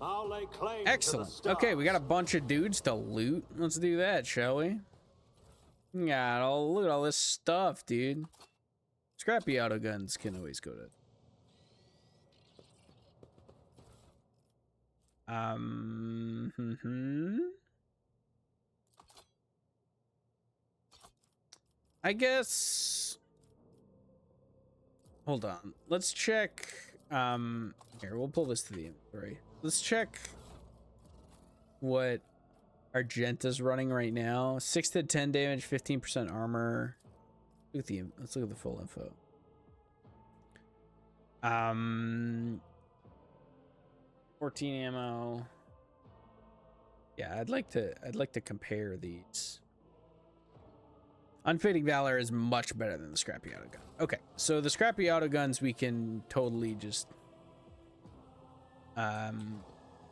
I'll lay claim Excellent. to the stars. Okay, we got a bunch of dudes to loot. Let's do that, shall we? Yeah, look at all this stuff, dude. Scrappy auto guns can always go to. I guess. Hold on. Let's check. Here, we'll pull this to the inventory. Let's check what Argenta's running right now. 6 to 10 damage, 15% armor. Let's look at the full info. 14 ammo. Yeah, I'd like to compare these. Unfading Valor is much better than the Scrappy Auto Gun. Okay, so the Scrappy Auto Guns we can totally just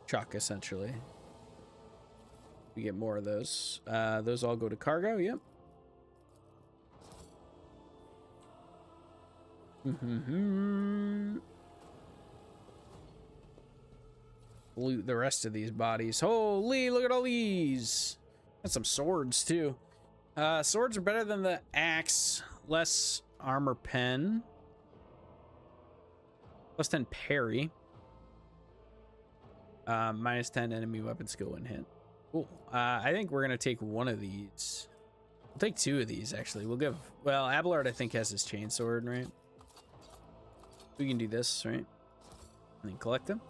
chuck, essentially. We get more of those. Those all go to cargo, yep. Loot the rest of these bodies. Holy, look at all these. Got some swords, too. Swords are better than the axe. Less armor pen. Plus 10 parry. Minus 10 enemy weapon skill when hit. Cool. I think we're going to take one of these. We'll take two of these, actually. We'll give... Well, Abelard, I think, has his chainsword, right? We can do this, right? And then collect them.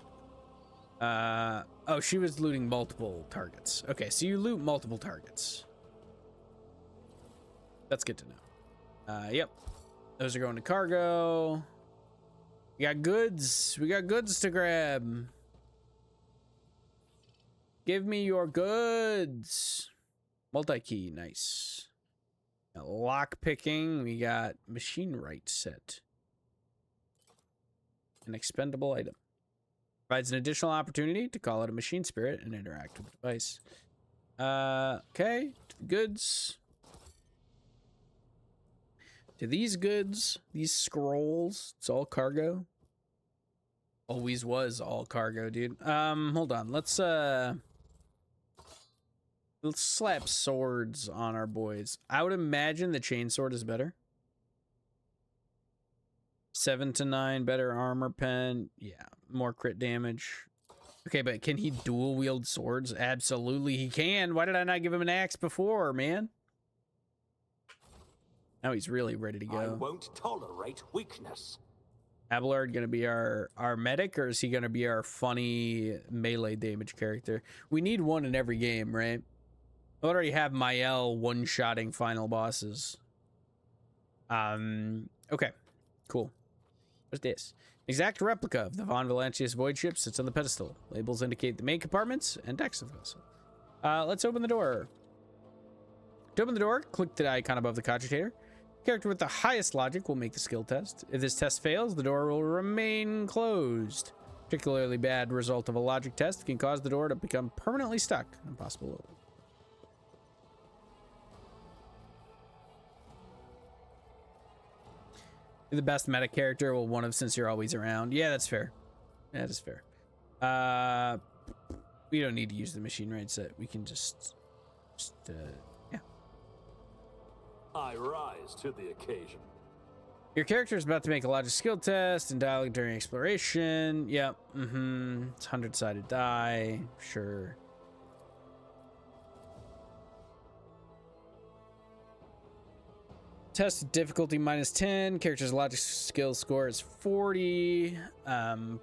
Oh, she was looting multiple targets. Okay, so you loot multiple targets. That's good to know. Yep. Those are going to cargo. We got goods. We got goods to grab. Give me your goods. Multi-key, nice. Lock picking. We got machine right set. An expendable item. Provides an additional opportunity to call out a machine spirit and interact with the device. Okay, to the goods. To these goods, these scrolls, it's all cargo. Always was all cargo, dude. Hold on. Let's slap swords on our boys. I would imagine the chainsword is better. 7 to 9, better armor pen. Yeah, more crit damage. Okay, but can he dual wield swords? Absolutely he can. Why did I not give him an axe before, man? Now he's really ready to go. I won't tolerate weakness. Abelard gonna be our medic, or is he gonna be our funny melee damage character? We need one in every game, right? I already have Mael one-shotting final bosses. Okay, cool. What's this? Exact replica of the Von Valancius void ship sits on the pedestal. Labels indicate the main compartments and decks of the vessel. Let's open the door. To open the door, click the icon above the cogitator. Character with the highest logic will make the skill test. If this test fails, the door will remain closed. Particularly bad result of a logic test can cause the door to become permanently stuck. Impossible to open. You're the best meta character. Well, one of since you're always around. Yeah, that's fair. Yeah, that's fair. We don't need to use the machine raid set. We can just yeah. I rise to the occasion. Your character is about to make a logic skill test and dialogue during exploration. Yep. It's 100-sided die. Sure. Test difficulty -10. Character's logic skill score is 40.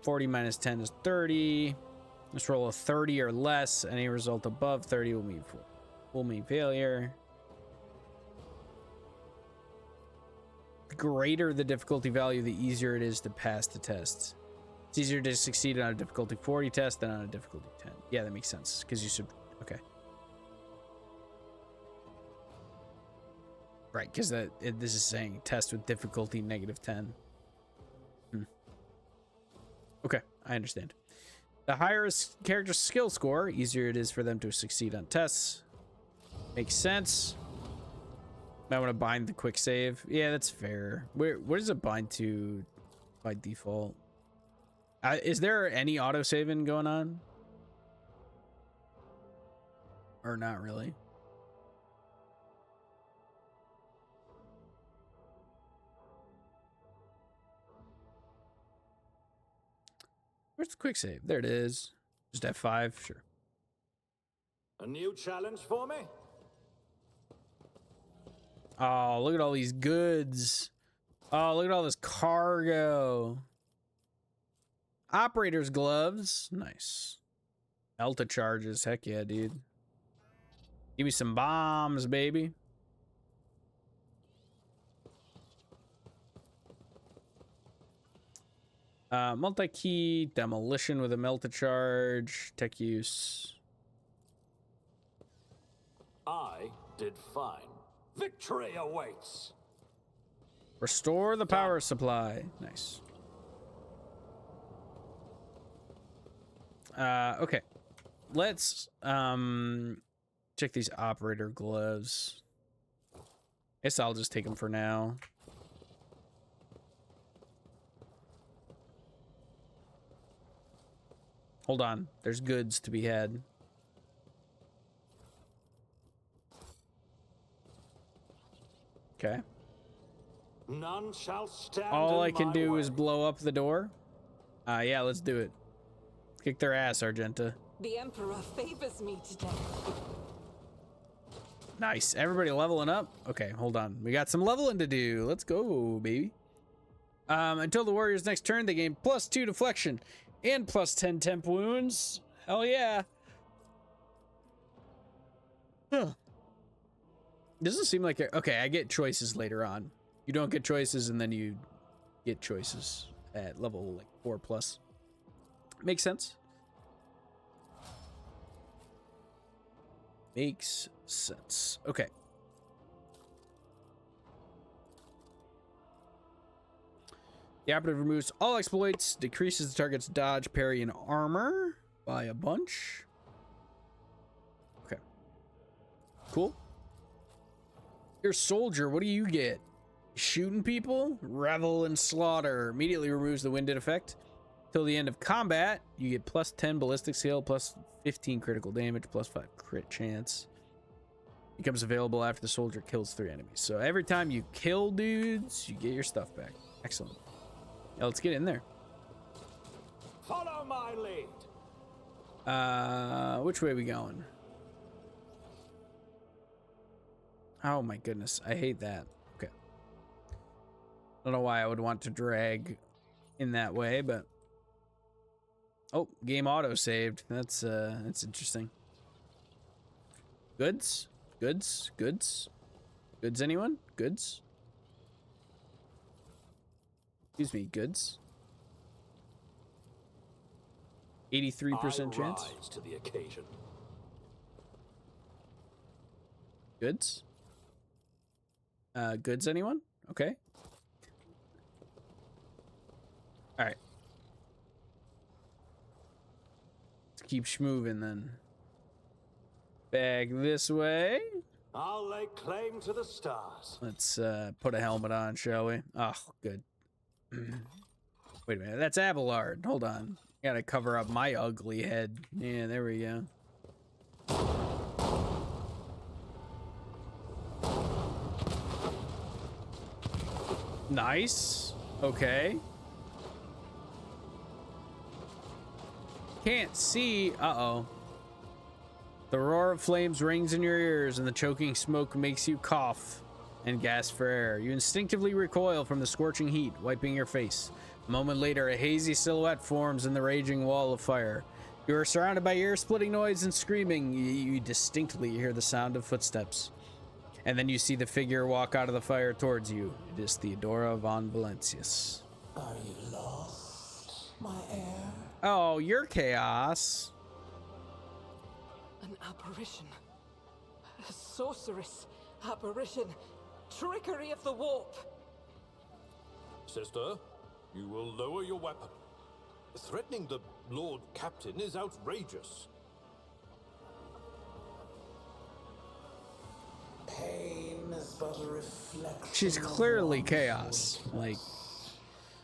40 minus 10 is 30. Let's roll a 30 or less. Any result above 30 will mean failure. The greater the difficulty value, the easier it is to pass the test. It's easier to succeed on a difficulty 40 test than on a difficulty 10. Yeah, that makes sense because you should. Okay. Right, because this is saying test with difficulty -10. Okay, I understand. The higher a character's skill score, easier it is for them to succeed on tests. Makes sense. Might want to bind the quick save. Yeah, that's fair. Where does it bind to by default? Is there any auto saving going on? Or not really? Where's the quick save? There it is. Just F5, sure. A new challenge for me? Oh, look at all these goods. Oh, look at all this cargo. Operator's gloves. Nice. Delta charges. Heck yeah, dude. Give me some bombs, baby. Multi-key demolition with a melta charge. Tech use. I did fine. Victory awaits. Restore the power supply. Nice. Okay. Let's check these operator gloves. Guess I'll just take them for now. Hold on. There's goods to be had. Okay. None shall stand. All I can do is blow up the door. Yeah, let's do it. Kick their ass, Argenta. The Emperor favors me today. Nice. Everybody leveling up? Okay, hold on. We got some leveling to do. Let's go, baby. Until the warrior's next turn, they gain +2 deflection and +10 temp wounds. Hell yeah. Huh. Doesn't seem like okay, I get choices later on. You don't get choices and then you get choices at level like 4+. Makes sense. Makes sense. Okay. The operative removes all exploits, decreases the target's dodge, parry, and armor by a bunch. Okay. Cool. Your soldier, what do you get? Shooting people? Revel and slaughter. Immediately removes the winded effect. Till the end of combat, you get +10 ballistic skill, +15 critical damage, +5 crit chance. Becomes available after the soldier kills 3 enemies. So every time you kill dudes, you get your stuff back. Excellent. Yeah, let's get in there. Follow my lead. Which way are we going? Oh my goodness, I hate that. Okay. I don't know why I would want to drag in that way, but oh, game auto saved. That's interesting. Goods? Goods? Goods? Goods, anyone? Goods? Excuse me, goods? 83% chance? I rise to the occasion. Goods? Goods, anyone? Okay. All right. Let's keep schmoving then. Back this way. I'll lay claim to the stars. Let's put a helmet on, shall we? Oh, good. Wait a minute, that's Abelard. Hold on. Gotta cover up my ugly head. Yeah, there we go. Nice. Okay. Can't see. Uh-oh. The roar of flames rings in your ears, and the choking smoke makes you cough and gasp for air. You instinctively recoil from the scorching heat, wiping your face. A moment later, a hazy silhouette forms in the raging wall of fire. You are surrounded by ear-splitting noise and screaming. You distinctly hear the sound of footsteps. And then you see the figure walk out of the fire towards you. It is Theodora von Valencius. Are you lost, my heir? Oh, you're chaos. An apparition. A sorceress. Apparition. Trickery of the warp. Sister, you will lower your weapon. Threatening the Lord Captain is outrageous. Pain is but a reflection. She's clearly chaos. Like,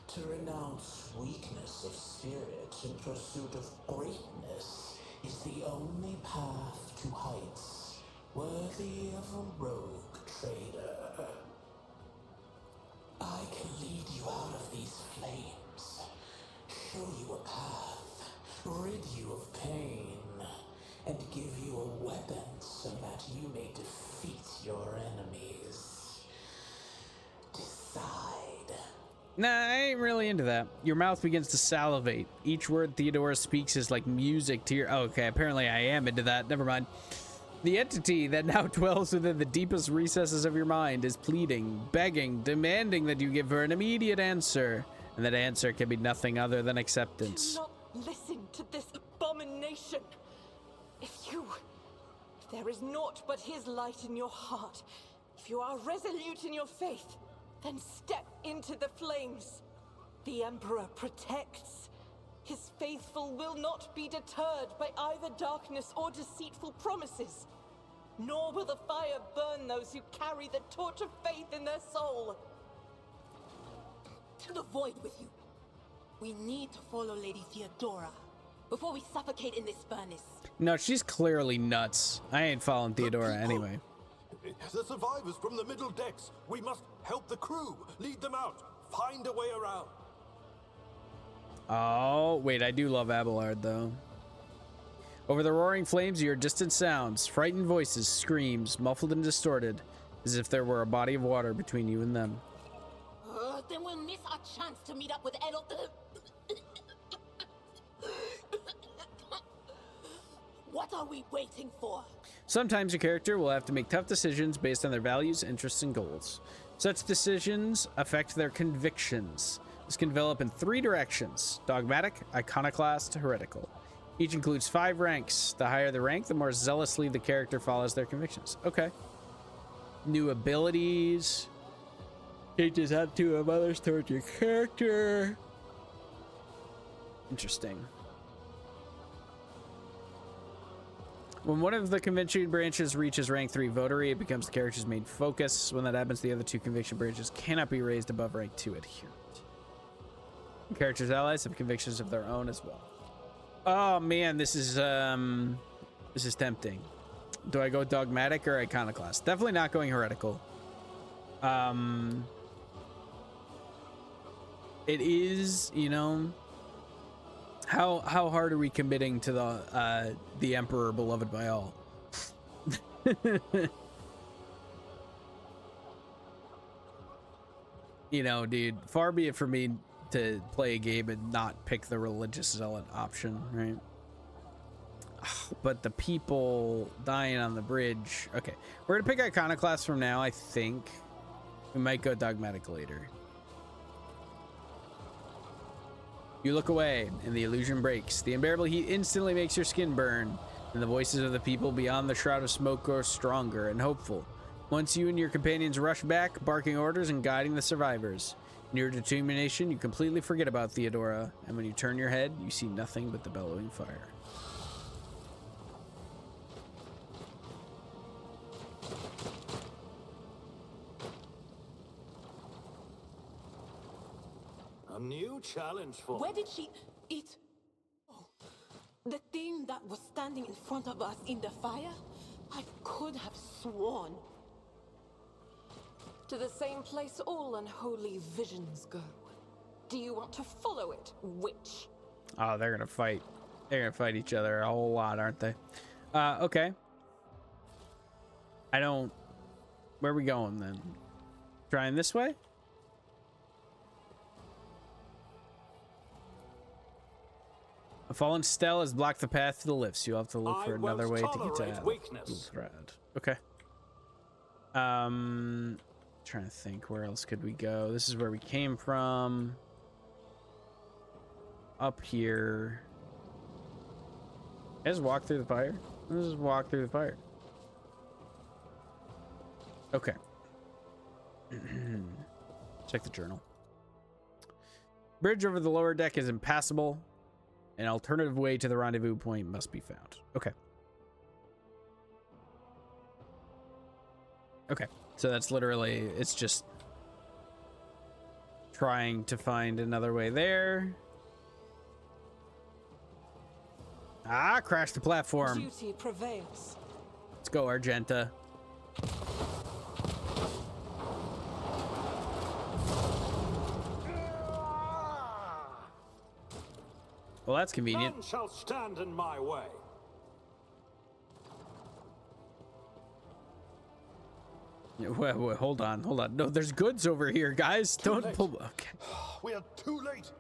to renounce weakness of spirit in pursuit of greatness is the only path to heights worthy of a rogue trader. I can lead you out of these flames, show you a path, rid you of pain, and give you a weapon so that you may defeat your enemies. Decide. nah, I ain't really into that. Your mouth begins to salivate. Each word Theodora speaks is like music to your... Oh, okay, apparently I am into that. Never mind. The entity that now dwells within the deepest recesses of your mind is pleading, begging, demanding that you give her an immediate answer. And that answer can be nothing other than acceptance. Do not listen to this abomination. If there is naught but his light in your heart, if you are resolute in your faith, then step into the flames. The Emperor protects. His faithful will not be deterred by either darkness or deceitful promises. Nor will the fire burn those who carry the torch of faith in their soul. To the void with you. We need to follow Lady Theodora before we suffocate in this furnace. No, she's clearly nuts. I ain't following Theodora anyway. The survivors from the middle decks. We must help the crew. Lead them out. Find a way around. Oh, wait, I do love Abelard, though. Over the roaring flames, you hear distant sounds, frightened voices, screams, muffled and distorted, as if there were a body of water between you and them. Then we'll miss our chance to meet up with Edel. What are we waiting for? Sometimes your character will have to make tough decisions based on their values, interests, and goals. Such decisions affect their convictions. This can develop in 3 directions: dogmatic, iconoclast, heretical. Each includes 5 ranks. The higher the rank, the more zealously the character follows their convictions. Okay. New abilities. Changes attitude of others towards your character. Interesting. When one of the conviction branches reaches rank 3 votary, it becomes the character's main focus. When that happens, the other 2 conviction branches cannot be raised above rank 2 adherent. Characters' allies have convictions of their own as well. Oh man, this is tempting. Do I go dogmatic or iconoclast? Definitely not going heretical. It is, you know, how hard are we committing to the Emperor beloved by all? You know, dude, far be it for me to play a game and not pick the religious zealot option, right? But the people dying on the bridge. Okay, we're gonna pick iconoclast from now. I think we might go dogmatic later. You look away and the illusion breaks. The unbearable heat instantly makes your skin burn. and the voices of the people beyond the shroud of smoke grow stronger and hopeful. Once you and your companions rush back, barking orders and guiding the survivors. In your determination, you completely forget about Theodora, and when you turn your head, you see nothing but the bellowing fire. A new challenge for... Where did she eat? Oh, the thing that was standing in front of us in the fire? I could have sworn. To the same place all unholy visions go. Do you want to follow it, witch? Oh, they're gonna fight. They're gonna fight each other a whole lot, aren't they? Okay. I don't... Where are we going then? Trying this way? A fallen stele has blocked the path to the lifts. You'll have to look for another way to get to weakness. Okay. Trying to think, where else could we go? This is where we came from. Up here. Let's walk through the fire. Let's just walk through the fire. Okay. Check the journal. Bridge over the lower deck is impassable. An alternative way to the rendezvous point must be found. Okay. Okay. So that's literally, it's just trying to find another way there. Ah, crash the platform. Duty prevails. Let's go, Argenta. Well, that's convenient. None shall stand in my way. Wait, hold on. No, there's goods over here, guys. Don't pull. Okay. We are too late.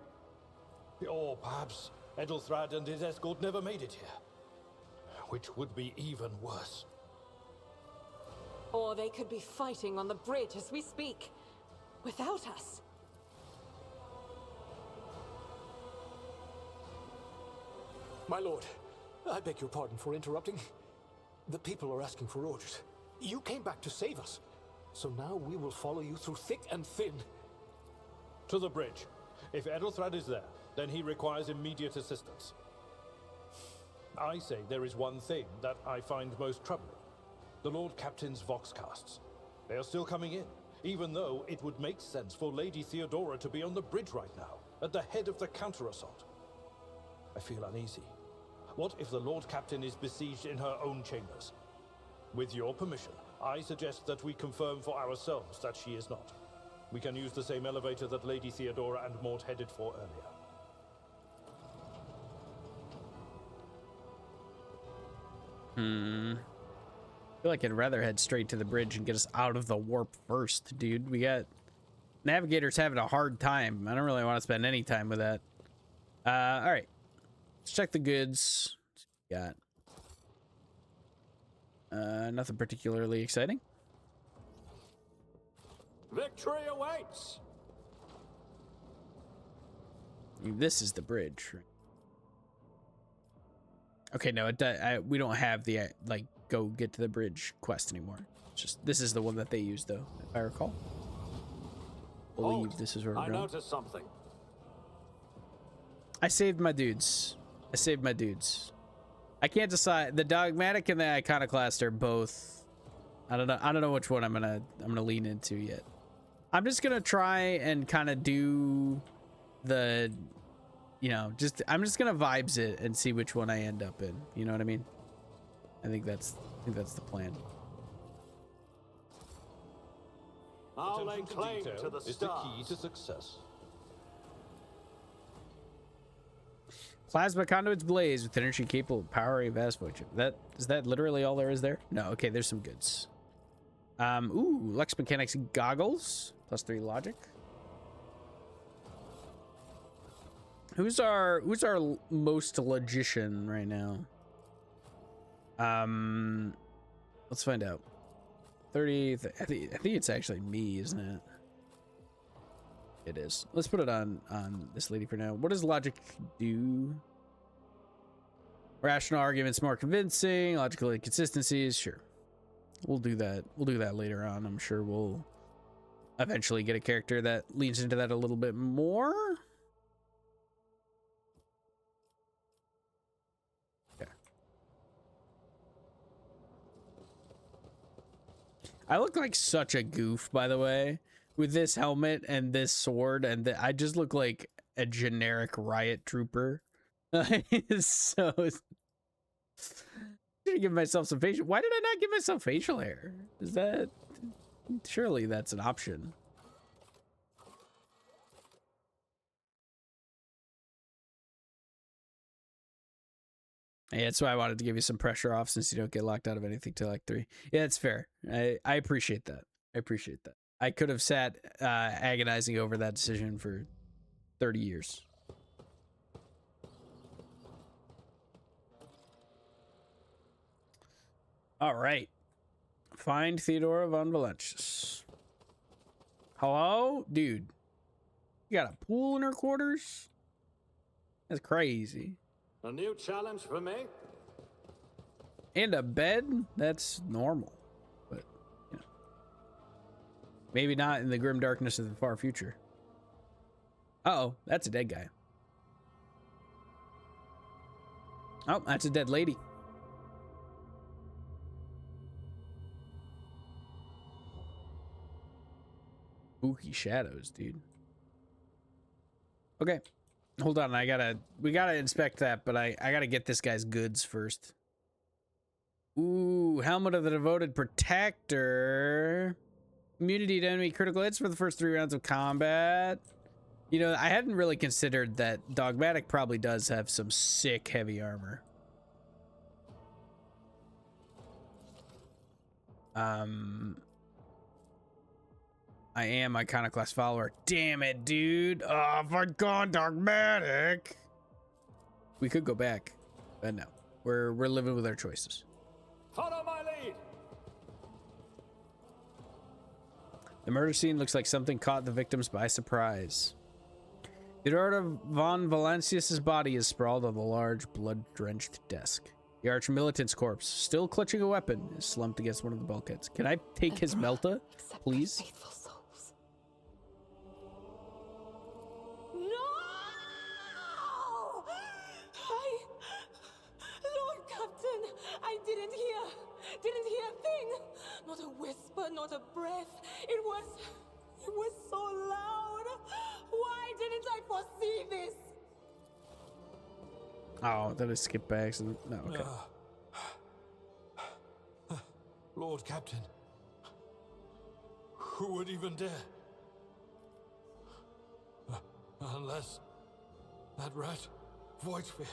Or perhaps Edelthrad and his escort never made it here, which would be even worse. Or they could be fighting on the bridge as we speak, without us. My lord, I beg your pardon for interrupting. The people are asking for orders. You came back to save us, so now we will follow you through thick and thin. To the bridge. If Edelthrad is there, then he requires immediate assistance. I say there is one thing that I find most troubling. The Lord Captain's voxcasts. They are still coming in, even though it would make sense for Lady Theodora to be on the bridge right now, at the head of the counter-assault. I feel uneasy. What if the Lord Captain is besieged in her own chambers? With your permission, I suggest that we confirm for ourselves that she is not. We can use the same elevator that Lady Theodora and Mort headed for earlier. I feel like I'd rather head straight to the bridge and get us out of the warp first, dude. We got navigators having a hard time. I don't really want to spend any time with that. All right. Let's check the goods. Got nothing particularly exciting. Victory awaits. This is the bridge. Okay, no, we don't have the like go get to the bridge quest anymore. It's just this is the one that they use though, if I recall. I believe this is where we're going. I noticed something. I saved my dudes. I can't decide. The dogmatic and the iconoclast are both. I don't know which one I'm gonna lean into yet. I'm just gonna try and kind of do the, I'm just gonna vibes it and see which one I end up in. You know what I mean? I think that's the plan. I'll lay claim to the is the key to success. Plasma conduits blaze with energy capable of powering a vast void. Is that literally all there is there? No, okay, there's some goods. Ooh, Lex Mechanics goggles, +3 logic. Who's our most logician right now? Let's find out. 30. I think it's actually me, isn't it? It is. Let's put it on this lady for now. What does logic do? Rational arguments more convincing. Logical inconsistencies. Sure. We'll do that. We'll do that later on. I'm sure we'll eventually get a character that leans into that a little bit more. Okay. I look like such a goof, by the way, with this helmet and this sword, and I just look like a generic riot trooper. So should give myself some facial. Why did I not give myself facial hair? Is that surely that's an option? Yeah, that's why I wanted to give you some pressure off, since you don't get locked out of anything till like 3. Yeah, that's fair. I appreciate that. I appreciate that. I could have sat agonizing over that decision for 30 years. All right. Find Theodora von Valentius. Hello? Dude. You got a pool in her quarters? That's crazy. A new challenge for me? And a bed? That's normal. But, you know. Maybe not in the grim darkness of the far future. Uh-oh, that's a dead guy. Oh, that's a dead lady. Spooky shadows, dude. Okay. Hold on, we gotta inspect that, but I gotta get this guy's goods first. Ooh, Helmet of the Devoted Protector. Immunity to enemy critical hits for the first 3 rounds of combat. You know, I hadn't really considered that Dogmatic probably does have some sick heavy armor. I am Iconoclast follower. Damn it, dude. Oh, if I'd gone Dogmatic. We could go back, but no. We're living with our choices. Follow my lead. The murder scene looks like something caught the victims by surprise. Theodora von Valentius's body is sprawled on the large, blood-drenched desk. The arch-militant's corpse, still clutching a weapon, is slumped against one of the bulkheads. Can I take his melta, please? Lord Captain, I didn't hear a thing. Not a whisper, not a breath. It was so loud. Why didn't I foresee this? Oh, did I skip by accident? No, okay. Lord Captain, who would even dare? Unless that rat, Voidsphere.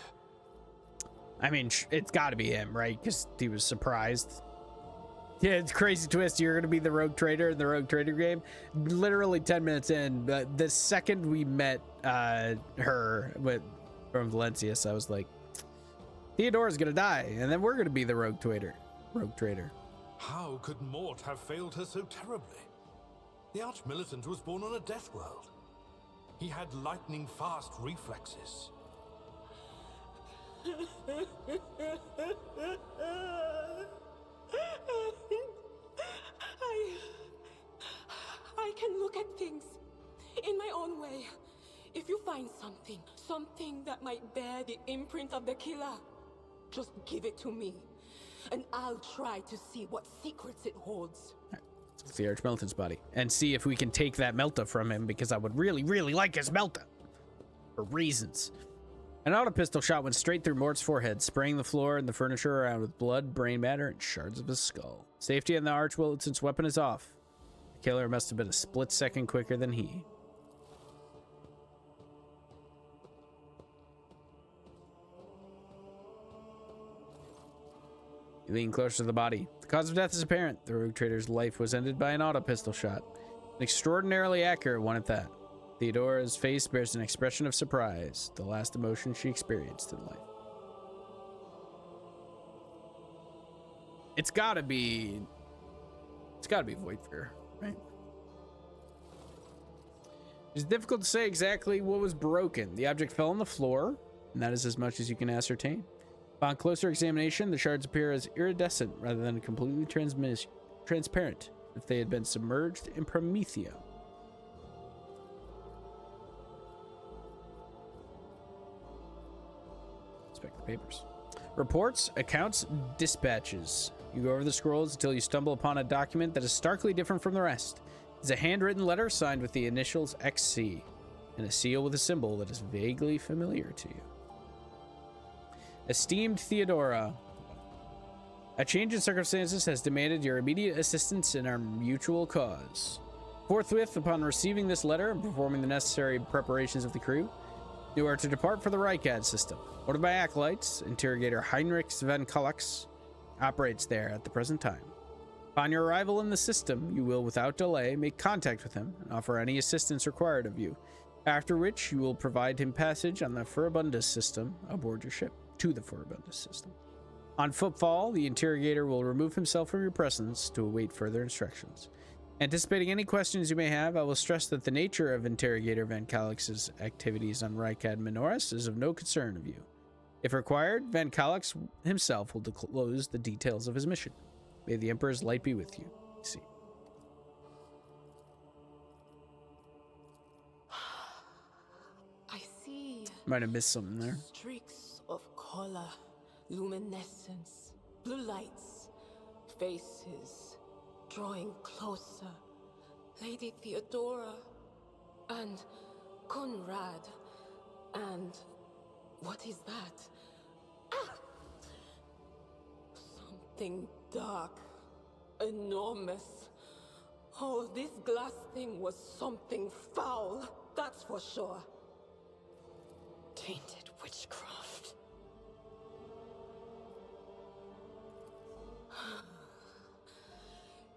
I mean, it's got to be him, right? Because he was surprised. Yeah, it's crazy twist. You're going to be the rogue trader in the rogue trader game. Literally 10 minutes in, the second we met her from Valencius, I was like, Theodora's going to die, and then we're going to be the rogue trader. How could Mort have failed her so terribly? The Arch-Militant was born on a death world. He had lightning-fast reflexes. I can look at things in my own way. If you find something that might bear the imprint of the killer, just give it to me, and I'll try to see what secrets it holds. It's the Arch-Militant's body, and see if we can take that melta from him, because I would really, really like his melta for reasons. An auto pistol shot went straight through Mort's forehead, spraying the floor and the furniture around with blood, brain matter, and shards of his skull. Safety on the Arch-Militant's weapon is off. The killer must have been a split second quicker than he. You lean closer to the body. The cause of death is apparent. The rogue trader's life was ended by an auto pistol shot. An extraordinarily accurate one at that. Theodora's face bears an expression of surprise, the last emotion she experienced in life. It's gotta be Voidsphere, right? It's difficult to say exactly what was broken. The object fell on the floor, and that is as much as you can ascertain. Upon closer examination, the shards appear as iridescent rather than completely transparent, if they had been submerged in Promethium. Inspect the papers. Reports, accounts, dispatches. You go over the scrolls until you stumble upon a document that is starkly different from the rest. It's a handwritten letter signed with the initials XC and a seal with a symbol that is vaguely familiar to you. Esteemed Theodora, a change in circumstances has demanded your immediate assistance in our mutual cause. Forthwith, upon receiving this letter and performing the necessary preparations of the crew, you are to depart for the Rykad system. One of my acolytes, Interrogator Heinrich Van Kallux, operates there at the present time. Upon your arrival in the system, you will, without delay, make contact with him and offer any assistance required of you, after which you will provide him passage on the Furibundus system aboard your ship to the Furibundus system. On footfall, the Interrogator will remove himself from your presence to await further instructions. Anticipating any questions you may have, I will stress that the nature of Interrogator Van Kallux's activities on Rykad Minoris is of no concern of you. If required, Van Kallux himself will disclose the details of his mission. May the Emperor's light be with you. See. I see. Might have missed something there. Streaks of color, luminescence, blue lights, faces, drawing closer. Lady Theodora, and Conrad, and what is that? Ah! Something dark, enormous. Oh, this glass thing was something foul, that's for sure. Tainted witchcraft.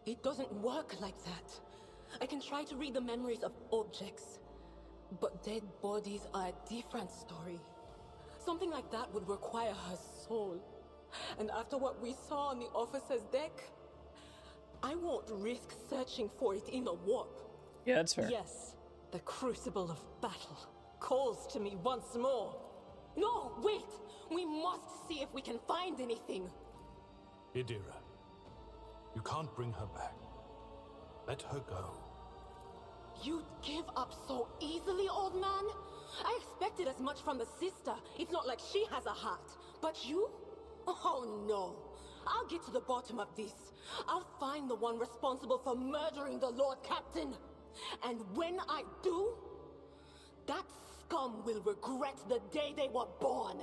It doesn't work like that. I can try to read the memories of objects, but dead bodies are a different story. Something like that would require her soul. And after what we saw on the officer's deck, I won't risk searching for it in the warp. Yeah, that's fair. Yes, the crucible of battle calls to me once more. No, wait! We must see if we can find anything. Idira, you can't bring her back. Let her go. You'd give up so easily, old man? I expected as much from the sister. It's not like she has a heart. But you? Oh no. I'll get to the bottom of this. I'll find the one responsible for murdering the Lord Captain. And when I do, that scum will regret the day they were born.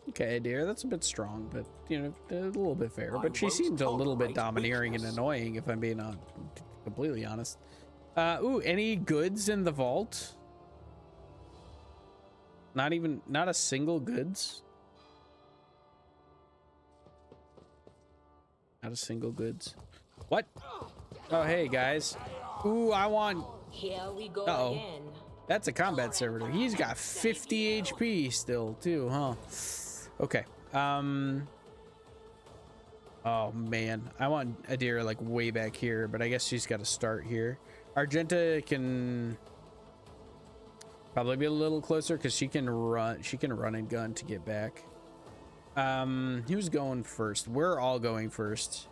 Okay, dear, that's a bit strong, but, you know, a little bit fair. But she seems a little bit domineering and annoying, if I'm being completely honest. Ooh, any goods in the vault? Not a single goods? Not a single goods. What? Oh, hey, guys. Ooh, I want... Here we go again. That's a combat servitor. He's got 50 HP still, too, huh? Okay. Oh, man. I want Adira, like, way back here, but I guess she's got to start here. Argenta can probably be a little closer because she can run and gun to get back. Who's going first? We're all going first.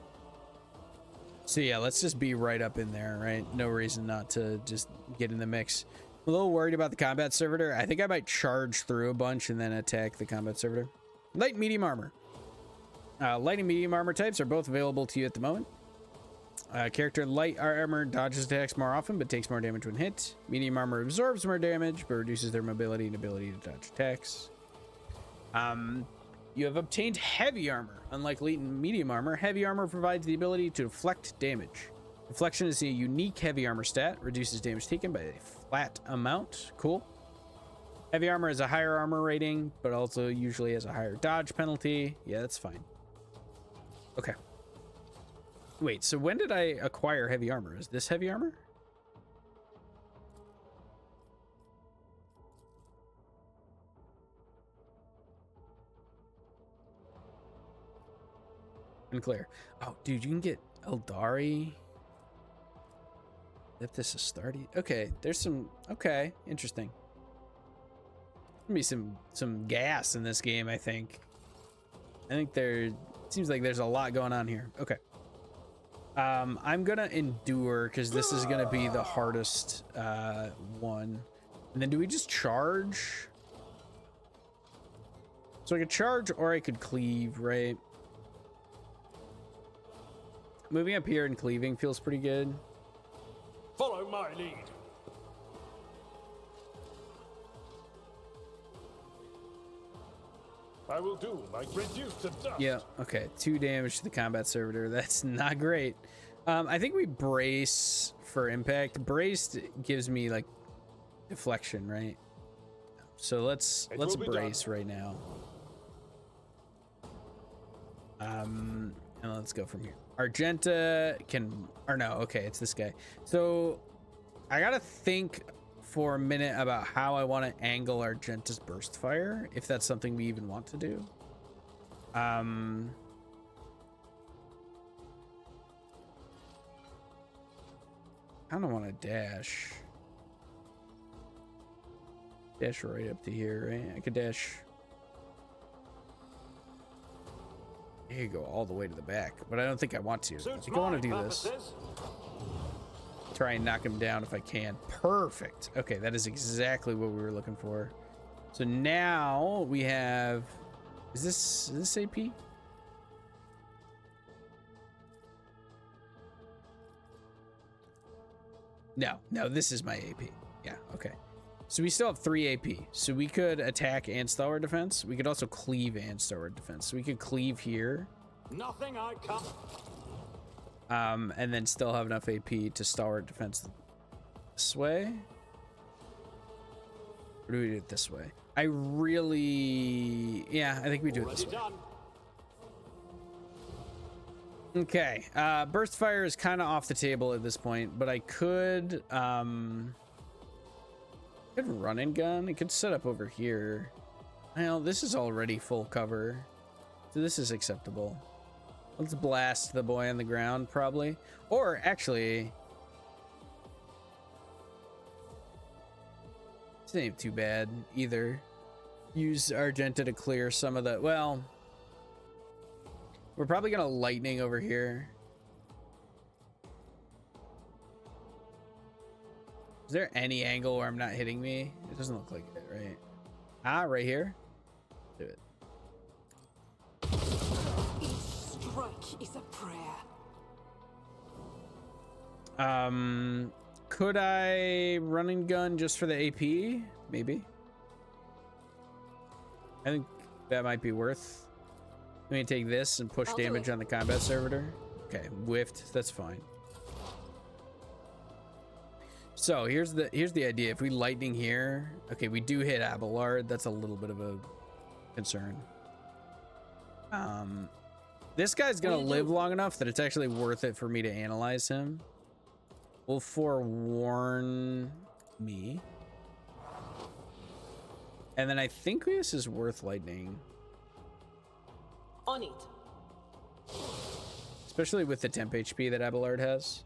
So yeah, let's just be right up in there, right? No reason not to just get in the mix. I'm a little worried about the combat servitor. I think I might charge through a bunch and then attack the combat servitor. Light, medium armor. Light and medium armor types are both available to you at the moment. Character light armor dodges attacks more often, but takes more damage when hit. Medium armor absorbs more damage, but reduces their mobility and ability to dodge attacks. You have obtained heavy armor. Unlike light and medium armor, heavy armor provides the ability to deflect damage. Deflection is a unique heavy armor stat, reduces damage taken by a flat amount. Cool. Heavy armor has a higher armor rating, but also usually has a higher dodge penalty. Yeah, that's fine. Okay. Wait, so when did I acquire heavy armor? Is this heavy armor? Unclear. Oh, dude, you can get Eldari. If this is Astartes. Okay, there's some... Okay, interesting. There's gonna be some gas in this game, I think. I think seems like there's a lot going on here. Okay. I'm gonna endure because this is gonna be the hardest one. And then do we just charge? So I could charge or I could cleave, right? Moving up here and cleaving feels pretty good. Follow my lead. I will do like reduce to dust. Yeah, okay. 2 damage to the combat servitor. That's not great. I think we brace for impact. Braced gives me like deflection, right? So let's brace right now. And let's go from here. Argenta okay, it's this guy. So I gotta think for a minute about how I want to angle Argenta's burst fire, if that's something we even want to do. I don't want to dash right up to here, right? I could dash. I could go all the way to the back, but I don't think I want to. I think I want to do this. Try and knock him down if I can. Perfect. Okay, that is exactly what we were looking for. So now we have, is this AP? No, this is my AP. Yeah, okay. So we still have 3 AP. So we could attack and stalwart defense. We could also cleave and stalwart defense. So we could cleave here. Nothing I can't. And then still have enough AP to stalwart defense this way. Or do we do it this way? I think we do it this way. Okay, burst fire is kind of off the table at this point, but I could run and gun. I could set up over here. Well, this is already full cover, so this is acceptable. Let's blast the boy on the ground, probably. Or actually, this ain't too bad either. Use Argenta to clear some of the, well, we're probably gonna lightning over here. Is there any angle where I'm not hitting me? It doesn't look like it, right? Right here. Do it. Strike is a prayer. Could I run and gun just for the AP? Maybe. I think that might be worth. Let me take this and push damage on the combat servitor. Okay, whiffed. That's fine. So here's the idea. If we lightning here, okay, we do hit Abelard. That's a little bit of a concern. This guy's gonna live long enough that it's actually worth it for me to analyze him. Will forewarn me. And then I think this is worth lightning. On it. Especially with the temp HP that Abelard has.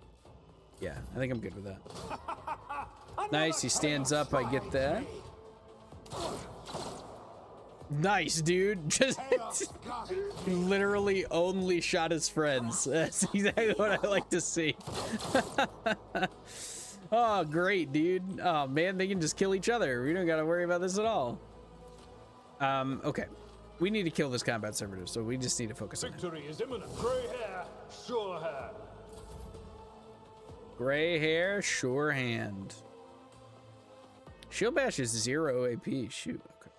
Yeah, I think I'm good with that. Nice, he stands up, I get that. Nice, dude. Just literally only shot his friends. That's exactly what I like to see. Oh, great, dude. Oh, man, they can just kill each other. We don't got to worry about this at all. Okay. We need to kill this combat servitor, so we just need to focus on him. Victory is imminent. Gray hair, sure hand. Gray hair, sure hand. Shield bash is 0 AP. Shoot. Okay.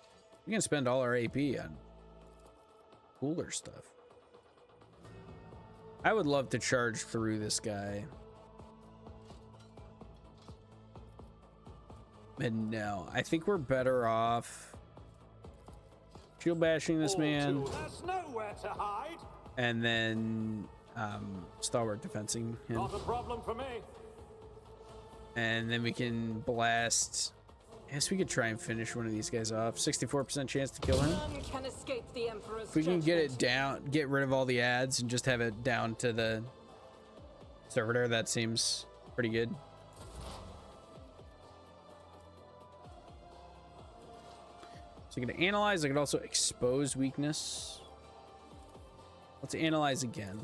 We can spend all our AP on cooler stuff. I would love to charge through this guy. And no, I think we're better off shield bashing this man. There's nowhere to hide. And then stalwart defensing him. Not a problem for me. And then we can blast. I guess we could try and finish one of these guys off. 64% chance to kill him. None can escape the Emperor's If we can get it judgment. down, get rid of all the ads and just have it down to the servitor, that seems pretty good. So I can analyze. I can also expose weakness. Let's analyze again.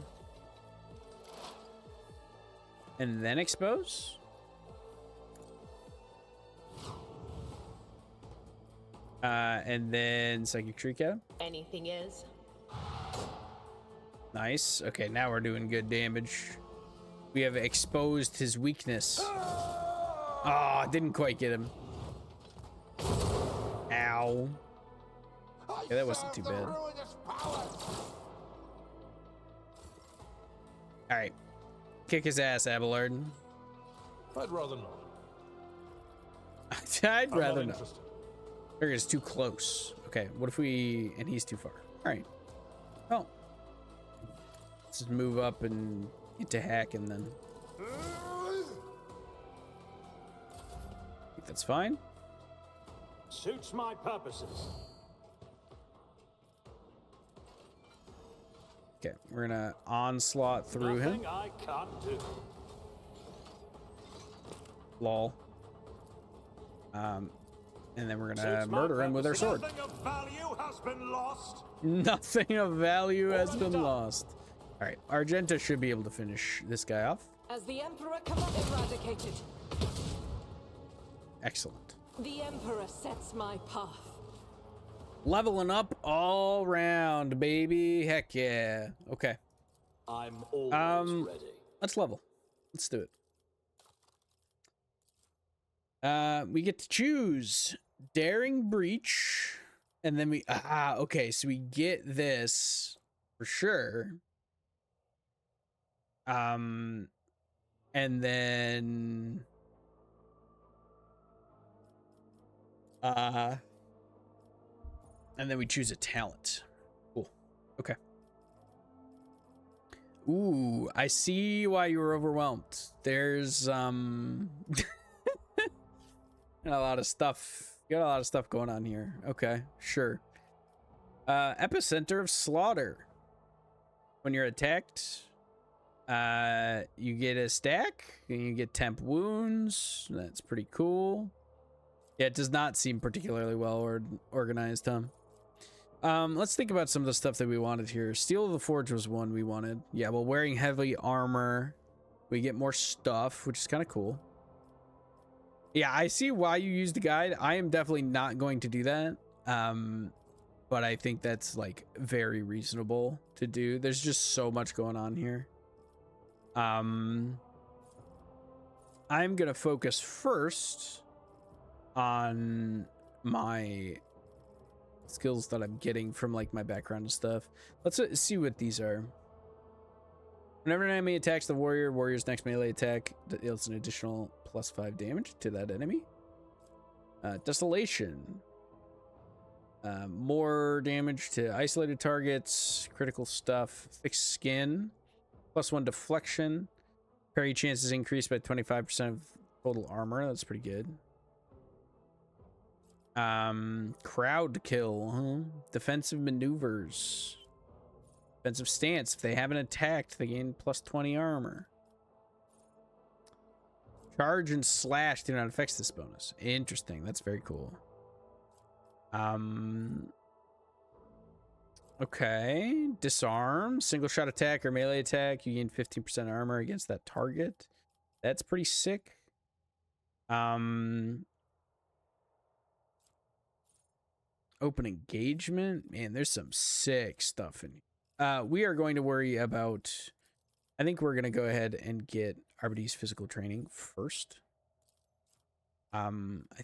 And then expose? And then Psychic Shriek at him. Anything is. Nice. Okay, now we're doing good damage. We have exposed his weakness. Oh, didn't quite get him. Ow. Yeah, that wasn't too bad. Alright. Kick his ass, Abelard. I'd rather not. I'd rather not. It's too close. Okay, what if we... And he's too far. Alright. Well. Let's just move up and get to hack and then... I think that's fine. Suits my purposes. Okay, we're gonna onslaught through Nothing him. I can't do. Lol. And then we're gonna murder him with our sword. Nothing of value has been lost. Nothing of value has been lost. All right, Argenta should be able to finish this guy off. As the Emperor commands, eradicated. Excellent. The Emperor sets my path. Leveling up all round, baby. Heck yeah. Okay. I'm always ready. Let's level. Let's do it. We get to choose Daring Breach, and then we okay, so we get this for sure. And then we choose a talent. Cool. Okay. Ooh, I see why you were overwhelmed. There's got a lot of stuff. You got a lot of stuff going on here. Okay, sure. Epicenter of Slaughter. When you're attacked, you get a stack and you get temp wounds. That's pretty cool. Yeah, it does not seem particularly well organized, huh? Let's think about some of the stuff that we wanted here. Steel of the Forge was one we wanted. Yeah, well, wearing heavy armor, we get more stuff, which is kind of cool. Yeah, I see why you use the guide. I am definitely not going to do that. But I think that's like very reasonable to do. There's just so much going on here. I'm gonna focus first on my skills that I'm getting from like my background and stuff. Let's see what these are. Whenever an enemy attacks the warrior's next melee attack deals an additional +5 damage to that enemy. Desolation. More damage to isolated targets, critical stuff. Thick skin. +1 deflection. Parry chances increased by 25% of total armor. That's pretty good. Crowd kill. Huh? Defensive maneuvers. Defensive stance. If they haven't attacked, they gain +20 armor. Charge and slash do not affect this bonus. Interesting. That's very cool. Okay. Disarm. Single shot attack or melee attack. You gain 15% armor against that target. That's pretty sick. Open engagement. Man, there's some sick stuff in here. We are going to worry about... I think we're going to go ahead and get RBD's physical training first. I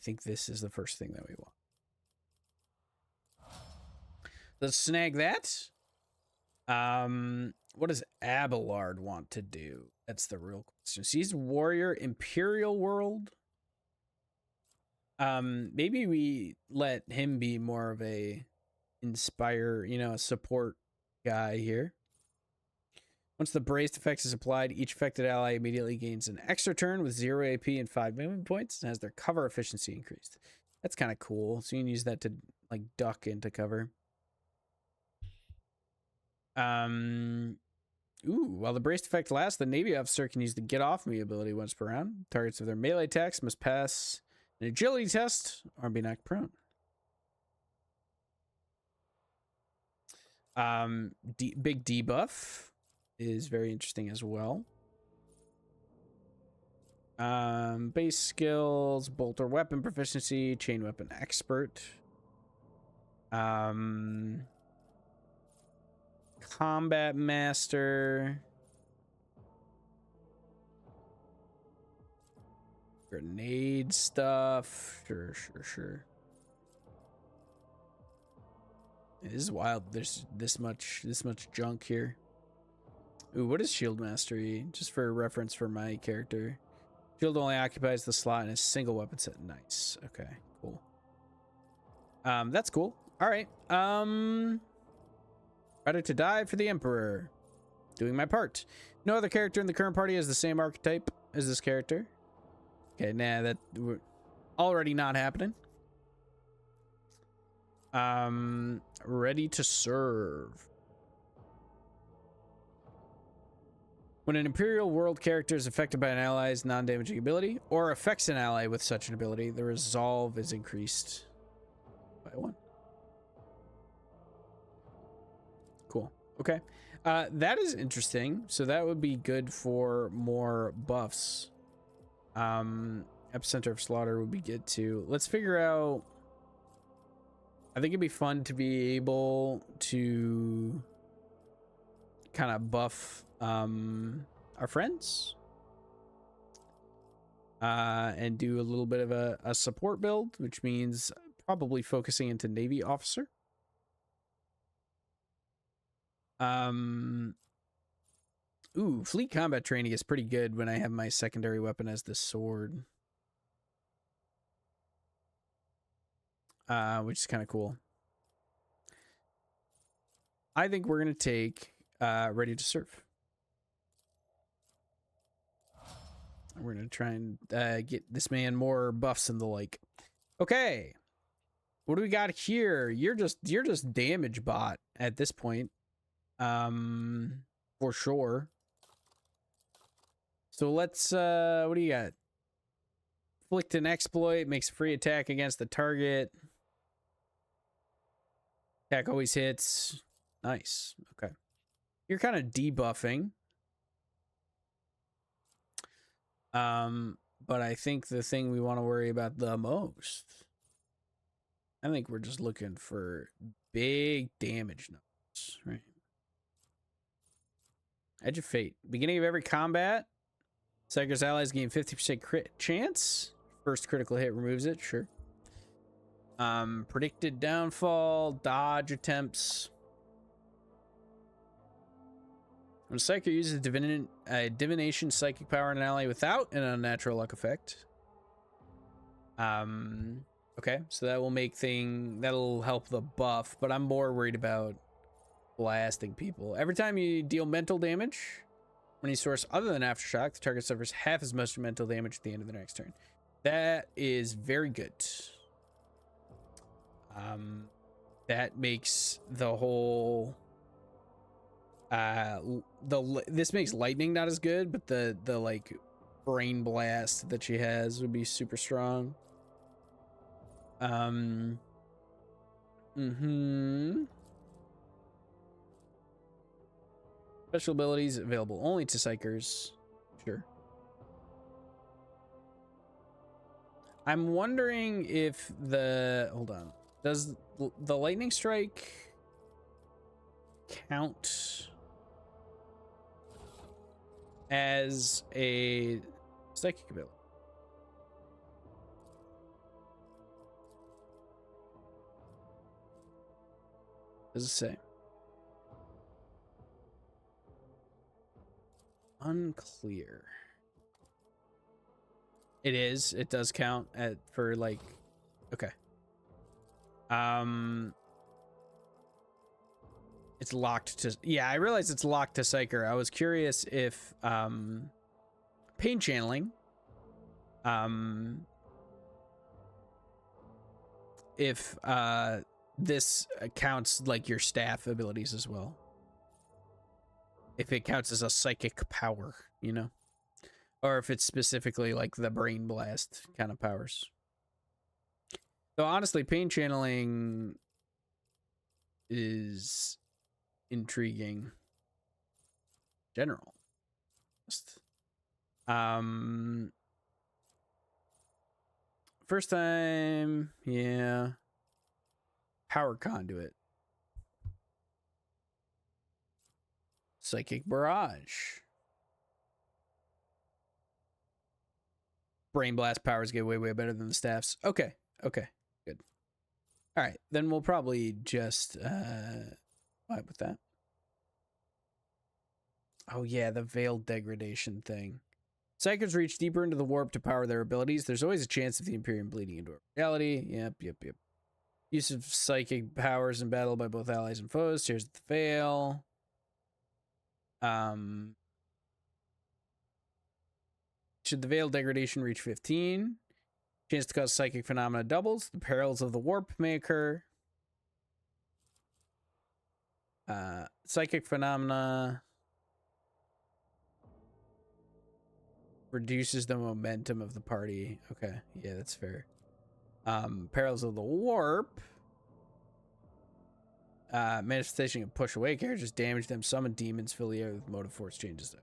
think this is the first thing that we want. Let's snag that. What does Abelard want to do? That's the real question. So he's warrior, Imperial world. Maybe we let him be more of a inspire, a support guy here. Once the braced effect is applied, each affected ally immediately gains an extra turn with 0 AP and 5 movement points and has their cover efficiency increased. That's kind of cool. So you can use that to like duck into cover. While the braced effect lasts, the Navy officer can use the get off me ability once per round. Targets of their melee attacks must pass an agility test or be knocked prone. Big debuff is very interesting as well. Base skills, bolter weapon proficiency, chain weapon expert. Combat master. Grenade stuff. Sure. It is wild. There's this much junk here. Ooh, what is shield mastery? Just for reference for my character. Shield only occupies the slot in a single weapon set. Nice. Okay, cool. That's cool. All right. Ready to die for the Emperor. Doing my part. No other character in the current party has the same archetype as this character. Okay, nah, that we're already not happening. Ready to serve. When an Imperial world character is affected by an ally's non-damaging ability or affects an ally with such an ability, the resolve is increased by 1. Cool. Okay. That is interesting. So that would be good for more buffs. Epicenter of Slaughter would be good too. Let's figure out. I think it'd be fun to be able to kind of buff our friends and do a little bit of a support build, which means probably focusing into Navy officer. Ooh, fleet combat training is pretty good when I have my secondary weapon as the sword. Which is kind of cool. I think we're going to take Ready to Serve. We're going to try and get this man more buffs and the like. Okay. What do we got here? You're just damage bot at this point. For sure. So let's what do you got? Inflict an exploit, makes a free attack against the target. Attack always hits. Nice. Okay. You're kind of debuffing. But I think the thing we want to worry about the most, I think we're just looking for big damage numbers, right? Edge of Fate. Beginning of every combat, Psyker's allies gain 50% crit chance. First critical hit removes it, sure. Predicted downfall, dodge attempts. When a Psyker uses divination psychic power on an ally without an unnatural luck effect. Okay, so that will that'll help the buff, but I'm more worried about blasting people. Every time you deal mental damage, when you source other than Aftershock, the target suffers half as much mental damage at the end of the next turn. That is very good. That makes the whole this makes lightning not as good, but the like brain blast that she has would be super strong. Special abilities available only to Psykers. Sure. I'm wondering if hold on. Does the lightning strike count as a psychic ability? Does it say? Unclear. It is. It does count for like. Okay. It's locked to. Yeah, I realize it's locked to Psyker. I was curious if pain channeling. If this counts like your staff abilities as well. If it counts as a psychic power, you know? Or if it's specifically like the brain blast kind of powers. So honestly, pain channeling is intriguing. General. First time, yeah. Power conduit. Psychic barrage. Brain blast powers get way better than the staffs. Okay, good. All right, then we'll probably just vibe with that. Oh yeah, the veiled degradation thing. Psychers reach deeper into the warp to power their abilities. There's always a chance of the Imperium bleeding into reality. Yep. Use of psychic powers in battle by both allies and foes. Here's the veil. Should the veiled degradation reach 15? Chance to cause psychic phenomena doubles. The perils of the warp may occur. Psychic phenomena reduces the momentum of the party. Okay, yeah, that's fair. Perils of the warp. Manifestation can push away characters, damage them, summon demons, fill the air with motive force changes them.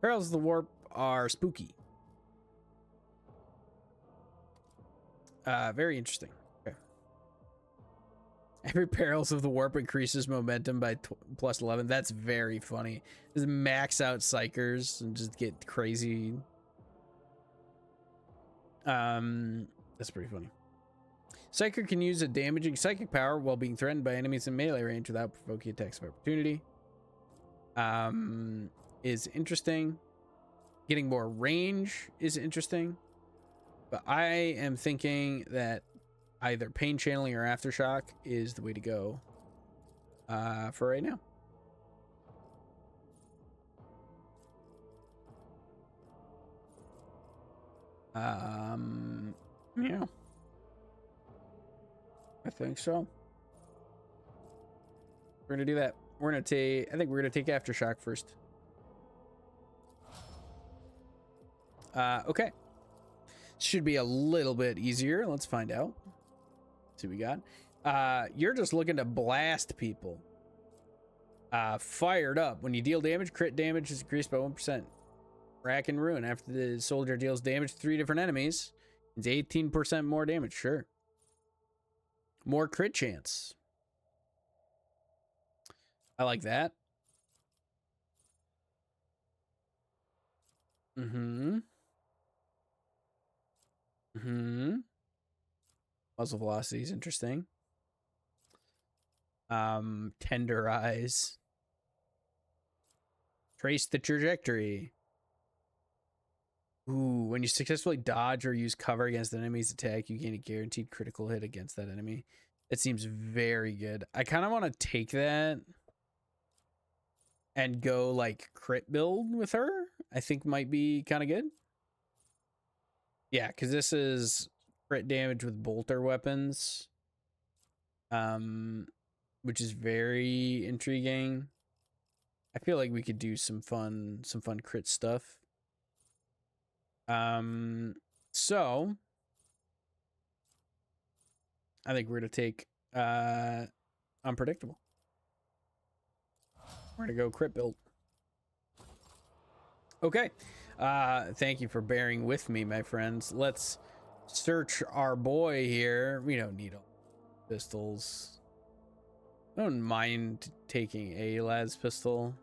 Perils of the warp are spooky. Very interesting. Okay. Every perils of the warp increases momentum by plus 11. That's very funny. Just max out psychers and just get crazy. That's pretty funny. Psyker can use a damaging psychic power while being threatened by enemies in melee range without provoking attacks of opportunity. Is interesting. Getting more range is interesting. But I am thinking that either pain channeling or aftershock is the way to go for right now. Yeah. I think so. We're gonna do that. We're gonna take, I think we're gonna take aftershock first. Okay. Should be a little bit easier. Let's find out. See what we got. You're just looking to blast people. Fired up. When you deal damage, crit damage is increased by 1%. Rack and ruin. After the soldier deals damage to 3 different enemies, it's 18% more damage. Sure. More crit chance. I like that. Muzzle velocity is interesting. Tenderize. Trace the trajectory. Ooh, when you successfully dodge or use cover against an enemy's attack, you gain a guaranteed critical hit against that enemy. It seems very good. I kind of want to take that and go like crit build with her. I think might be kind of good. Yeah, because this is crit damage with bolter weapons, which is very intriguing. I feel like we could do some fun crit stuff. So I think we're gonna take unpredictable. We're gonna go crit build. Okay. Thank you for bearing with me, my friends. Let's search our boy here. We don't need all pistols. I don't mind taking a las pistol.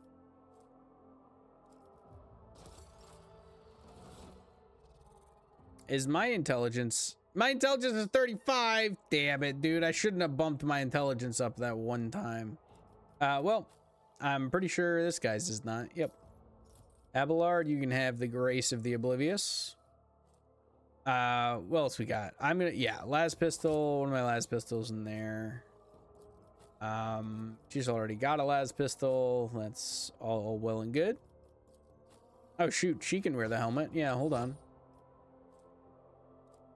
Is my intelligence is 35. Damn it, dude. I shouldn't have bumped my intelligence up that one time. Well, I'm pretty sure this guy's is not. Yep. Abelard, you can have the Grace of the Oblivious. What else we got? Las pistol. One of my las pistols in there. She's already got a las pistol. That's all well and good. Oh shoot, she can wear the helmet. Yeah, hold on.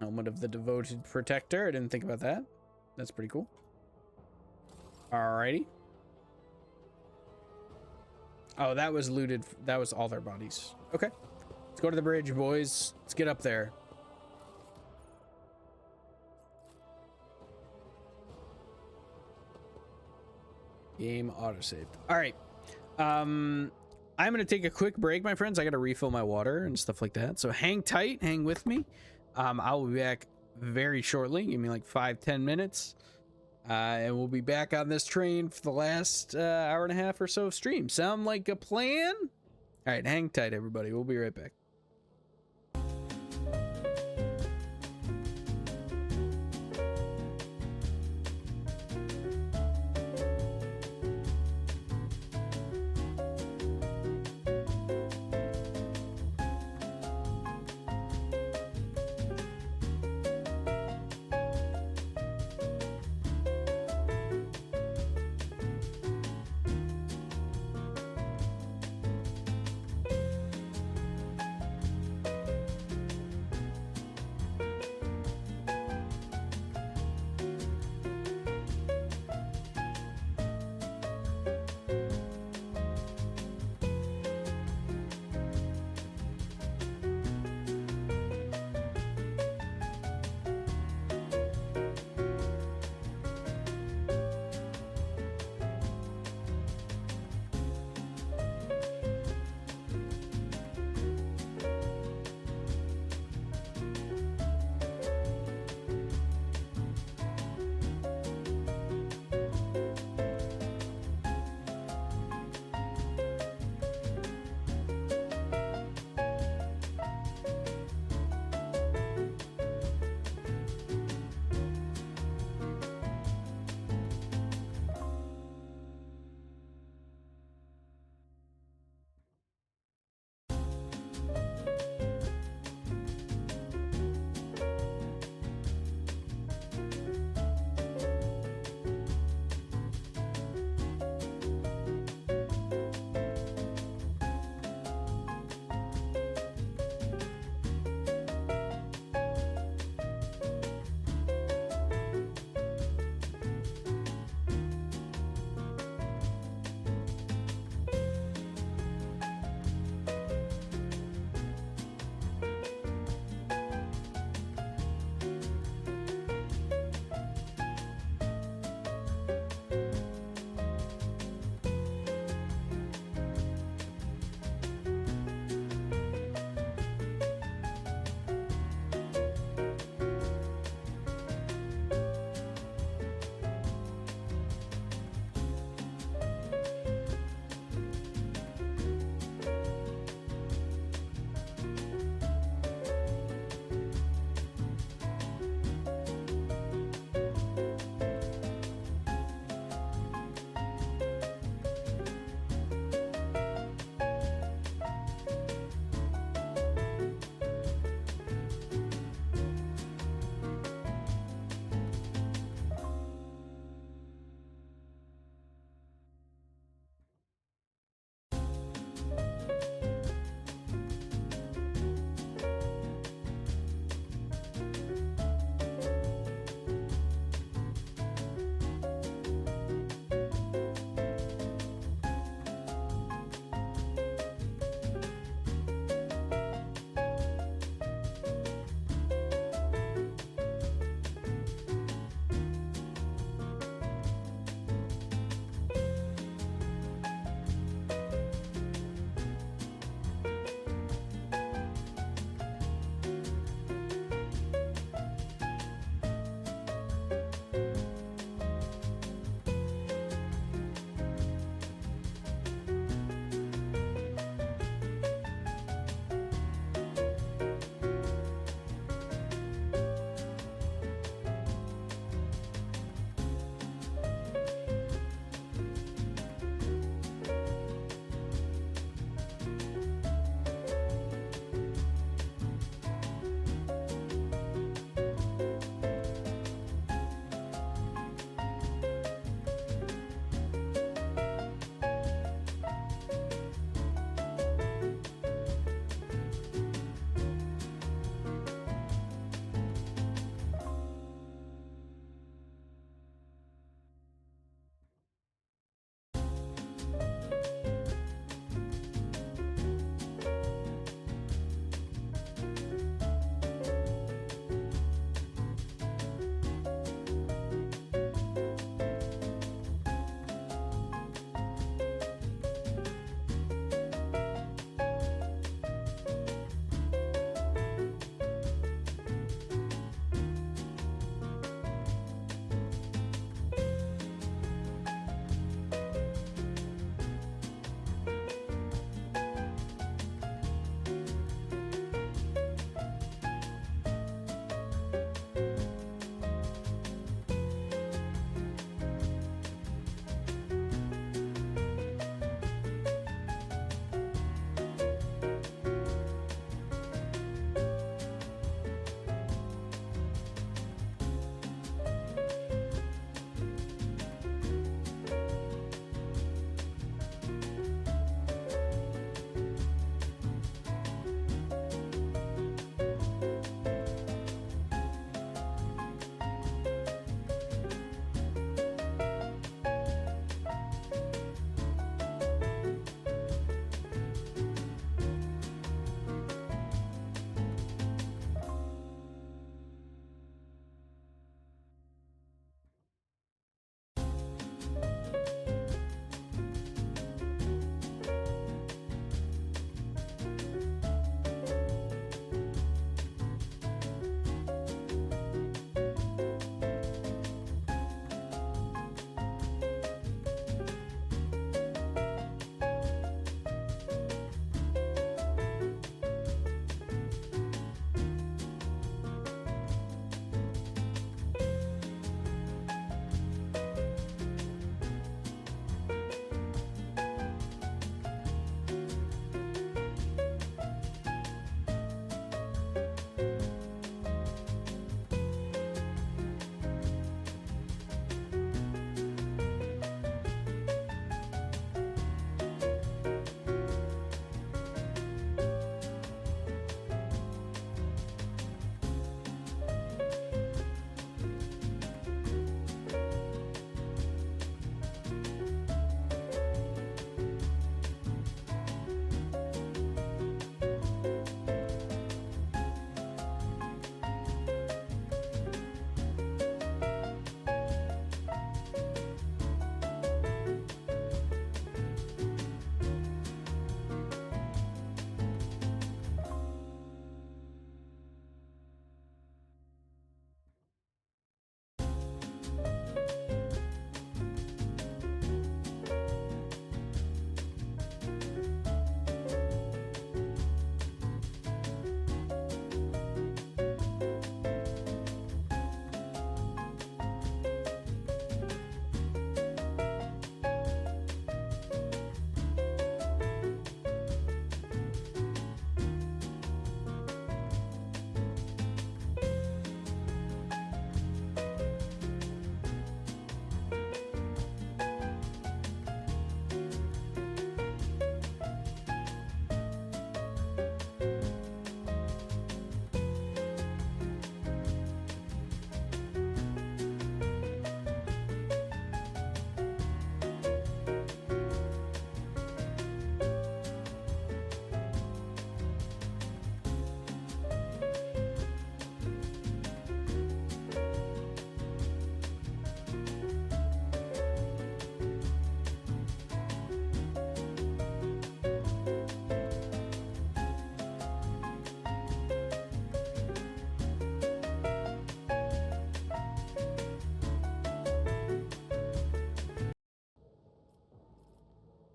Helmet of the Devoted Protector. I didn't think about that. That's pretty cool. Alrighty. Oh, that was looted. That was all their bodies. Okay. Let's go to the bridge, boys. Let's get up there. Game autosaved. All right. I'm going to take a quick break, my friends. I got to refill my water and stuff like that. So hang tight, hang with me. I'll be back very shortly. Give me like 5-10 minutes. And we'll be back on this train for the last hour and a half or so of stream. Sound like a plan? All right, hang tight, everybody. We'll be right back.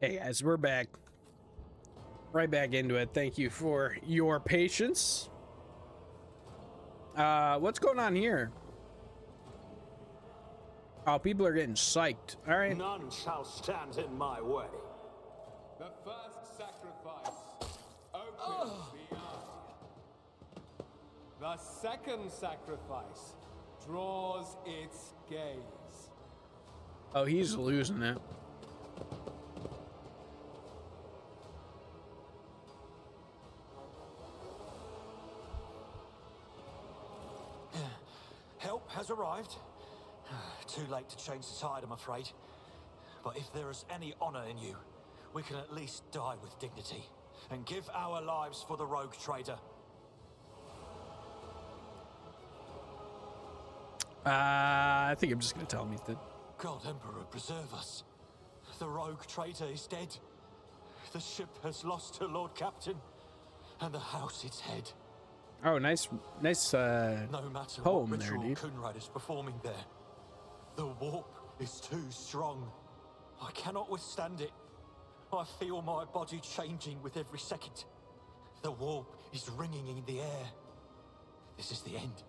Hey guys, we're back. Right back into it. Thank you for your patience. What's going on here? Oh, people are getting psyched. All right. None shall stand in my way. The first sacrifice opens the eye. The second sacrifice draws its gaze. Oh, he's losing it. Help has arrived. Too late to change the tide, I'm afraid. But if there is any honor in you, we can at least die with dignity and give our lives for the rogue trader. I think I'm just gonna tell him he's dead. God Emperor, preserve us. The rogue traitor is dead. The ship has lost her Lord Captain, and the house its head. Oh, nice No matter poem what there, ritual dude. Kunrad is performing there, the warp is too strong. I cannot withstand it. I feel my body changing with every second. The warp is ringing in the air. This is the end.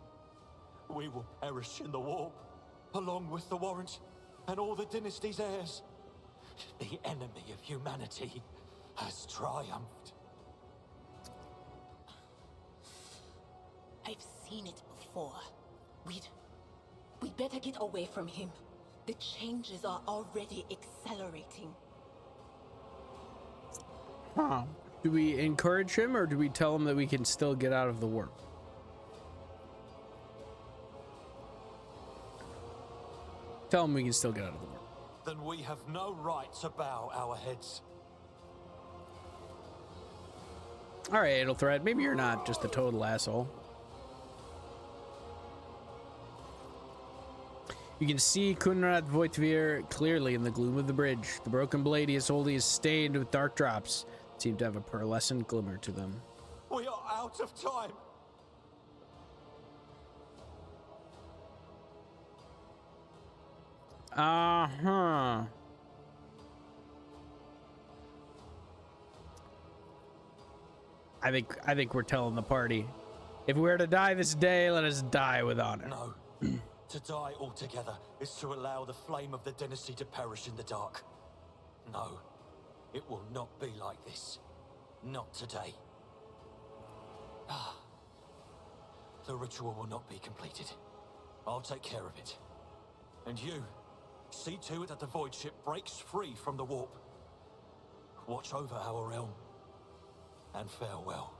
We will perish in the warp, along with the Warrant and all the dynasty's heirs. The enemy of humanity has triumphed. I've seen it before. We'd better get away from him. The changes are already accelerating. Huh. Do we encourage him or do we tell him that we can still get out of the warp? Tell him we can still get out of the warp. Then we have no right to bow our heads. All right, Aethelthred, maybe you're not just a total asshole. You can see Kunrad Voitvir clearly in the gloom of the bridge. The broken blade he is holding is stained with dark drops. Seem to have a pearlescent glimmer to them. We are out of time. Uh-huh. I think we're telling the party, if we were to die this day, let us die with honor. No. To die altogether is to allow the flame of the dynasty to perish in the dark. No, it will not be like this. Not today. The ritual will not be completed. I'll take care of it. And you, see to it that the void ship breaks free from the warp. Watch over our realm. And farewell.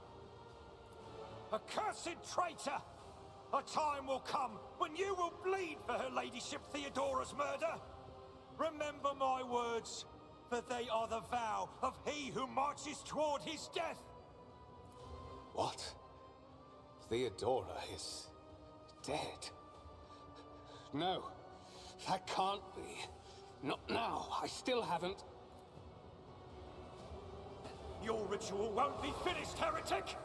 Accursed traitor! A time will come when you will bleed for her ladyship Theodora's murder. Remember my words, for they are the vow of he who marches toward his death. What? Theodora is dead? No, that can't be. Not now. I still haven't. Your ritual won't be finished, heretic!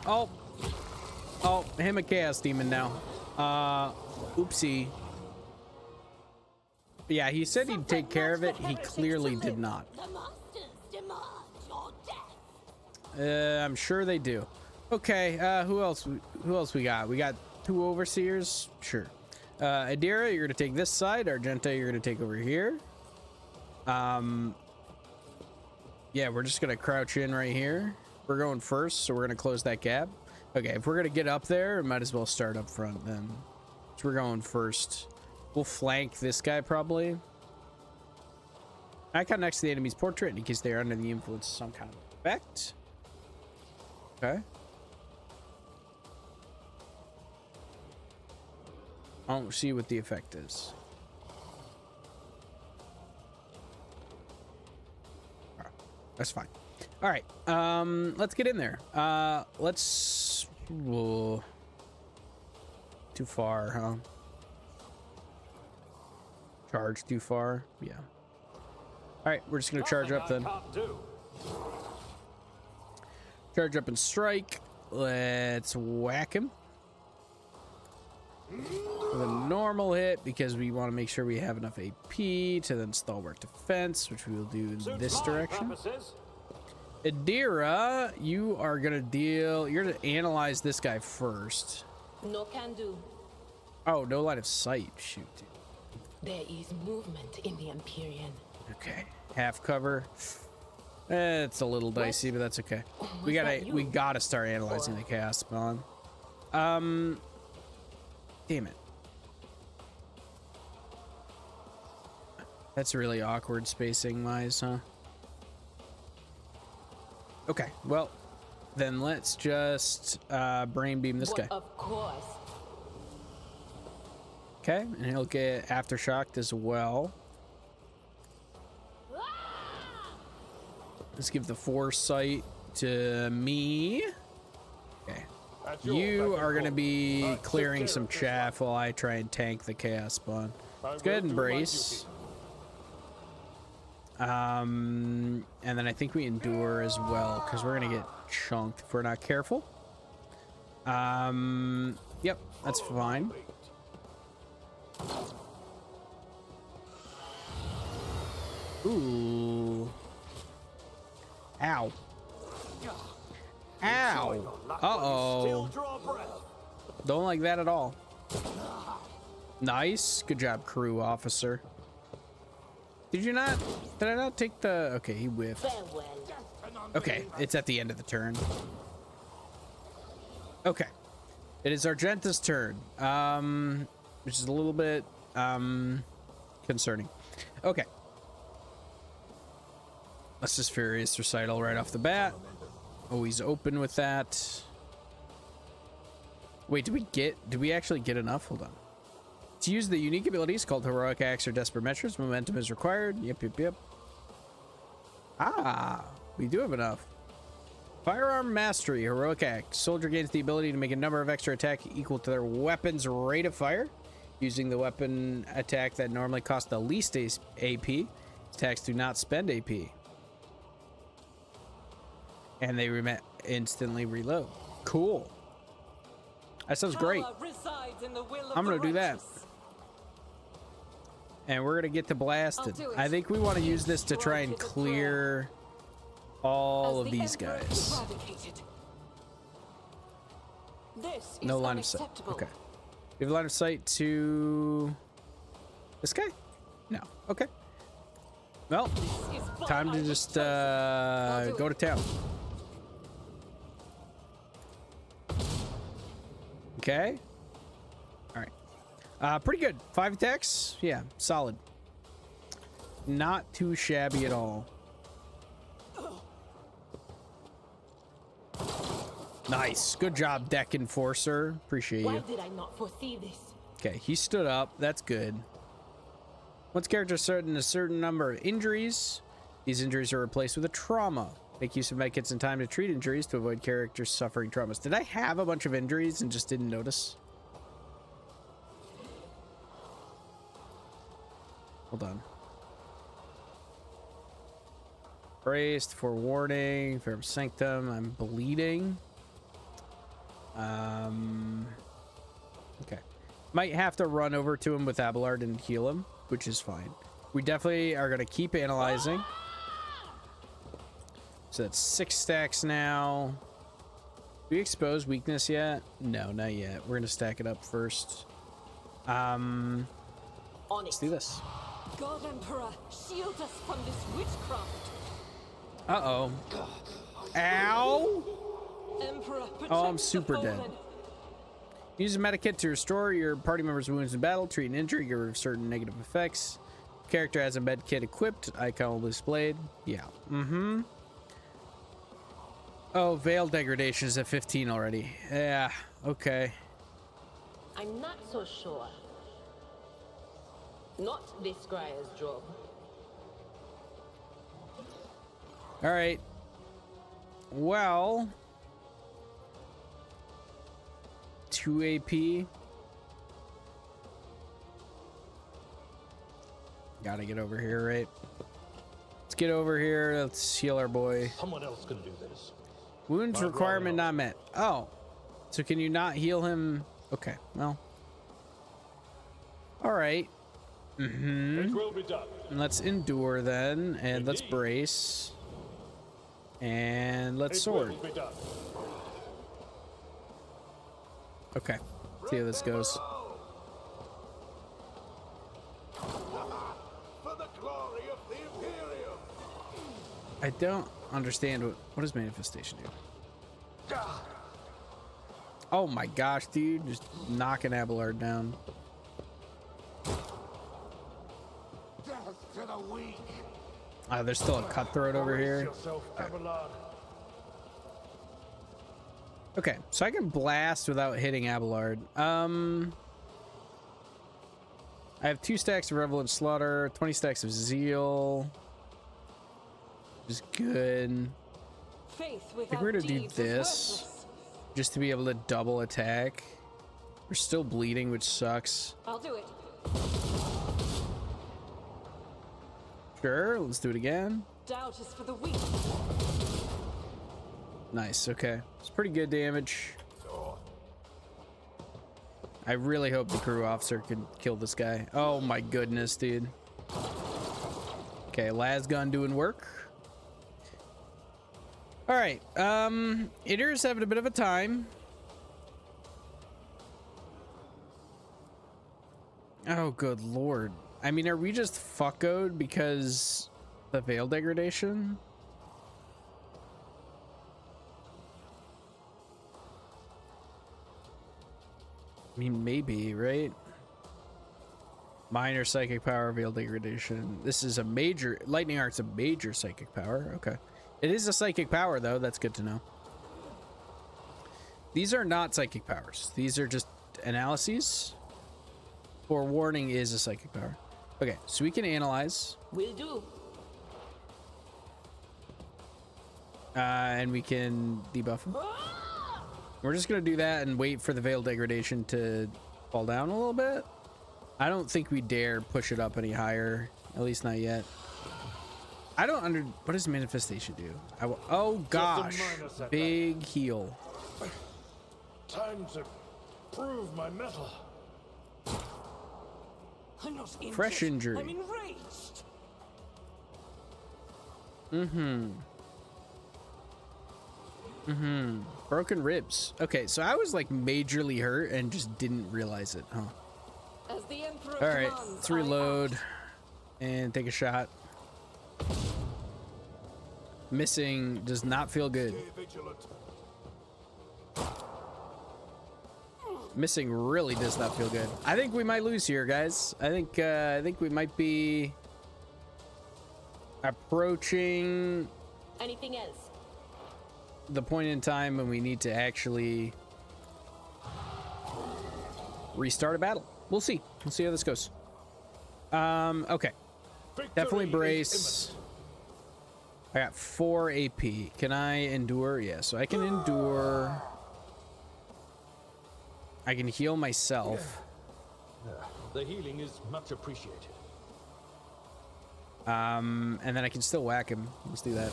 Oh. Oh, him a chaos demon now. Oopsie. Yeah, he said he'd take care of it. He clearly did not. The monsters demand your death. I'm sure they do. Okay, who else we got? We got 2 overseers? Sure. Adira, you're gonna take this side. Argenta, you're gonna take over here. Yeah, we're just gonna crouch in right here. We're going first, so we're gonna close that gap. Okay, if we're gonna get up there, we might as well start up front then. So we're going first. We'll flank this guy probably. Icon next to the enemy's portrait in case they are under the influence of some kind of effect. Okay. I don't see what the effect is. That's fine. All right, let's get in there. Let's. Whoa. Too far, huh? Charge too far. Yeah. right, we're just gonna charge up then. Charge up and strike. Let's whack him with a normal hit because we want to make sure we have enough AP to then stalwart defense, which we will do in this direction. Adira, you are gonna deal. You're gonna analyze this guy first. No can do. Oh, no line of sight. Shoot. There is movement in the Empyrean. Okay, half cover. It's a little dicey, but that's okay. We gotta start analyzing the chaos spawn. Damn it. That's really awkward spacing wise, huh? Okay, well, then let's just brain beam this guy. Of course. Okay, and he'll get aftershocked as well. Let's give the foresight to me. Okay. You are going to be clearing some chaff while I try and tank the chaos spawn. Let's go ahead and brace. And then I think we endure as well because we're going to get chunked if we're not careful. Yep, that's fine. Ooh. Ow. Ow. Uh-oh. Don't like that at all. Nice. Good job, crew officer. Did you not? Did I not take the... Okay, he whiffed. Okay, it's at the end of the turn. Okay. It is Argenta's turn. Which is a little bit concerning. Okay. Let's just Furious Recital right off the bat. Always open with that. Wait, did we actually get enough? Hold on. To use the unique abilities called Heroic Acts or Desperate Measures, momentum is required. Yep. Ah, we do have enough. Firearm Mastery, Heroic Act. Soldier gains the ability to make a number of extra attacks equal to their weapon's rate of fire. Using the weapon attack that normally costs the least AP. Attacks do not spend AP. And they instantly reload. Cool. That sounds great. I'm gonna do that. And we're gonna get to blasted. I think we want to use this to try and clear all of these guys. No line of sight. Okay. We have line of sight to this guy? No. Okay. Well, time to just go to town. Okay. All right. Pretty good. 5 attacks. Yeah, solid. Not too shabby at all. Nice. Good job, Deck Enforcer. Appreciate you. Why did I not foresee this? Okay, he stood up. That's good. Once character certain a certain number of injuries, these injuries are replaced with a trauma. Make use of medkits in time to treat injuries to avoid characters suffering traumas. Did I have a bunch of injuries and just didn't notice? Hold on. Braced, forewarning, Fair Sanctum. I'm bleeding. Okay. Might have to run over to him with Abelard and heal him, which is fine. We definitely are going to keep analyzing. So that's 6 stacks now. Do we expose weakness yet? No, not yet. We're going to stack it up first. Let's do this. God Emperor, shield us from this witchcraft. Uh-oh. Ow! Emperor, Oh, I'm super dead. Use a medikit to restore your party members' wounds in battle, treat an injury, get rid of certain negative effects. Character has a medkit equipped, icon will be displayed. Yeah. Mm-hmm. Oh, Veil degradation is at 15 already. Yeah, okay. I'm not so sure. Not this Scryer's job. All right. Well, 2 AP. Gotta get over here, right? get over here. Let's heal our boy. Someone else can do this. Wounds requirement not met. Oh, so can you not heal him? Okay, well. All right. It will be done. And let's endure then, and let's brace. And let's sword. It will be done. Okay, see how this goes. For the glory of the Imperium. I don't understand what does manifestation do? Oh my gosh, dude, just knocking Abelard down. Death to the weak. There's still a cutthroat over here. Okay, so I can blast without hitting Abelard. I have 2 stacks of Revelant Slaughter, 20 stacks of Zeal. Which is good. I think we're gonna do this just to be able to double attack. We're still bleeding, which sucks. I'll do it. Sure, let's do it again. Doubt is for the weak. Nice, okay. It's pretty good damage. I really hope the crew officer can kill this guy. Oh my goodness, dude. Okay, las gun doing work. All right, Idor's having a bit of a time. Oh, good lord. I mean, are we just fuckoed because the veil degradation? I mean, maybe, right? Minor psychic power, veil degradation. This is a major, lightning arc's a major psychic power. Okay. It is a psychic power, though. That's good to know. These are not psychic powers. These are just analyses. Forewarning is a psychic power. Okay, so we can analyze. Will do. And we can debuff him. We're just gonna do that and wait for the veil degradation to fall down a little bit. I don't think we dare push it up any higher, at least not yet. I don't what does manifestation do? Oh gosh, big heal. Time to prove my mettle. I'm not injured. Fresh injury. I'm enraged. Broken ribs. Okay, so I was like majorly hurt and just didn't realize it, huh? As the Emperor All right, commands, let's reload and take a shot. Missing does not feel good. Missing really does not feel good. I think we might lose here, guys. I think we might be approaching Anything else? the point in time when we need to actually restart a battle. We'll see. We'll see how this goes. Okay. Definitely brace. I got 4 AP. Can I endure? Yeah, so I can endure. I can heal myself. Yeah. The healing is much appreciated. And then I can still whack him. Let's do that.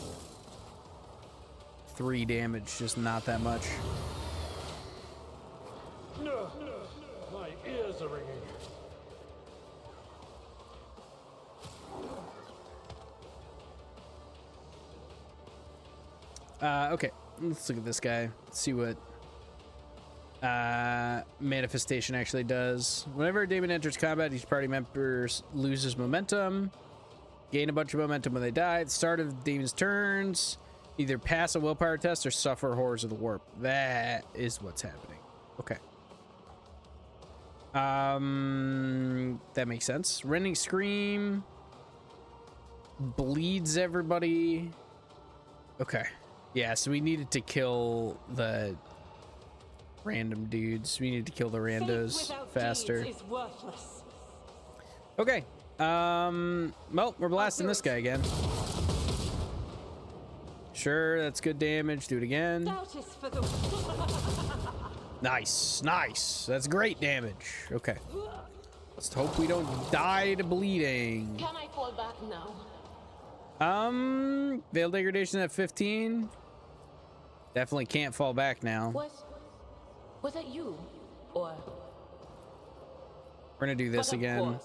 3 damage, just not that much. No, my ears are ringing. Okay, let's look at this guy. Let's see what manifestation actually does. Whenever a demon enters combat, each party member loses momentum. Gain a bunch of momentum when they die. At the start of the demon's turns, either pass a willpower test or suffer horrors of the warp. That is what's happening. Okay. That makes sense. Rending Scream bleeds everybody. Okay. Yeah, so we needed to kill the random dudes. We need to kill the randos faster. Is worthless. Okay. Well, we're blasting this guy again. Sure, that's good damage. Do it again. Doubt is for the Nice, nice. That's great damage. Okay. Let's hope we don't die to bleeding. Can I fall back now? Veil degradation at 15. Definitely can't fall back now. Was that you? Or We're gonna do this again.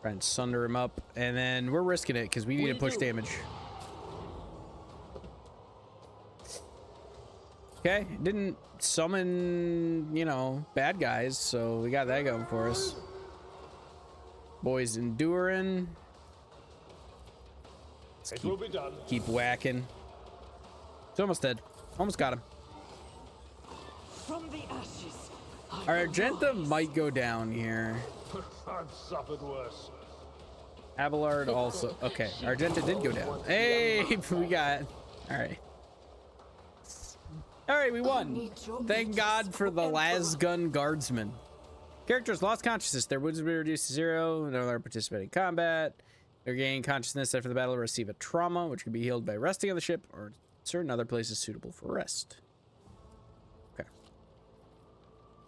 Try and sunder him up, and then we're risking it because we need to push damage. Okay, didn't summon, you know, bad guys, so we got that going for us. Boys enduring. It will be done. Keep whacking. It's almost dead. Almost got him. From the ashes. Our Argenta might go down here. I've suffered worse. Abelard also. Okay, Argenta did go down. Hey, we got. All right. All right, we won. Thank God for the Lasgun Guardsman. Characters lost consciousness. Their wounds will be reduced to 0. No longer participate in combat. They gain consciousness after the battle. Receive a trauma, which can be healed by resting on the ship or certain other places suitable for rest. Okay.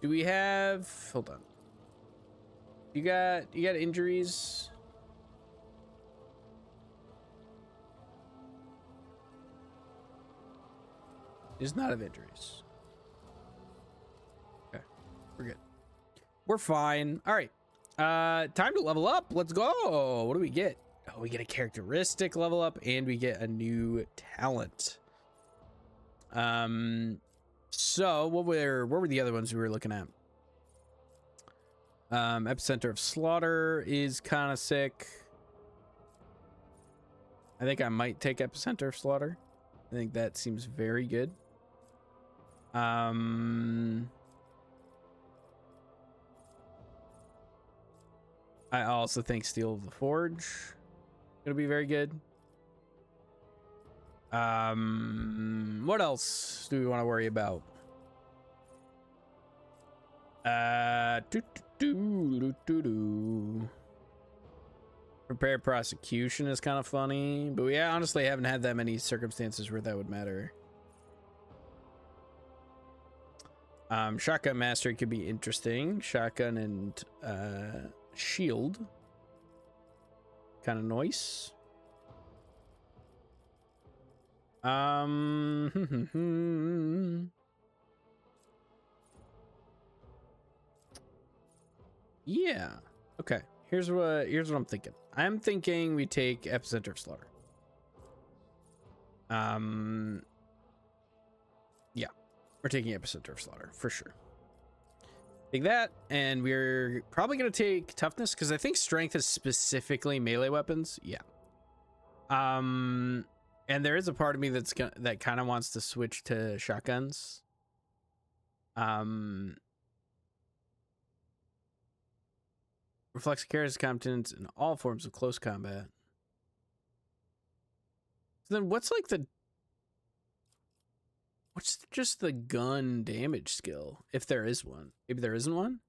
Do we have? Hold on. You got injuries? Does not have injuries. Okay, we're good. We're fine. All right. Time to level up. Let's go. What do we get? Oh, we get a characteristic level up and we get a new talent. So what were the other ones we were looking at? Epicenter of Slaughter is kind of sick. I think I might take Epicenter of Slaughter. I think that seems very good. I also think Steel of the Forge gonna be very good. What else do we want to worry about? Prepare prosecution is kind of funny, but we honestly haven't had that many circumstances where that would matter. Shotgun mastery could be interesting. Shotgun and shield, kind of nice. Yeah. Okay. Here's what I'm thinking. I'm thinking we take Epicenter of Slaughter. Yeah. We're taking Epicenter of Slaughter for sure. Take that, and we're probably gonna take toughness because I think strength is specifically melee weapons. Yeah. And there is a part of me that kind of wants to switch to shotguns. Reflex carries competence in all forms of close combat. So then what's just the gun damage skill, if there is one? Maybe there isn't one.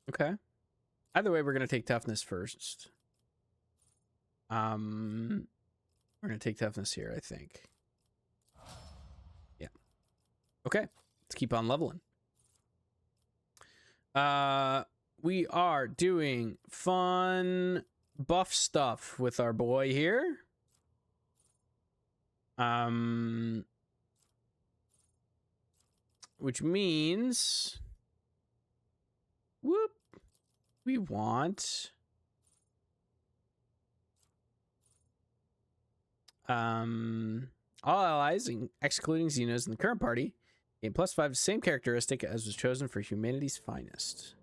Okay. Either way, we're gonna take toughness first. We're gonna take toughness here, I think. Yeah. Okay. Let's keep on leveling. We are doing fun buff stuff with our boy here. Which means whoop, we want all allies excluding Xenos in the current party gain +5, same characteristic as was chosen for humanity's finest.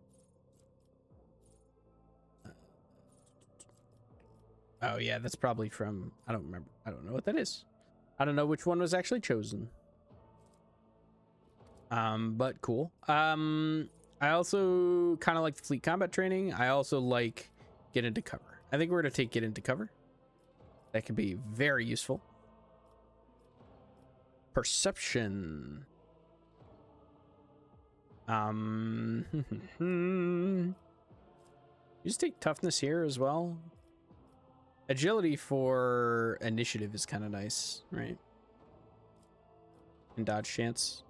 Oh yeah, that's probably from, I don't remember. I don't know what that is. I don't know which one was actually chosen. But cool. I also kind of like the fleet combat training. I also like get into cover. I think we're gonna take get into cover. That could be very useful. Perception. You just take toughness here as well. Agility for initiative is kind of nice, right? And dodge chance.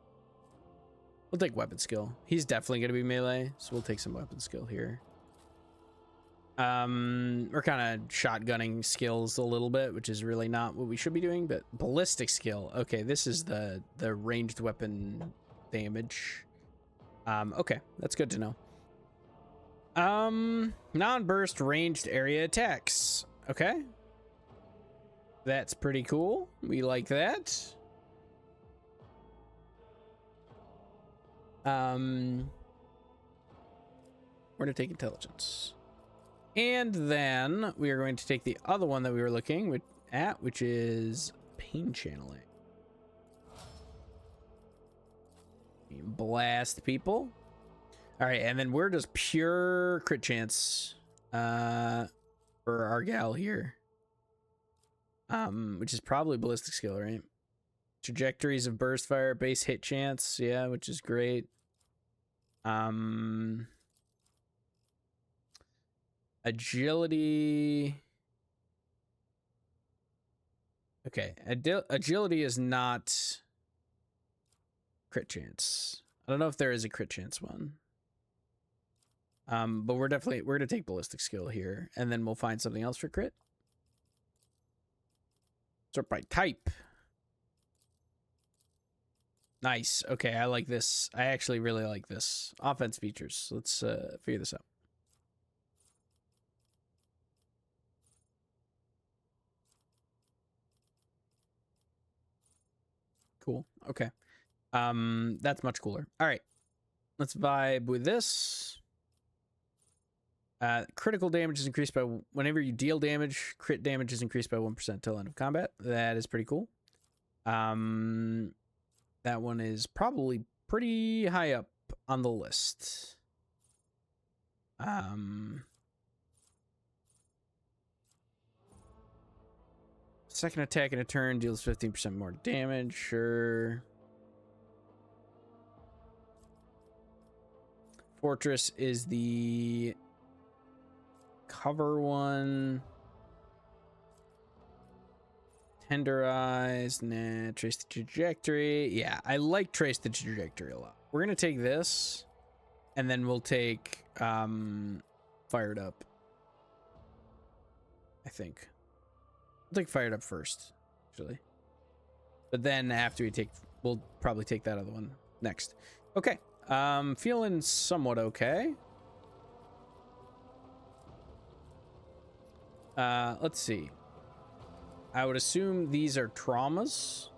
We'll take weapon skill. He's definitely gonna be melee, so we'll take some weapon skill here. We're kind of shotgunning skills a little bit, which is really not what we should be doing, but ballistic skill. Okay, this is the ranged weapon damage. Okay, that's good to know. Non-burst ranged area attacks. Okay. That's pretty cool. We like that. We're gonna take intelligence. And then we are going to take the other one that we were looking at, which is pain channeling. Blast people. All right, and then we're just pure crit chance for our gal here. Which is probably ballistic skill, right? Trajectories of burst fire, base hit chance, yeah, which is great. Agility. Okay, agility is not crit chance. I don't know if there is a crit chance one. But we're gonna take ballistic skill here, and then we'll find something else for crit. Sort by type. Nice. Okay, I like this. I actually really like this. Offense features. Let's figure this out. Cool. Okay. That's much cooler. All right. Let's vibe with this. Critical damage is increased by whenever you deal damage. Crit damage is increased by 1% till end of combat. That is pretty cool. That one is probably pretty high up on the list. Second attack in a turn deals 15% more damage. Sure. Fortress is the cover one. Tenderize. Nah. Trace the trajectory. Yeah, I like trace the trajectory a lot. We're gonna take this, and then we'll take fired up. I think I'll take fired up first, actually. But then after we'll probably take that other one next. Okay. Feeling somewhat okay. Let's see. I would assume these are traumas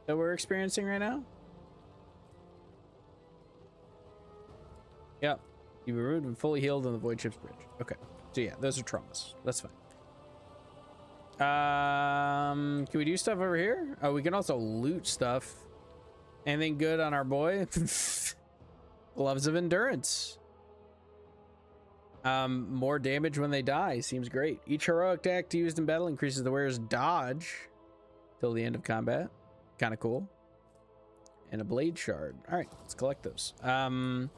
that we're experiencing right now. Yep. You were removed and fully healed on the Void Ship's Bridge. Okay. So yeah, those are traumas. That's fine. Can we do stuff over here? Oh, we can also loot stuff. Anything good on our boy? Gloves of Endurance. More damage when they die. Seems great. Each heroic act used in battle increases the wearer's dodge till the end of combat. Kind of cool. And a blade shard. All right, let's collect those. I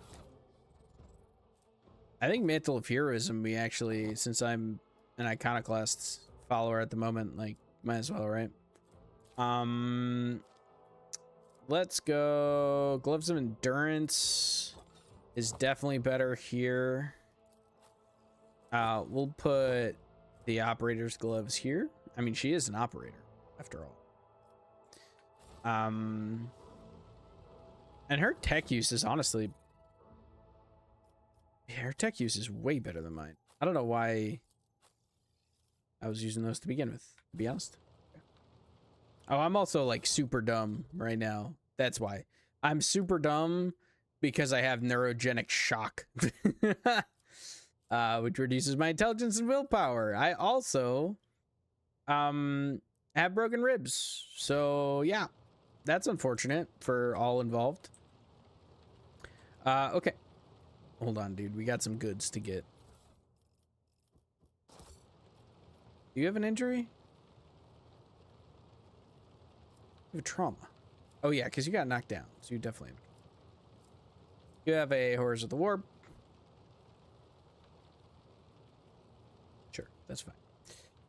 think Mantle of Heroism, we actually, since I'm an Iconoclast follower at the moment, like, might as well, right? Let's go. Gloves of Endurance is definitely better here. We'll put the operator's gloves here. I mean, she is an operator, after all. And her tech use is honestly... Yeah, her tech use is way better than mine. I don't know why I was using those to begin with, to be honest. Oh, I'm also, like, super dumb right now. That's why. I'm super dumb because I have neurogenic shock. Which reduces my intelligence and willpower. I also have broken ribs. So, yeah. That's unfortunate for all involved. Okay. Hold on, dude. We got some goods to get. Do you have an injury? You have a trauma. Oh, yeah, because you got knocked down. So you definitely have. You have a Horrors of the Warp. Sure, that's fine.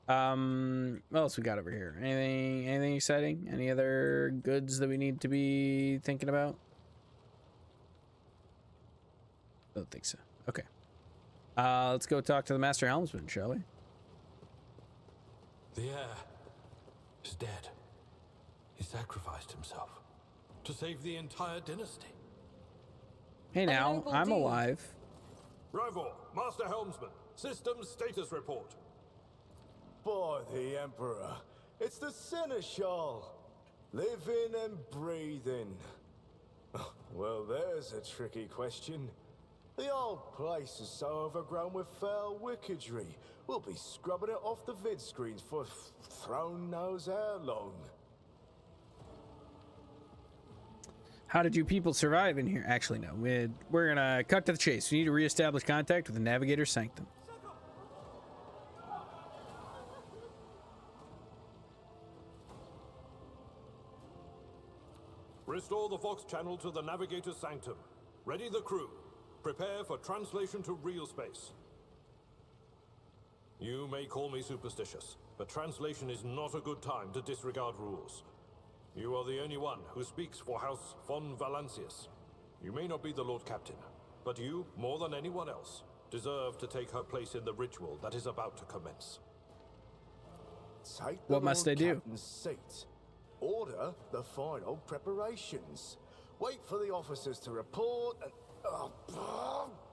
What else we got over here? Anything exciting? Any other goods that we need to be thinking about? Don't think so. Okay. Let's go talk to the Master Helmsman, shall we? The heir is dead. He sacrificed himself to save the entire dynasty. Hey now, I'm alive. Rivor, Master Helmsman, systems status report. By the Emperor, it's the Seneschal. Living and breathing. Well, there's a tricky question. The old place is so overgrown with foul wickedry, we'll be scrubbing it off the vid screens for throne knows how long. How did you people survive in here? Actually, no. We're gonna cut to the chase. We need to reestablish contact with the Navigator's Sanctum. Restore the Vox channel to the Navigator's Sanctum. Ready the crew. Prepare for translation to real space. You may call me superstitious, but translation is not a good time to disregard rules. You are the only one who speaks for House von Valancius. You may not be the Lord Captain, but you, more than anyone else, deserve to take her place in the ritual that is about to commence. Take the What must I do? Captain's seat. Order the final preparations. Wait for the officers to report and...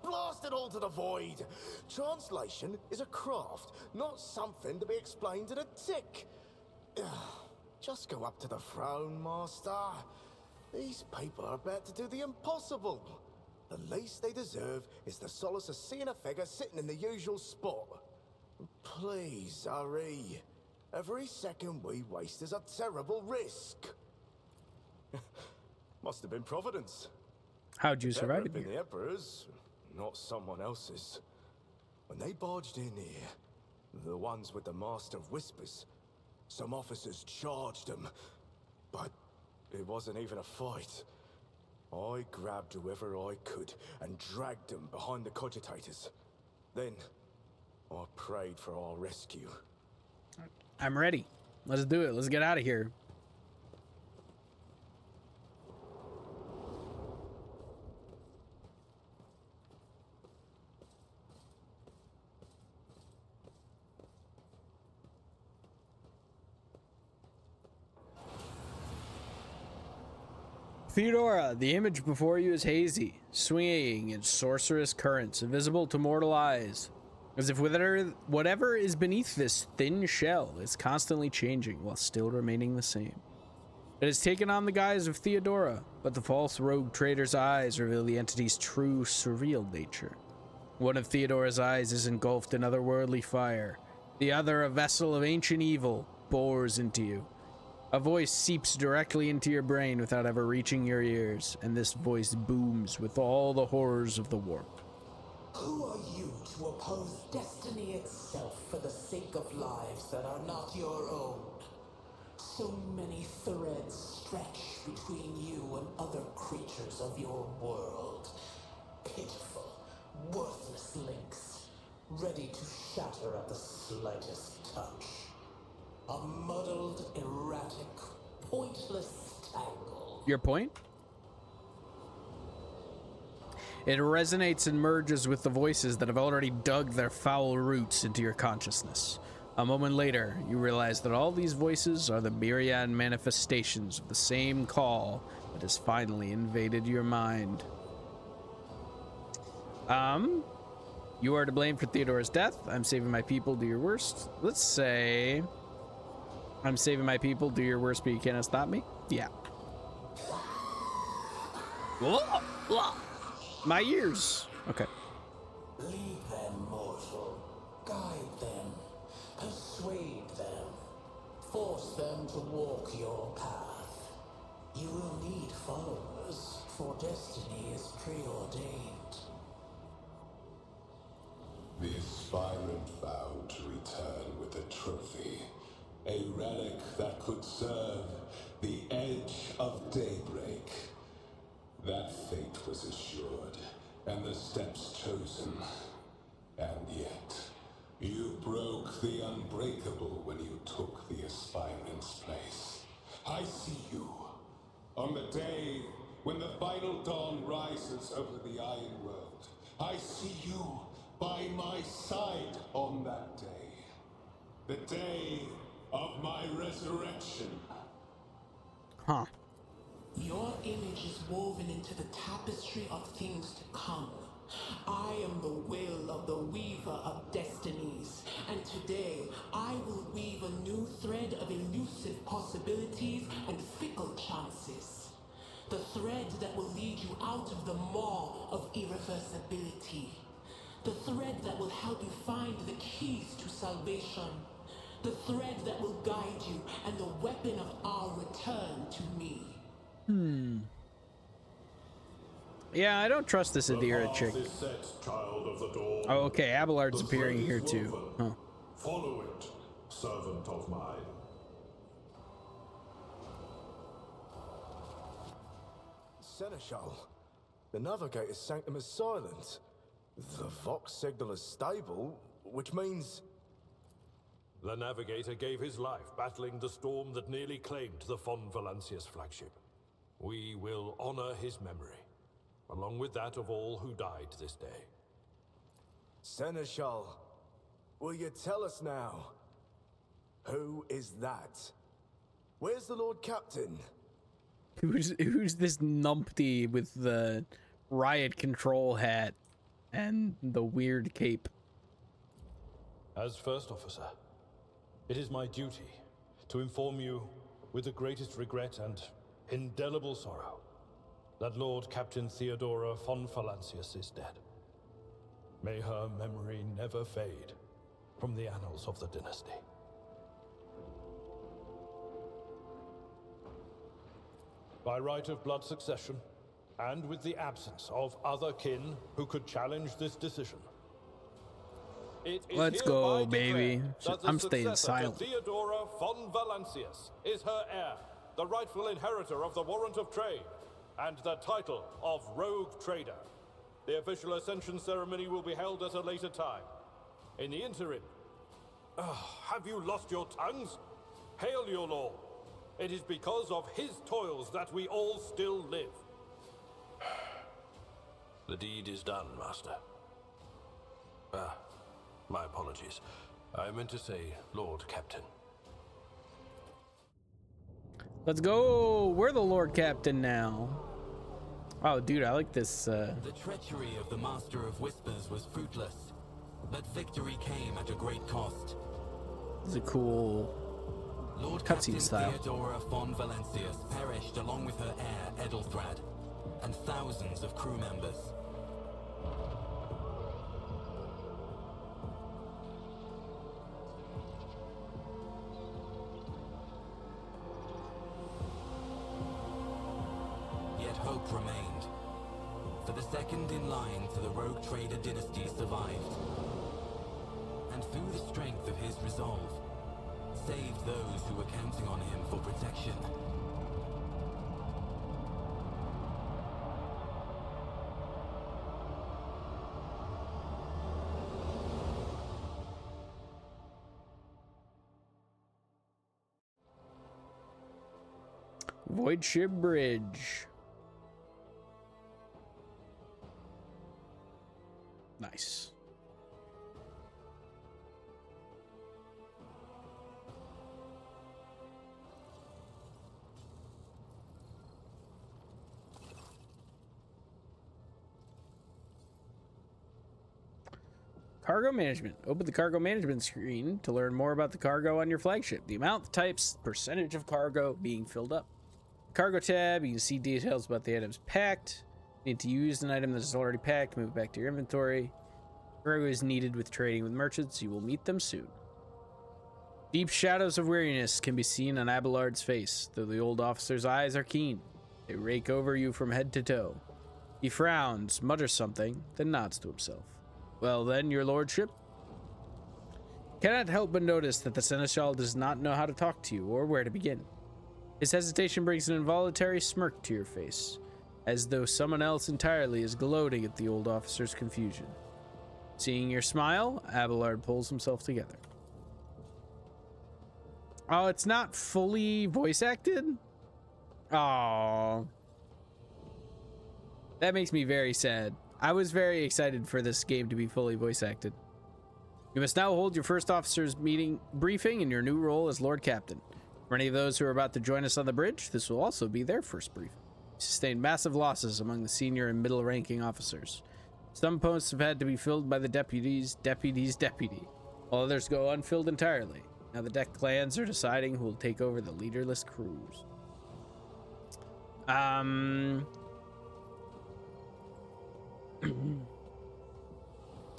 blast it all to the void! Translation is a craft, not something to be explained in a tick. Just go up to the throne, Master. These people are about to do the impossible. The least they deserve is the solace of seeing a figure sitting in the usual spot. Please, hurry. Every second we waste is a terrible risk. Must have been Providence. How'd you survive it Been here? the Emperor's, not someone else's. When they barged in here, the ones with the Master of Whispers, some officers charged them, but it wasn't even a fight. I grabbed whoever I could and dragged them behind the cogitators. Then, I prayed for our rescue. I'm ready. Let's do it. Let's get out of here. Theodora, the image before you is hazy, swinging in sorcerous currents, invisible to mortal eyes, as if whatever is beneath this thin shell is constantly changing while still remaining the same. It has taken on the guise of Theodora, but the false rogue trader's eyes reveal the entity's true, surreal nature. One of Theodora's eyes is engulfed in otherworldly fire, the other, a vessel of ancient evil, bores into you. A voice seeps directly into your brain without ever reaching your ears, and this voice booms with all the horrors of the warp. Who are you to oppose destiny itself for the sake of lives that are not your own? So many threads stretch between you and other creatures of your world. Pitiful, worthless links, ready to shatter at the slightest touch. A muddled, erratic, pointless tangle. Your point? It resonates and merges with the voices that have already dug their foul roots into your consciousness. A moment later, you realize that all these voices are the myriad manifestations of the same call that has finally invaded your mind. You are to blame for Theodora's death. I'm saving my people, do your worst. Let's say... I'm saving my people, do your worst, but you cannot stop me? Yeah. My ears. Okay. Lead them, mortal. Guide them. Persuade them. Force them to walk your path. You will need followers, for destiny is preordained. The aspirant vowed to return with a trophy. A relic that could serve the edge of daybreak. That fate was assured, and the steps chosen. And yet, you broke broke the unbreakable when you took the aspirant's place. I see you. On the day when the final dawn rises over the Iron World, I see you by my side on that day. The day of my resurrection. Huh. Your image is woven into the tapestry of things to come. I am the will of the weaver of destinies, and today I will weave a new thread of elusive possibilities and fickle chances. The thread that will lead you out of the maw of irreversibility. The thread that will help you find the keys to salvation. The thread that will guide you and the weapon of our return to me. Yeah, I don't trust this Adira chick. Oh, okay, Abelard's appearing here too. Huh. Follow it, servant of mine. Seneschal, the Navigator's sanctum is silent. The Vox signal is stable, which means... The Navigator gave his life battling the storm that nearly claimed the Von Valancius flagship. We will honor his memory, along with that of all who died this day. Seneschal, will you tell us now? Who is that? Where's the Lord Captain? Who's this numpty with the riot control hat and the weird cape? As First Officer, it is my duty to inform you with the greatest regret and indelible sorrow that Lord Captain Theodora von Valancius is dead. May her memory never fade from the annals of the dynasty. By right of blood succession, and with the absence of other kin who could challenge this decision, Let's go, baby. I'm staying silent. Theodora von Valancius is her heir, the rightful inheritor of the warrant of trade, and the title of Rogue Trader. The official ascension ceremony will be held at a later time. In the interim, have you lost your tongues? Hail your lord. It is because of his toils that we all still live. The deed is done, Master. My apologies. I meant to say Lord Captain. Let's go. We're the Lord Captain now. Oh, dude, I like this. The treachery of the Master of Whispers was fruitless, but victory came at a great cost. It's a cool Lord cutscene Captain style. Theodora von Valancius perished along with her heir, Edelthrad, and thousands of crew members. Yet hope remained, for the second in line to the Rogue Trader dynasty survived, and through the strength of his resolve, saved those who were counting on him for protection. Void Ship Bridge. Nice. Cargo management. Open the cargo management screen to learn more about the cargo on your flagship. The amount, the types, percentage of cargo being filled up. Cargo tab, you can see details about the items packed. You need to use an item that is already packed, move it back to your inventory. Cargo is needed with trading with merchants. You will meet them soon. Deep shadows of weariness can be seen on Abelard's face, though the old officer's eyes are keen. They rake over you from head to toe. He frowns, mutters something, then nods to himself. Well then, your lordship? Cannot help but notice that the Seneschal does not know how to talk to you or where to begin. His hesitation brings an involuntary smirk to your face, as though someone else entirely is gloating at the old officer's confusion. Seeing your smile, Abelard pulls himself together. Oh, it's not fully voice acted? Oh. That makes me very sad. I was very excited for this game to be fully voice acted. You must now hold your first officer's briefing in your new role as Lord Captain. For any of those who are about to join us on the bridge, this will also be their first briefing. We sustained massive losses among the senior and middle ranking officers. Some posts have had to be filled by the deputy, while others go unfilled entirely. Now the deck clans are deciding who will take over the leaderless crews.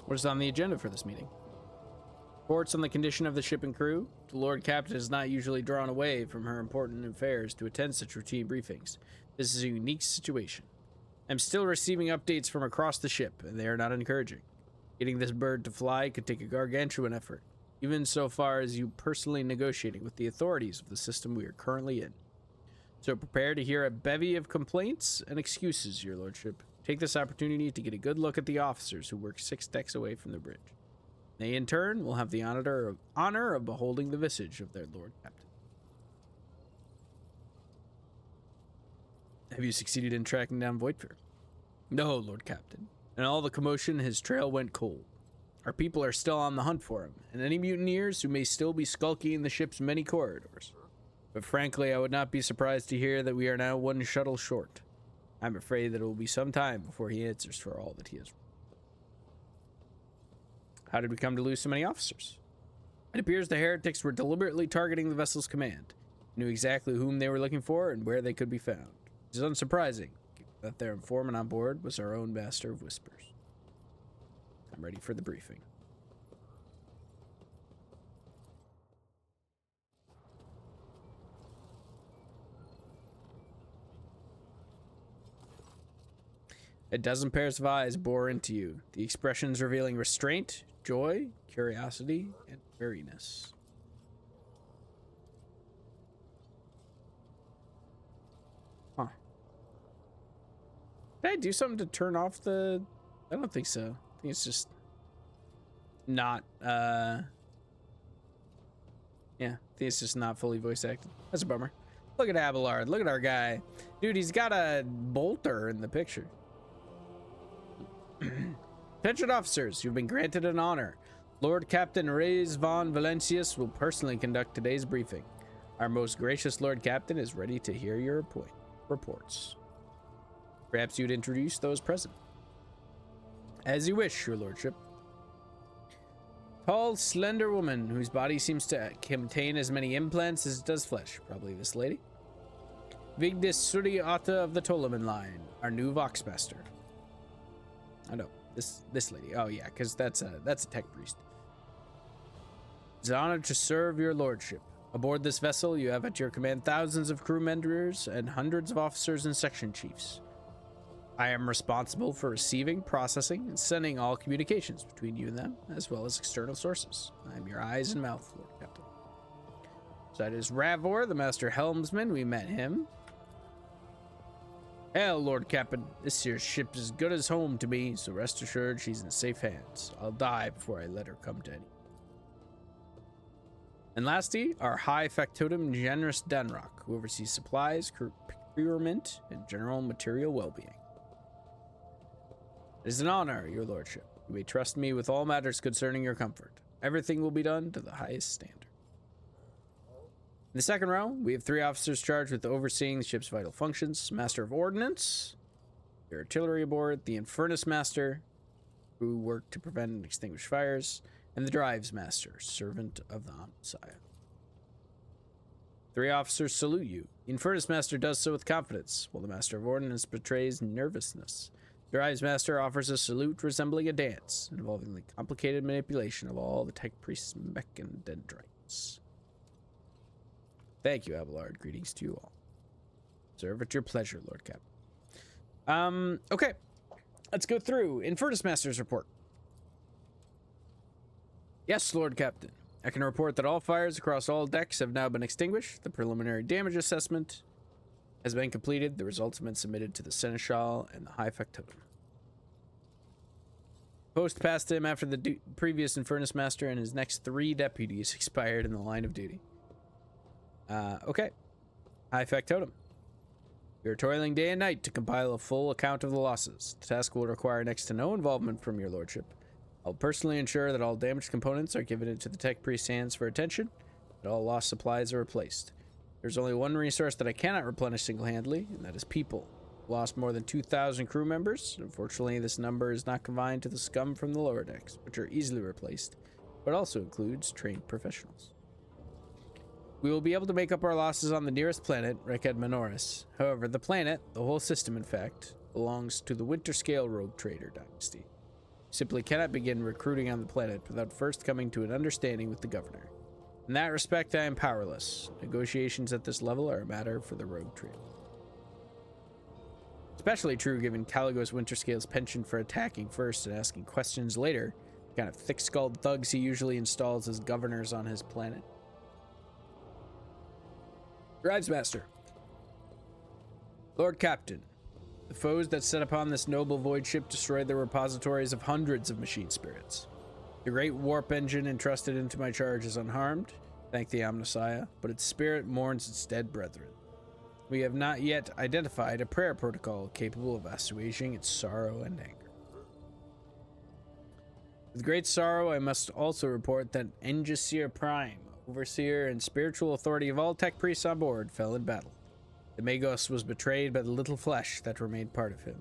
What is on the agenda for this meeting? Reports on the condition of the ship and crew. The Lord Captain is not usually drawn away from her important affairs to attend such routine briefings. This is a unique situation. I'm still receiving updates from across the ship, and they are not encouraging. Getting this bird to fly could take a gargantuan effort, even so far as you personally negotiating with the authorities of the system we are currently in. So prepare to hear a bevy of complaints and excuses, Your Lordship. Take this opportunity to get a good look at the officers who work 6 decks away from the bridge. They, in turn, will have the honor of beholding the visage of their Lord Captain. Have you succeeded in tracking down Voidfear? No, Lord Captain. In all the commotion, his trail went cold. Our people are still on the hunt for him, and any mutineers who may still be skulking in the ship's many corridors. But frankly, I would not be surprised to hear that we are now 1 shuttle short. I'm afraid that it will be some time before he answers for all that he has. How did we come to lose so many officers? It appears the heretics were deliberately targeting the vessel's command, knew exactly whom they were looking for and where they could be found. It is unsurprising that their informant on board was our own Master of Whispers. I'm ready for the briefing. A dozen pairs of eyes bore into you, the expressions revealing restraint, joy, curiosity, and weariness. Huh. Did I do something to turn off the... I don't think so. I think it's just not, yeah, I think it's just not fully voice acted. That's a bummer. Look at Abelard. Look at our guy. Dude, he's got a bolter in the picture. Attention officers, you've been granted an honor. Lord Captain Reyes von Valencius will personally conduct today's briefing. Our most gracious Lord Captain is ready to hear your reports. Perhaps you'd introduce those present. As you wish, Your Lordship. Tall, slender woman whose body seems to contain as many implants as it does flesh. Probably this lady. Vigdis Suriata of the Ptolemy line, our new Voxmaster. I know this lady. Oh yeah, because that's a tech priest. It's an honor to serve your lordship. Aboard this vessel, you have at your command thousands of crew members and hundreds of officers and section chiefs. I am responsible for receiving, processing, and sending all communications between you and them, as well as external sources. I am your eyes and mouth, Lord Captain. So that is Ravor, the master helmsman. We met him. Hell, Lord Captain, this here ship is as good as home to me, so rest assured she's in safe hands. I'll die before I let her come to any. And lastly, our High Factotum Generous Danrock, who oversees supplies, procurement, and general material well-being. It is an honor, Your Lordship. You may trust me with all matters concerning your comfort. Everything will be done to the highest standard. In the second row, we have 3 officers charged with overseeing the ship's vital functions. Master of Ordnance, your artillery aboard, the Infernus Master, who work to prevent and extinguish fires, and the Drives Master, servant of the Messiah. 3 officers salute you. The Infernus Master does so with confidence, while the Master of Ordnance betrays nervousness. The Drives Master offers a salute resembling a dance, involving the complicated manipulation of all the tech priest's mech and dendrites. Thank you, Abelard. Greetings to you all. Serve at your pleasure, Lord Captain. Okay. Let's go through Infernus Master's report. Yes, Lord Captain. I can report that all fires across all decks have now been extinguished. The preliminary damage assessment has been completed. The results have been submitted to the Seneschal and the High Factotum. Post passed him after the previous Infernus Master and his next 3 deputies expired in the line of duty. Okay. High factotum. We are toiling day and night to compile a full account of the losses. The task will require next to no involvement from your lordship. I'll personally ensure that all damaged components are given into the tech priest's hands for attention, that all lost supplies are replaced. There's only one resource that I cannot replenish single-handedly, and that is people. Lost more than 2,000 crew members. Unfortunately, this number is not confined to the scum from the lower decks, which are easily replaced, but also includes trained professionals. We will be able to make up our losses on the nearest planet, Reked Minoris. However, the planet, the whole system in fact, belongs to the Winterscale Rogue Trader dynasty. We simply cannot begin recruiting on the planet without first coming to an understanding with the governor. In that respect, I am powerless. Negotiations at this level are a matter for the Rogue Trader. Especially true given Caligos Winterscale's penchant for attacking first and asking questions later, the kind of thick-skulled thugs he usually installs as governors on his planet. Drivesmaster. Lord Captain, the foes that set upon this noble void ship destroyed the repositories of hundreds of machine spirits. The great warp engine entrusted into my charge is unharmed, thank the Omnissiah, but its spirit mourns its dead brethren. We have not yet identified a prayer protocol capable of assuaging its sorrow and anger. With great sorrow, I must also report that Engisir Prime, overseer and spiritual authority of all tech priests on board, fell in battle. The Magos was betrayed by the little flesh that remained part of him.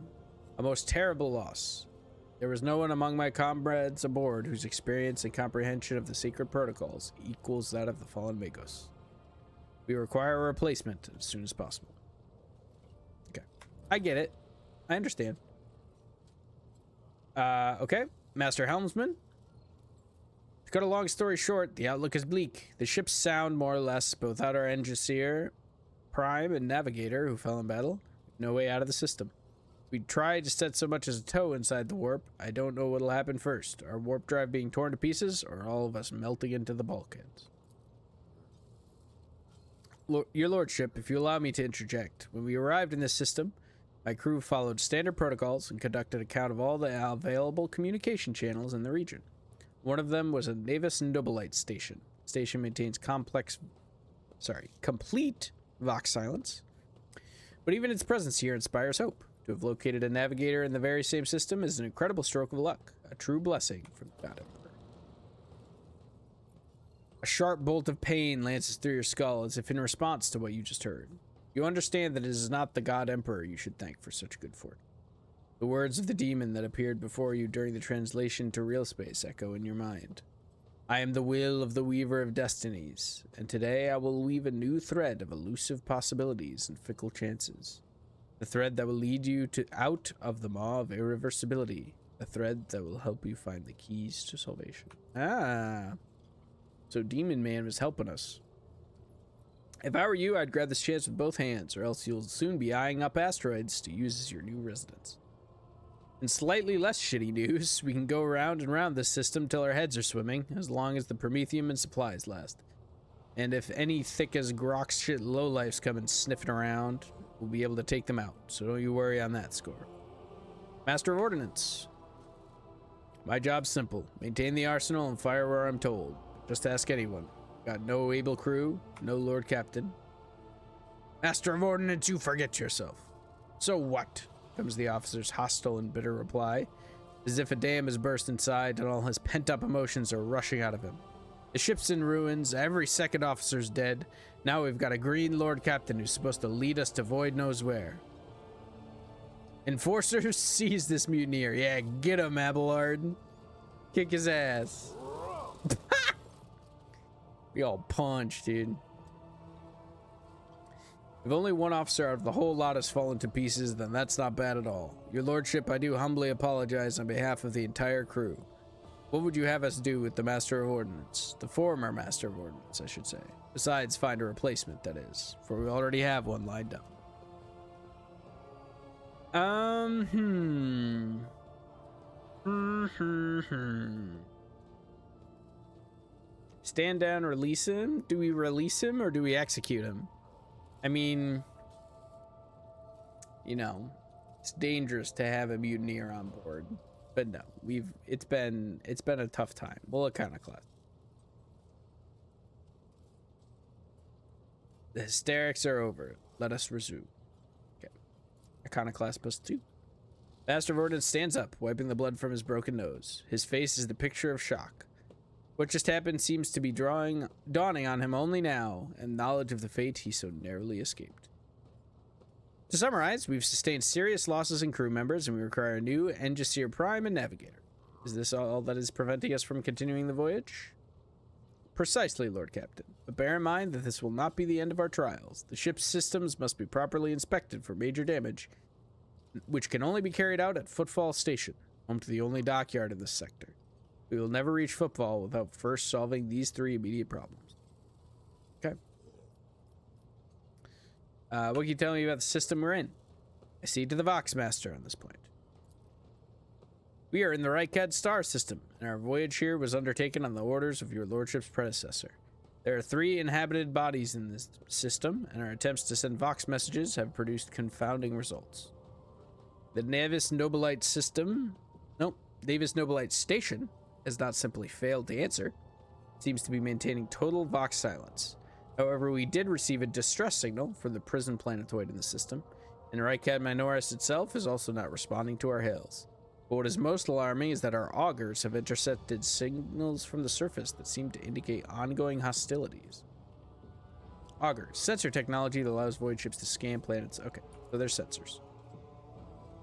A most terrible loss. There was no one among my comrades aboard whose experience and comprehension of the secret protocols equals that of the fallen Magos. We require a replacement as soon as possible. Okay. I get it. I understand. Okay. Master Helmsman. To cut a long story short, the outlook is bleak. The ship's sound, more or less, both out our Engisir Prime and Navigator, who fell in battle. No way out of the system. We tried to set so much as a toe inside the warp. I don't know what'll happen first. Our warp drive being torn to pieces, or all of us melting into the bulkheads. Your lordship, if you allow me to interject, when we arrived in this system, my crew followed standard protocols and conducted a count of all the available communication channels in the region. One of them was a Navis Nobilite station. The station maintains complete Vox silence, but even its presence here inspires hope. To have located a navigator in the very same system is an incredible stroke of luck, a true blessing from the God Emperor. A sharp bolt of pain lances through your skull as if in response to what you just heard. You understand that it is not the God Emperor you should thank for such good fortune. The words of the demon that appeared before you during the translation to real space echo in your mind. I am the will of the Weaver of Destinies, and today I will weave a new thread of elusive possibilities and fickle chances. The thread that will lead you out of the maw of irreversibility. A thread that will help you find the keys to salvation. Ah. So Demon Man was helping us. If I were you, I'd grab this chance with both hands, or else you'll soon be eyeing up asteroids to use as your new residence. In slightly less shitty news, we can go round and round this system till our heads are swimming, as long as the Promethium and supplies last. And if any thick as Grok's shit lowlifes come and sniffing around, we'll be able to take them out, so don't you worry on that score. Master of Ordnance. My job's simple. Maintain the arsenal and fire where I'm told. Just ask anyone. Got no able crew, no Lord Captain. Master of Ordnance, you forget yourself. So what? Comes the officer's hostile and bitter reply, as if a dam has burst inside and all his pent-up emotions are rushing out of him. The ship's in ruins, every second officer's dead. Now we've got a green Lord Captain who's supposed to lead us to void knows where. Enforcers, seize this mutineer. Yeah, get him, Abelard. Kick his ass. We all punch, dude. If only one officer out of the whole lot has fallen to pieces, then that's not bad at all. Your lordship, I do humbly apologize on behalf of the entire crew. What would you have us do with the Master of Ordnance? The former Master of Ordnance, I should say. Besides, find a replacement, that is. For we already have one lined up. Stand down, release him? Do we release him or do we execute him? I mean, you know, it's dangerous to have a mutineer on board. But no, it's been a tough time. We'll iconoclast. The hysterics are over. Let us resume. Okay. Iconoclast +2. Master of Ordnance stands up, wiping the blood from his broken nose. His face is the picture of shock. What just happened seems to be dawning on him only now, and knowledge of the fate he so narrowly escaped. To summarize, we've sustained serious losses in crew members, and we require a new Engisir Prime and Navigator. Is this all that is preventing us from continuing the voyage? Precisely, Lord Captain. But bear in mind that this will not be the end of our trials. The ship's systems must be properly inspected for major damage, which can only be carried out at Footfall Station, home to the only dockyard in this sector. We will never reach Footfall without first solving these 3 immediate problems. Okay. What can you tell me about the system we're in? I cede to the Voxmaster on this point. We are in the Rykad star system, and our voyage here was undertaken on the orders of your lordship's predecessor. There are 3 inhabited bodies in this system, and our attempts to send Vox messages have produced confounding results. The Navis Nobilite Station has not simply failed to answer. It seems to be maintaining total Vox silence. However, we did receive a distress signal from the prison planetoid in the system, and Rykad Minoris itself is also not responding to our hails. But what is most alarming is that our augurs have intercepted signals from the surface that seem to indicate ongoing hostilities. Augurs, sensor technology that allows void ships to scan planets. Okay, so they're sensors.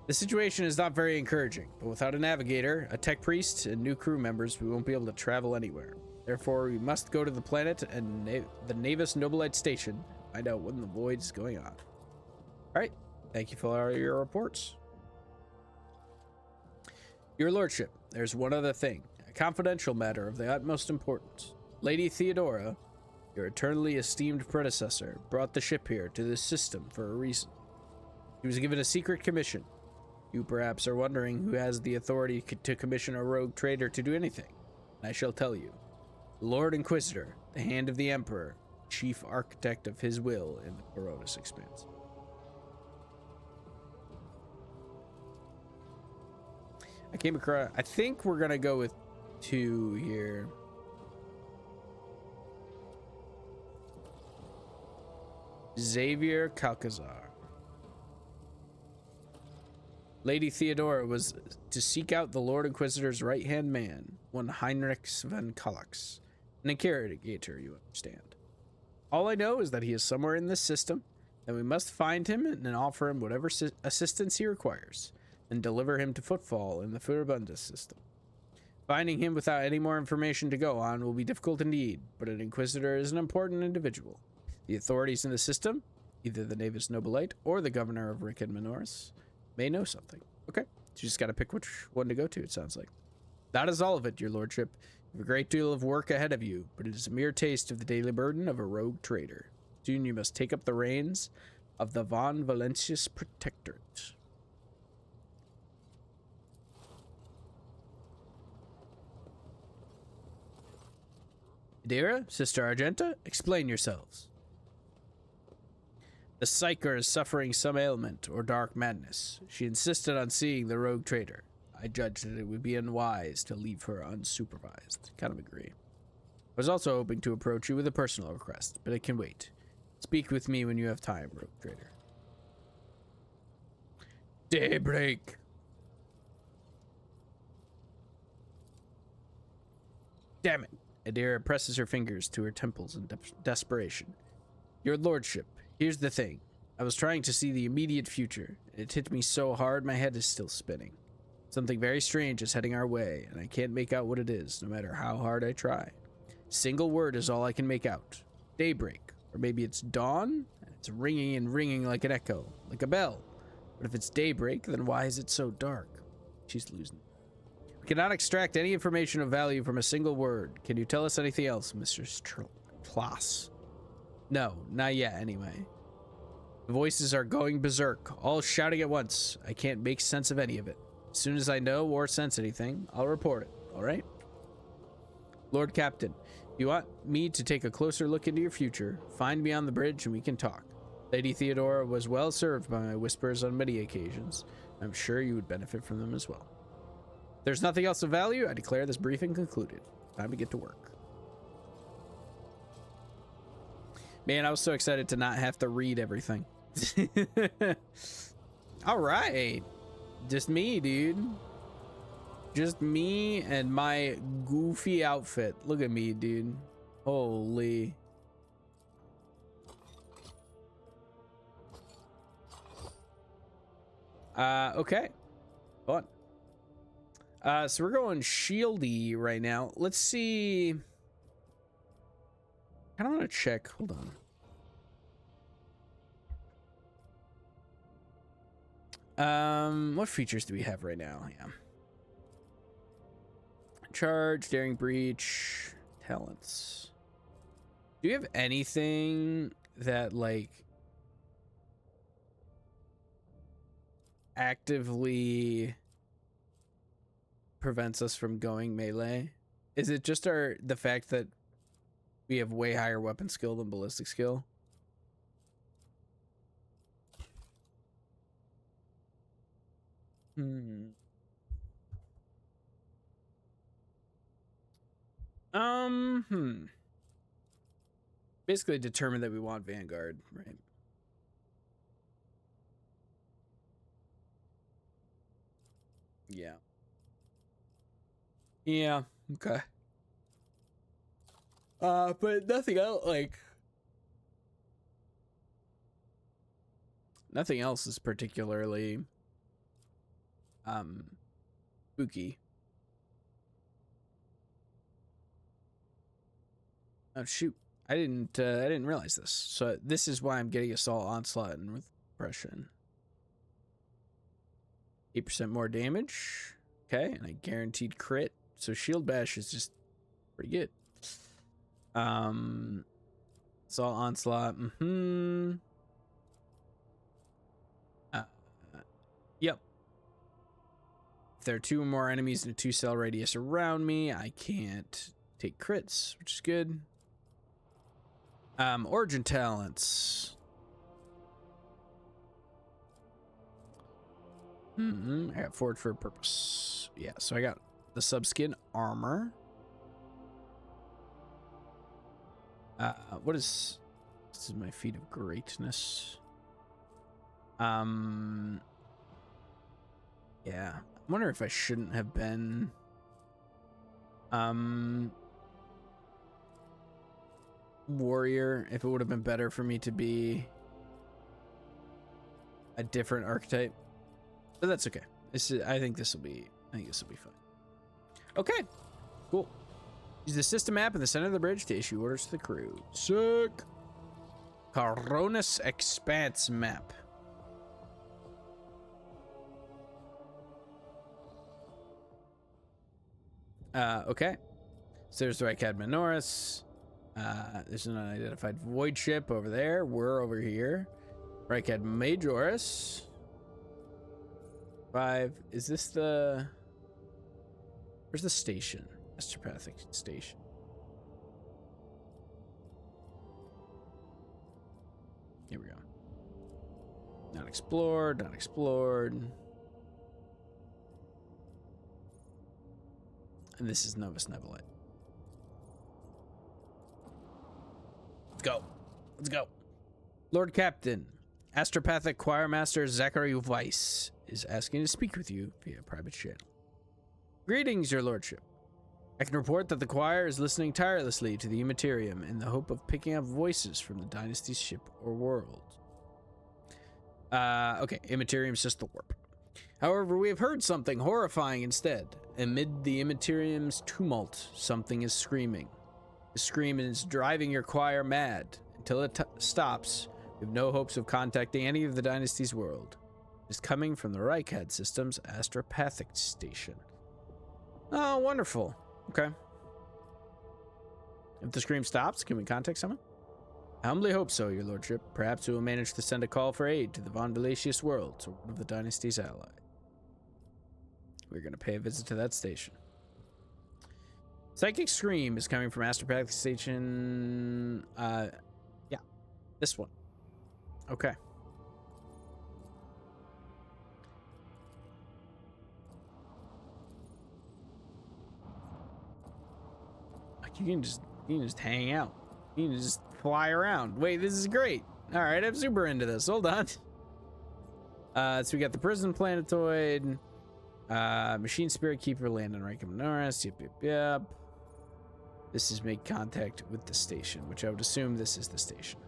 The situation is not very encouraging, but without a navigator, a tech priest, and new crew members, we won't be able to travel anywhere. Therefore, we must go to the planet and the Navis Nobilite Station and find out when the void is going on. Alright, thank you for all your reports. Your Lordship, there's one other thing, a confidential matter of the utmost importance. Lady Theodora, your eternally esteemed predecessor, brought the ship here to this system for a reason. She was given a secret commission. You perhaps are wondering who has the authority to commission a rogue trader to do anything. I shall tell you. Lord Inquisitor, the hand of the Emperor, chief architect of his will in the Coronis Expanse. I came across, I think we're gonna go with 2 here. Xavier Calcazar. Lady Theodora was to seek out the Lord Inquisitor's right-hand man, one Heinrich van Kallax, an interrogator, you understand. All I know is that he is somewhere in this system, and we must find him and offer him whatever assistance he requires, and deliver him to Footfall in the Furibundus system. Finding him without any more information to go on will be difficult indeed, but an Inquisitor is an important individual. The authorities in the system, either the Navis Nobilite or the Governor of Rykad Minoris, may know something. Okay, so you just gotta pick which one to go to, it sounds like. That is all of it, your lordship. You have a great deal of work ahead of you, but it is a mere taste of the daily burden of a rogue trader. Soon you must take up the reins of the Von Valentius Protectorate. Adira, Sister Argenta, explain yourselves. The Psyker is suffering some ailment or dark madness. She insisted on seeing the rogue trader. I judged that it would be unwise to leave her unsupervised. Kind of agree. I was also hoping to approach you with a personal request, but it can wait. Speak with me when you have time, rogue trader. Daybreak. Damn it. Adira presses her fingers to her temples in desperation. Your lordship, here's the thing. I was trying to see the immediate future. It hit me so hard my head is still spinning. Something very strange is heading our way, and I can't make out what it is, no matter how hard I try. Single word is all I can make out. Daybreak. Or maybe it's dawn, and it's ringing and ringing like an echo, like a bell. But if it's daybreak, then why is it so dark? She's losing it. We cannot extract any information of value from a single word. Can you tell us anything else, Mr. Klaas? No, not yet, anyway. The voices are going berserk, all shouting at once. I can't make sense of any of it. As soon as I know or sense anything, I'll report it, all right? Lord Captain, if you want me to take a closer look into your future, find me on the bridge and we can talk. Lady Theodora was well served by my whispers on many occasions. I'm sure you would benefit from them as well. If there's nothing else of value, I declare this briefing concluded. Time to get to work. Man, I was so excited to not have to read everything. All right. Just me, dude. Just me and my goofy outfit. Look at me, dude. Holy. Okay. Fun. So we're going shieldy right now. Let's see. I don't want to check. Hold on. What features do we have right now? Yeah. Charge, daring breach, talents. Do you have anything that like actively prevents us from going melee? Is it just the fact that we have way higher weapon skill than ballistic skill? Basically determined that we want Vanguard, right? Yeah. Yeah, okay. But nothing else, like nothing else is particularly spooky. Oh shoot. I didn't realize this. So this is why I'm getting Assault Onslaught and with Oppression. 8% more damage. Okay, and I guaranteed crit. So Shield Bash is just pretty good. Assault Onslaught. Yep. If there are 2 or more enemies in a 2-cell radius around me, I can't take crits, which is good. Origin talents. I got Forged for a purpose. Yeah, so I got the subskin armor. What is... This is my feat of greatness. Yeah. I wonder if I shouldn't have been... warrior, if it would have been better for me to be a different archetype. But that's okay. I think this will be fine. Okay, cool. Use the system map in the center of the bridge to issue orders to the crew. Sick. Coronis Expanse map. Okay. So there's the Rykad Minoris. There's an unidentified void ship over there. We're over here. Rykad Majoris. 5. Is this the... Where's the station? Astropathic station. Here we go. Not explored, not explored. And this is Novus Nebulite. Let's go. Let's go. Lord Captain, Astropathic Choirmaster Zachary Weiss is asking to speak with you via private channel. Greetings, your lordship. I can report that the choir is listening tirelessly to the Immaterium in the hope of picking up voices from the Dynasty's ship or world. Okay, Immaterium's just the warp. However, we have heard something horrifying instead. Amid the Immaterium's tumult, something is screaming. The scream is driving your choir mad. Until it stops, we have no hopes of contacting any of the Dynasty's world. It is coming from the Rykad system's Astropathic station. Oh, wonderful. Okay. If the scream stops, can we contact someone? I humbly hope so, your lordship. Perhaps we will manage to send a call for aid to the Von Velatius worlds, or one of the Dynasty's allies. We're going to pay a visit to that station. Psychic Scream is coming from Astropathic Station. Yeah, this one. Okay. Like you can just hang out. You can just fly around. Wait, this is great. All right, I'm super into this. Hold on. So we got the prison planetoid, machine spirit keeper land on Raikum Norris. Yep. This is make contact with the station, which I would assume this is the station.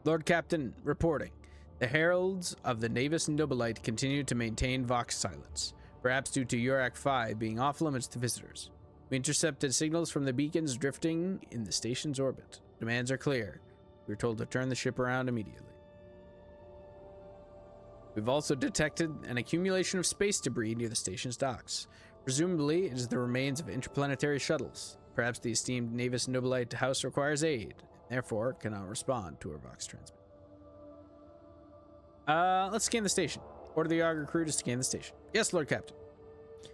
Lord Captain, reporting. The heralds of the Navis Nobilite continue to maintain Vox silence, perhaps due to Urak 5 being off limits to visitors. We intercepted signals from the beacons drifting in the station's orbit. Demands are clear. We were told to turn the ship around immediately. We've also detected an accumulation of space debris near the station's docks. Presumably, it is the remains of interplanetary shuttles. Perhaps the esteemed Navis Nobilite House requires aid, and therefore cannot respond to our Vox transmit. Let's scan the station. Order the Augur crew to scan the station. Yes, Lord Captain.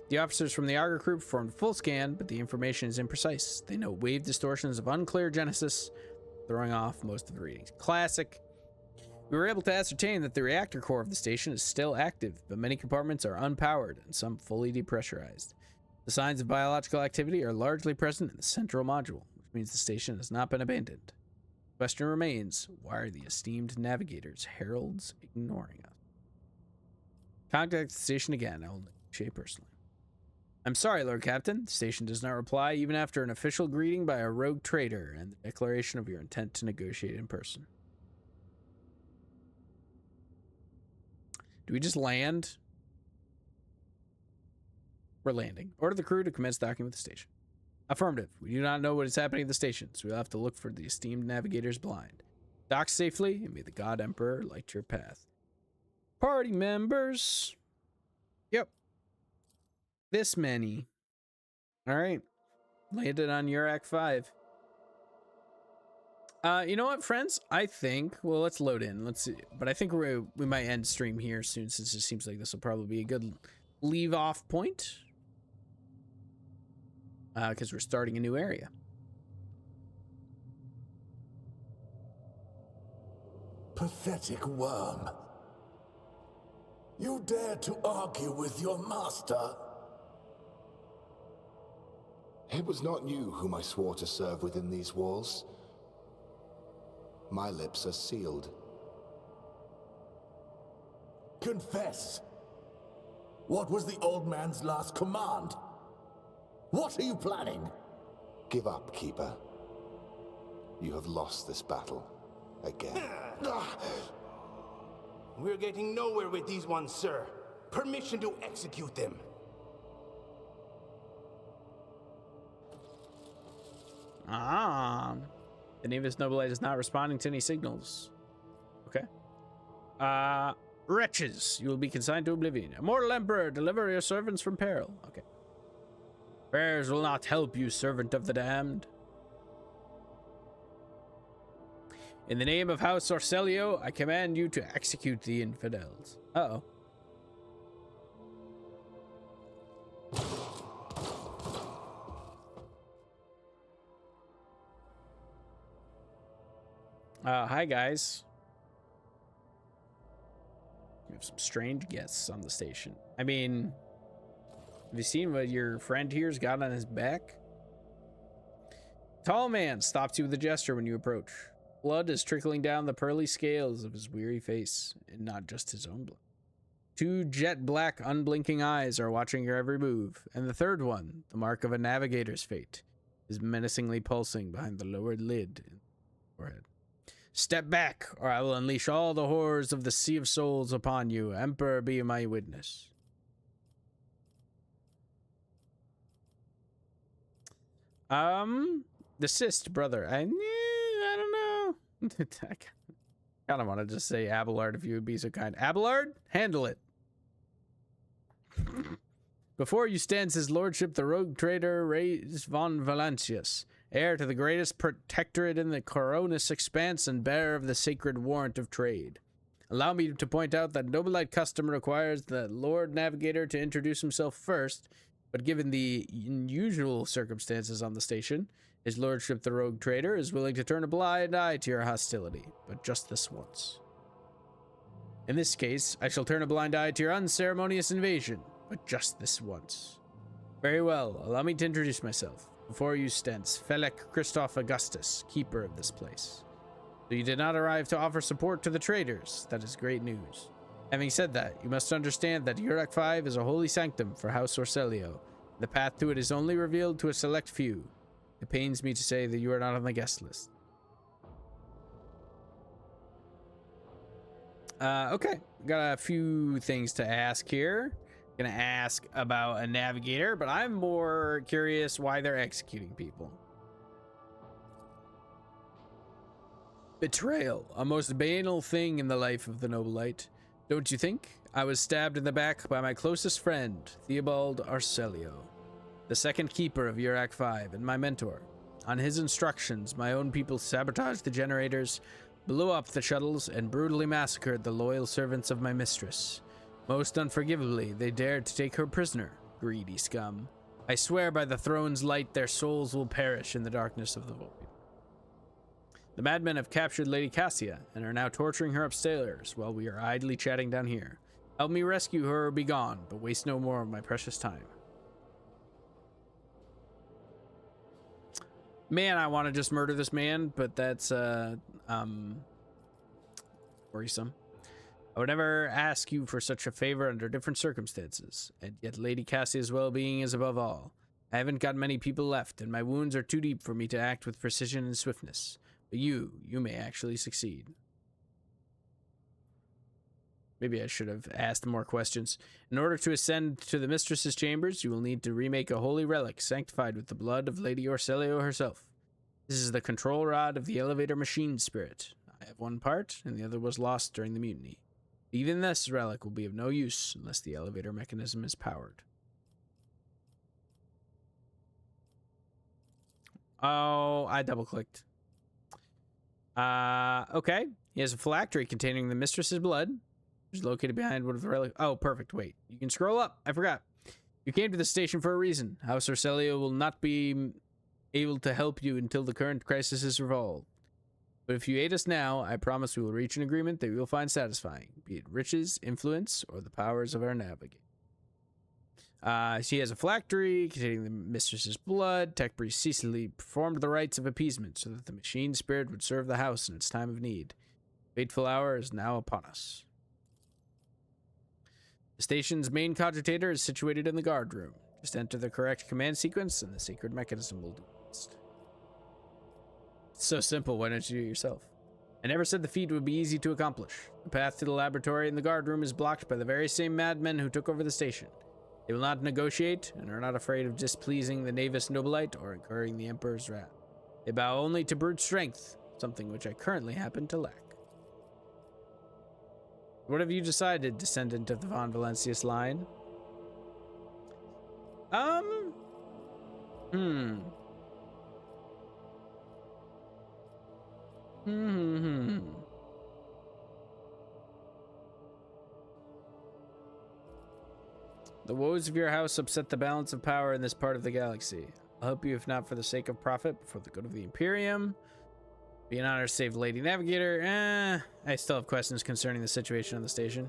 The officers from the Augur crew performed a full scan, but the information is imprecise. They note wave distortions of unclear genesis, throwing off most of the readings. Classic. We were able to ascertain that the reactor core of the station is still active, but many compartments are unpowered and some fully depressurized. The signs of biological activity are largely present in the central module, which means the station has not been abandoned. The question remains, why are the esteemed navigators heralds ignoring us? Contact the station again. I will negotiate personally. I'm sorry, Lord Captain. The station does not reply even after an official greeting by a rogue trader and the declaration of your intent to negotiate in person. Do we just land? We're landing. Order the crew to commence docking with the station. Affirmative. We do not know what is happening at the station, so we'll have to look for the esteemed navigators blind. Dock safely, and may the God Emperor light your path. Party members. Yep. This many. All right. Landed on Urak 5. You know what, friends? I think, well, let's load in. Let's see. But I think we might end stream here soon, since it seems like this will probably be a good leave off point. Because we're starting a new area. Pathetic worm. You dare to argue with your master? It was not you whom I swore to serve within these walls. My lips are sealed. Confess. What was the old man's last command? What are you planning? Give up, Keeper. You have lost this battle. Again. We're getting nowhere with these ones, sir. Permission to execute them. The Navis Nobilite is not responding to any signals. Okay. Wretches, you will be consigned to oblivion. Immortal Emperor, deliver your servants from peril. Okay. Prayers will not help you, servant of the damned. In the name of House Orselio, I command you to execute the infidels. Uh-oh. Hi guys. We have some strange guests on the station. I mean, have you seen what your friend here's got on his back? Tall man stops you with a gesture when you approach. Blood is trickling down the pearly scales of his weary face, and not just his own blood. Two jet black, unblinking eyes are watching your every move, and the third one, the mark of a navigator's fate, is menacingly pulsing behind the lowered lid in the forehead. Step back, or I will unleash all the horrors of the Sea of Souls upon you. Emperor, be my witness. Desist, brother. I don't know. I kind of want to just say Abelard if you would be so kind. Abelard, handle it. Before you stands his lordship, the rogue trader Reyes von Valancius, heir to the greatest protectorate in the Coronis expanse and bearer of the sacred warrant of trade. Allow me to point out that Nobilite custom requires the Lord Navigator to introduce himself first, but given the unusual circumstances on the station, his lordship the rogue trader is willing to turn a blind eye to your hostility, but just this once. In this case, I shall turn a blind eye to your unceremonious invasion, but just this once. Very well, allow me to introduce myself. Before you stands Felek Christoph Augustus, keeper of this place. So you did not arrive to offer support to the traders. That is great news. Having said that, you must understand that Urak 5 is a holy sanctum for House Orselio. The path to it is only revealed to a select few. It pains me to say that you are not on the guest list. Okay, got a few things to ask here. Gonna ask about a navigator, but I'm more curious why they're executing people. Betrayal, a most banal thing in the life of the Noblite. Don't you think? I was stabbed in the back by my closest friend, Theobald Arcelio, the second keeper of Urak 5 and my mentor. On his instructions, my own people sabotaged the generators, blew up the shuttles, and brutally massacred the loyal servants of my mistress. Most unforgivably, they dared to take her prisoner, greedy scum. I swear by the throne's light their souls will perish in the darkness of the void. The madmen have captured Lady Cassia and are now torturing her upstairs while we are idly chatting down here. Help me rescue her or be gone, but waste no more of my precious time. Man, I want to just murder this man, but that's worrisome. I would never ask you for such a favor under different circumstances, and yet Lady Cassia's well-being is above all. I haven't got many people left, and my wounds are too deep for me to act with precision and swiftness. But you may actually succeed. Maybe I should have asked more questions. In order to ascend to the mistress's chambers, you will need to remake a holy relic sanctified with the blood of Lady Orselio herself. This is the control rod of the elevator machine spirit. I have one part, and the other was lost during the mutiny. Even this relic will be of no use unless the elevator mechanism is powered. Oh, I double-clicked. Okay. He has a phylactery containing the mistress's blood, which is located behind one of the relics. Oh, perfect. Wait, you can scroll up. I forgot. You came to the station for a reason. House Orselio will not be able to help you until the current crisis is resolved. But if you aid us now, I promise we will reach an agreement that we will find satisfying, be it riches, influence, or the powers of our navigator. She has a phylactery containing the mistress's blood. Tech priest Cecily performed the rites of appeasement so that the machine spirit would serve the house in its time of need. Fateful hour is now upon us. The station's main cogitator is situated in the guard room. Just enter the correct command sequence and the sacred mechanism will do its best. It's so simple, why don't you do it yourself? I never said the feat would be easy to accomplish. The path to the laboratory in the guard room is blocked by the very same madmen who took over the station. They will not negotiate and are not afraid of displeasing the Navis Nobilite or incurring the Emperor's wrath. They bow only to brute strength, something which I currently happen to lack. What have you decided, descendant of the Von Valencius line? The woes of your house upset the balance of power in this part of the galaxy. I'll help you if not for the sake of profit, but for the good of the Imperium. Be an honor to save Lady Navigator. I still have questions concerning the situation on the station.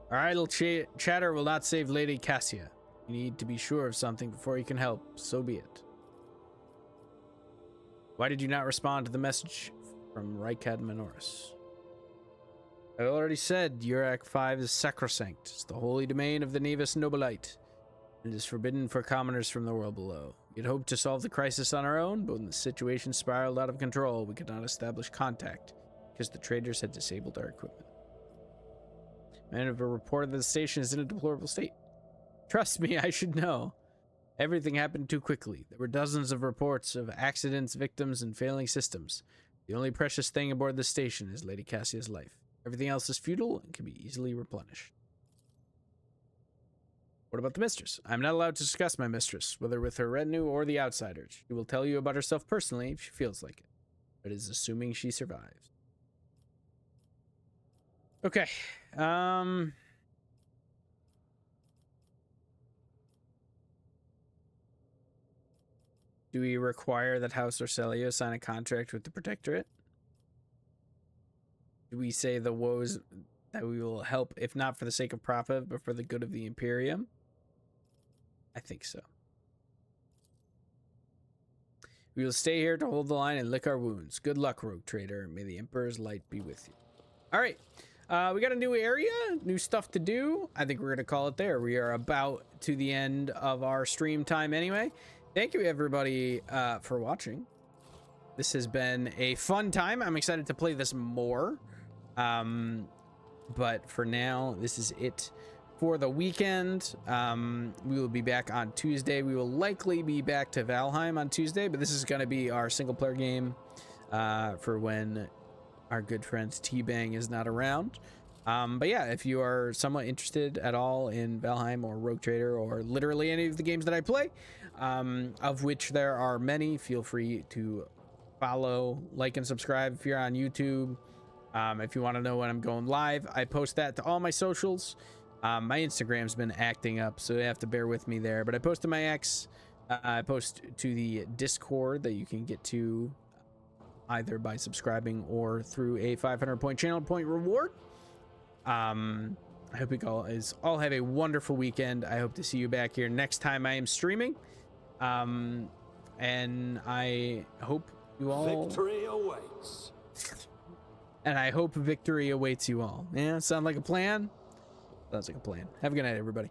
Our idle chatter will not save Lady Cassia. You need to be sure of something before you can help, so be it. Why did you not respond to the message from Rykad Minoris? I already said Urak 5 is sacrosanct. It's the holy domain of the Navis Nobilite. It is forbidden for commoners from the world below. We had hoped to solve the crisis on our own, but when the situation spiraled out of control, we could not establish contact because the traders had disabled our equipment. Men have reported that the station is in a deplorable state. Trust me, I should know. Everything happened too quickly. There were dozens of reports of accidents, victims, and failing systems. The only precious thing aboard the station is Lady Cassia's life. Everything else is futile and can be easily replenished. What about the mistress? I'm not allowed to discuss my mistress, whether with her retinue or the outsiders. She will tell you about herself personally if she feels like it, but it is assuming she survives. Okay. Do we require that House Orselio sign a contract with the Protectorate? Do we say the woes that we will help, if not for the sake of profit, but for the good of the Imperium? I think so. We will stay here to hold the line and lick our wounds. Good luck, Rogue Trader. May the Emperor's light be with you. All right. We got a new area, new stuff to do. I think we're going to call it there. We are about to the end of our stream time anyway. Thank you, everybody, for watching. This has been a fun time. I'm excited to play this more. But for now, this is it for the weekend. We will be back on Tuesday. We will likely be back to Valheim on Tuesday, but this is going to be our single-player game for when our good friend T-Bang is not around. But yeah, if you are somewhat interested at all in Valheim or Rogue Trader or literally any of the games that I play, of which there are many, feel free to follow, like, and subscribe if you're on YouTube. If you want to know when I'm going live, I post that to all my socials. My Instagram's been acting up, so you have to bear with me there. But I post to my X. I post to the Discord that you can get to either by subscribing or through a 500 channel point reward. I hope you guys all have a wonderful weekend. I hope to see you back here next time I am streaming. And I hope you all... Victory awaits. And I hope victory awaits you all. Yeah, sound like a plan? Sounds like a plan. Have a good night, everybody.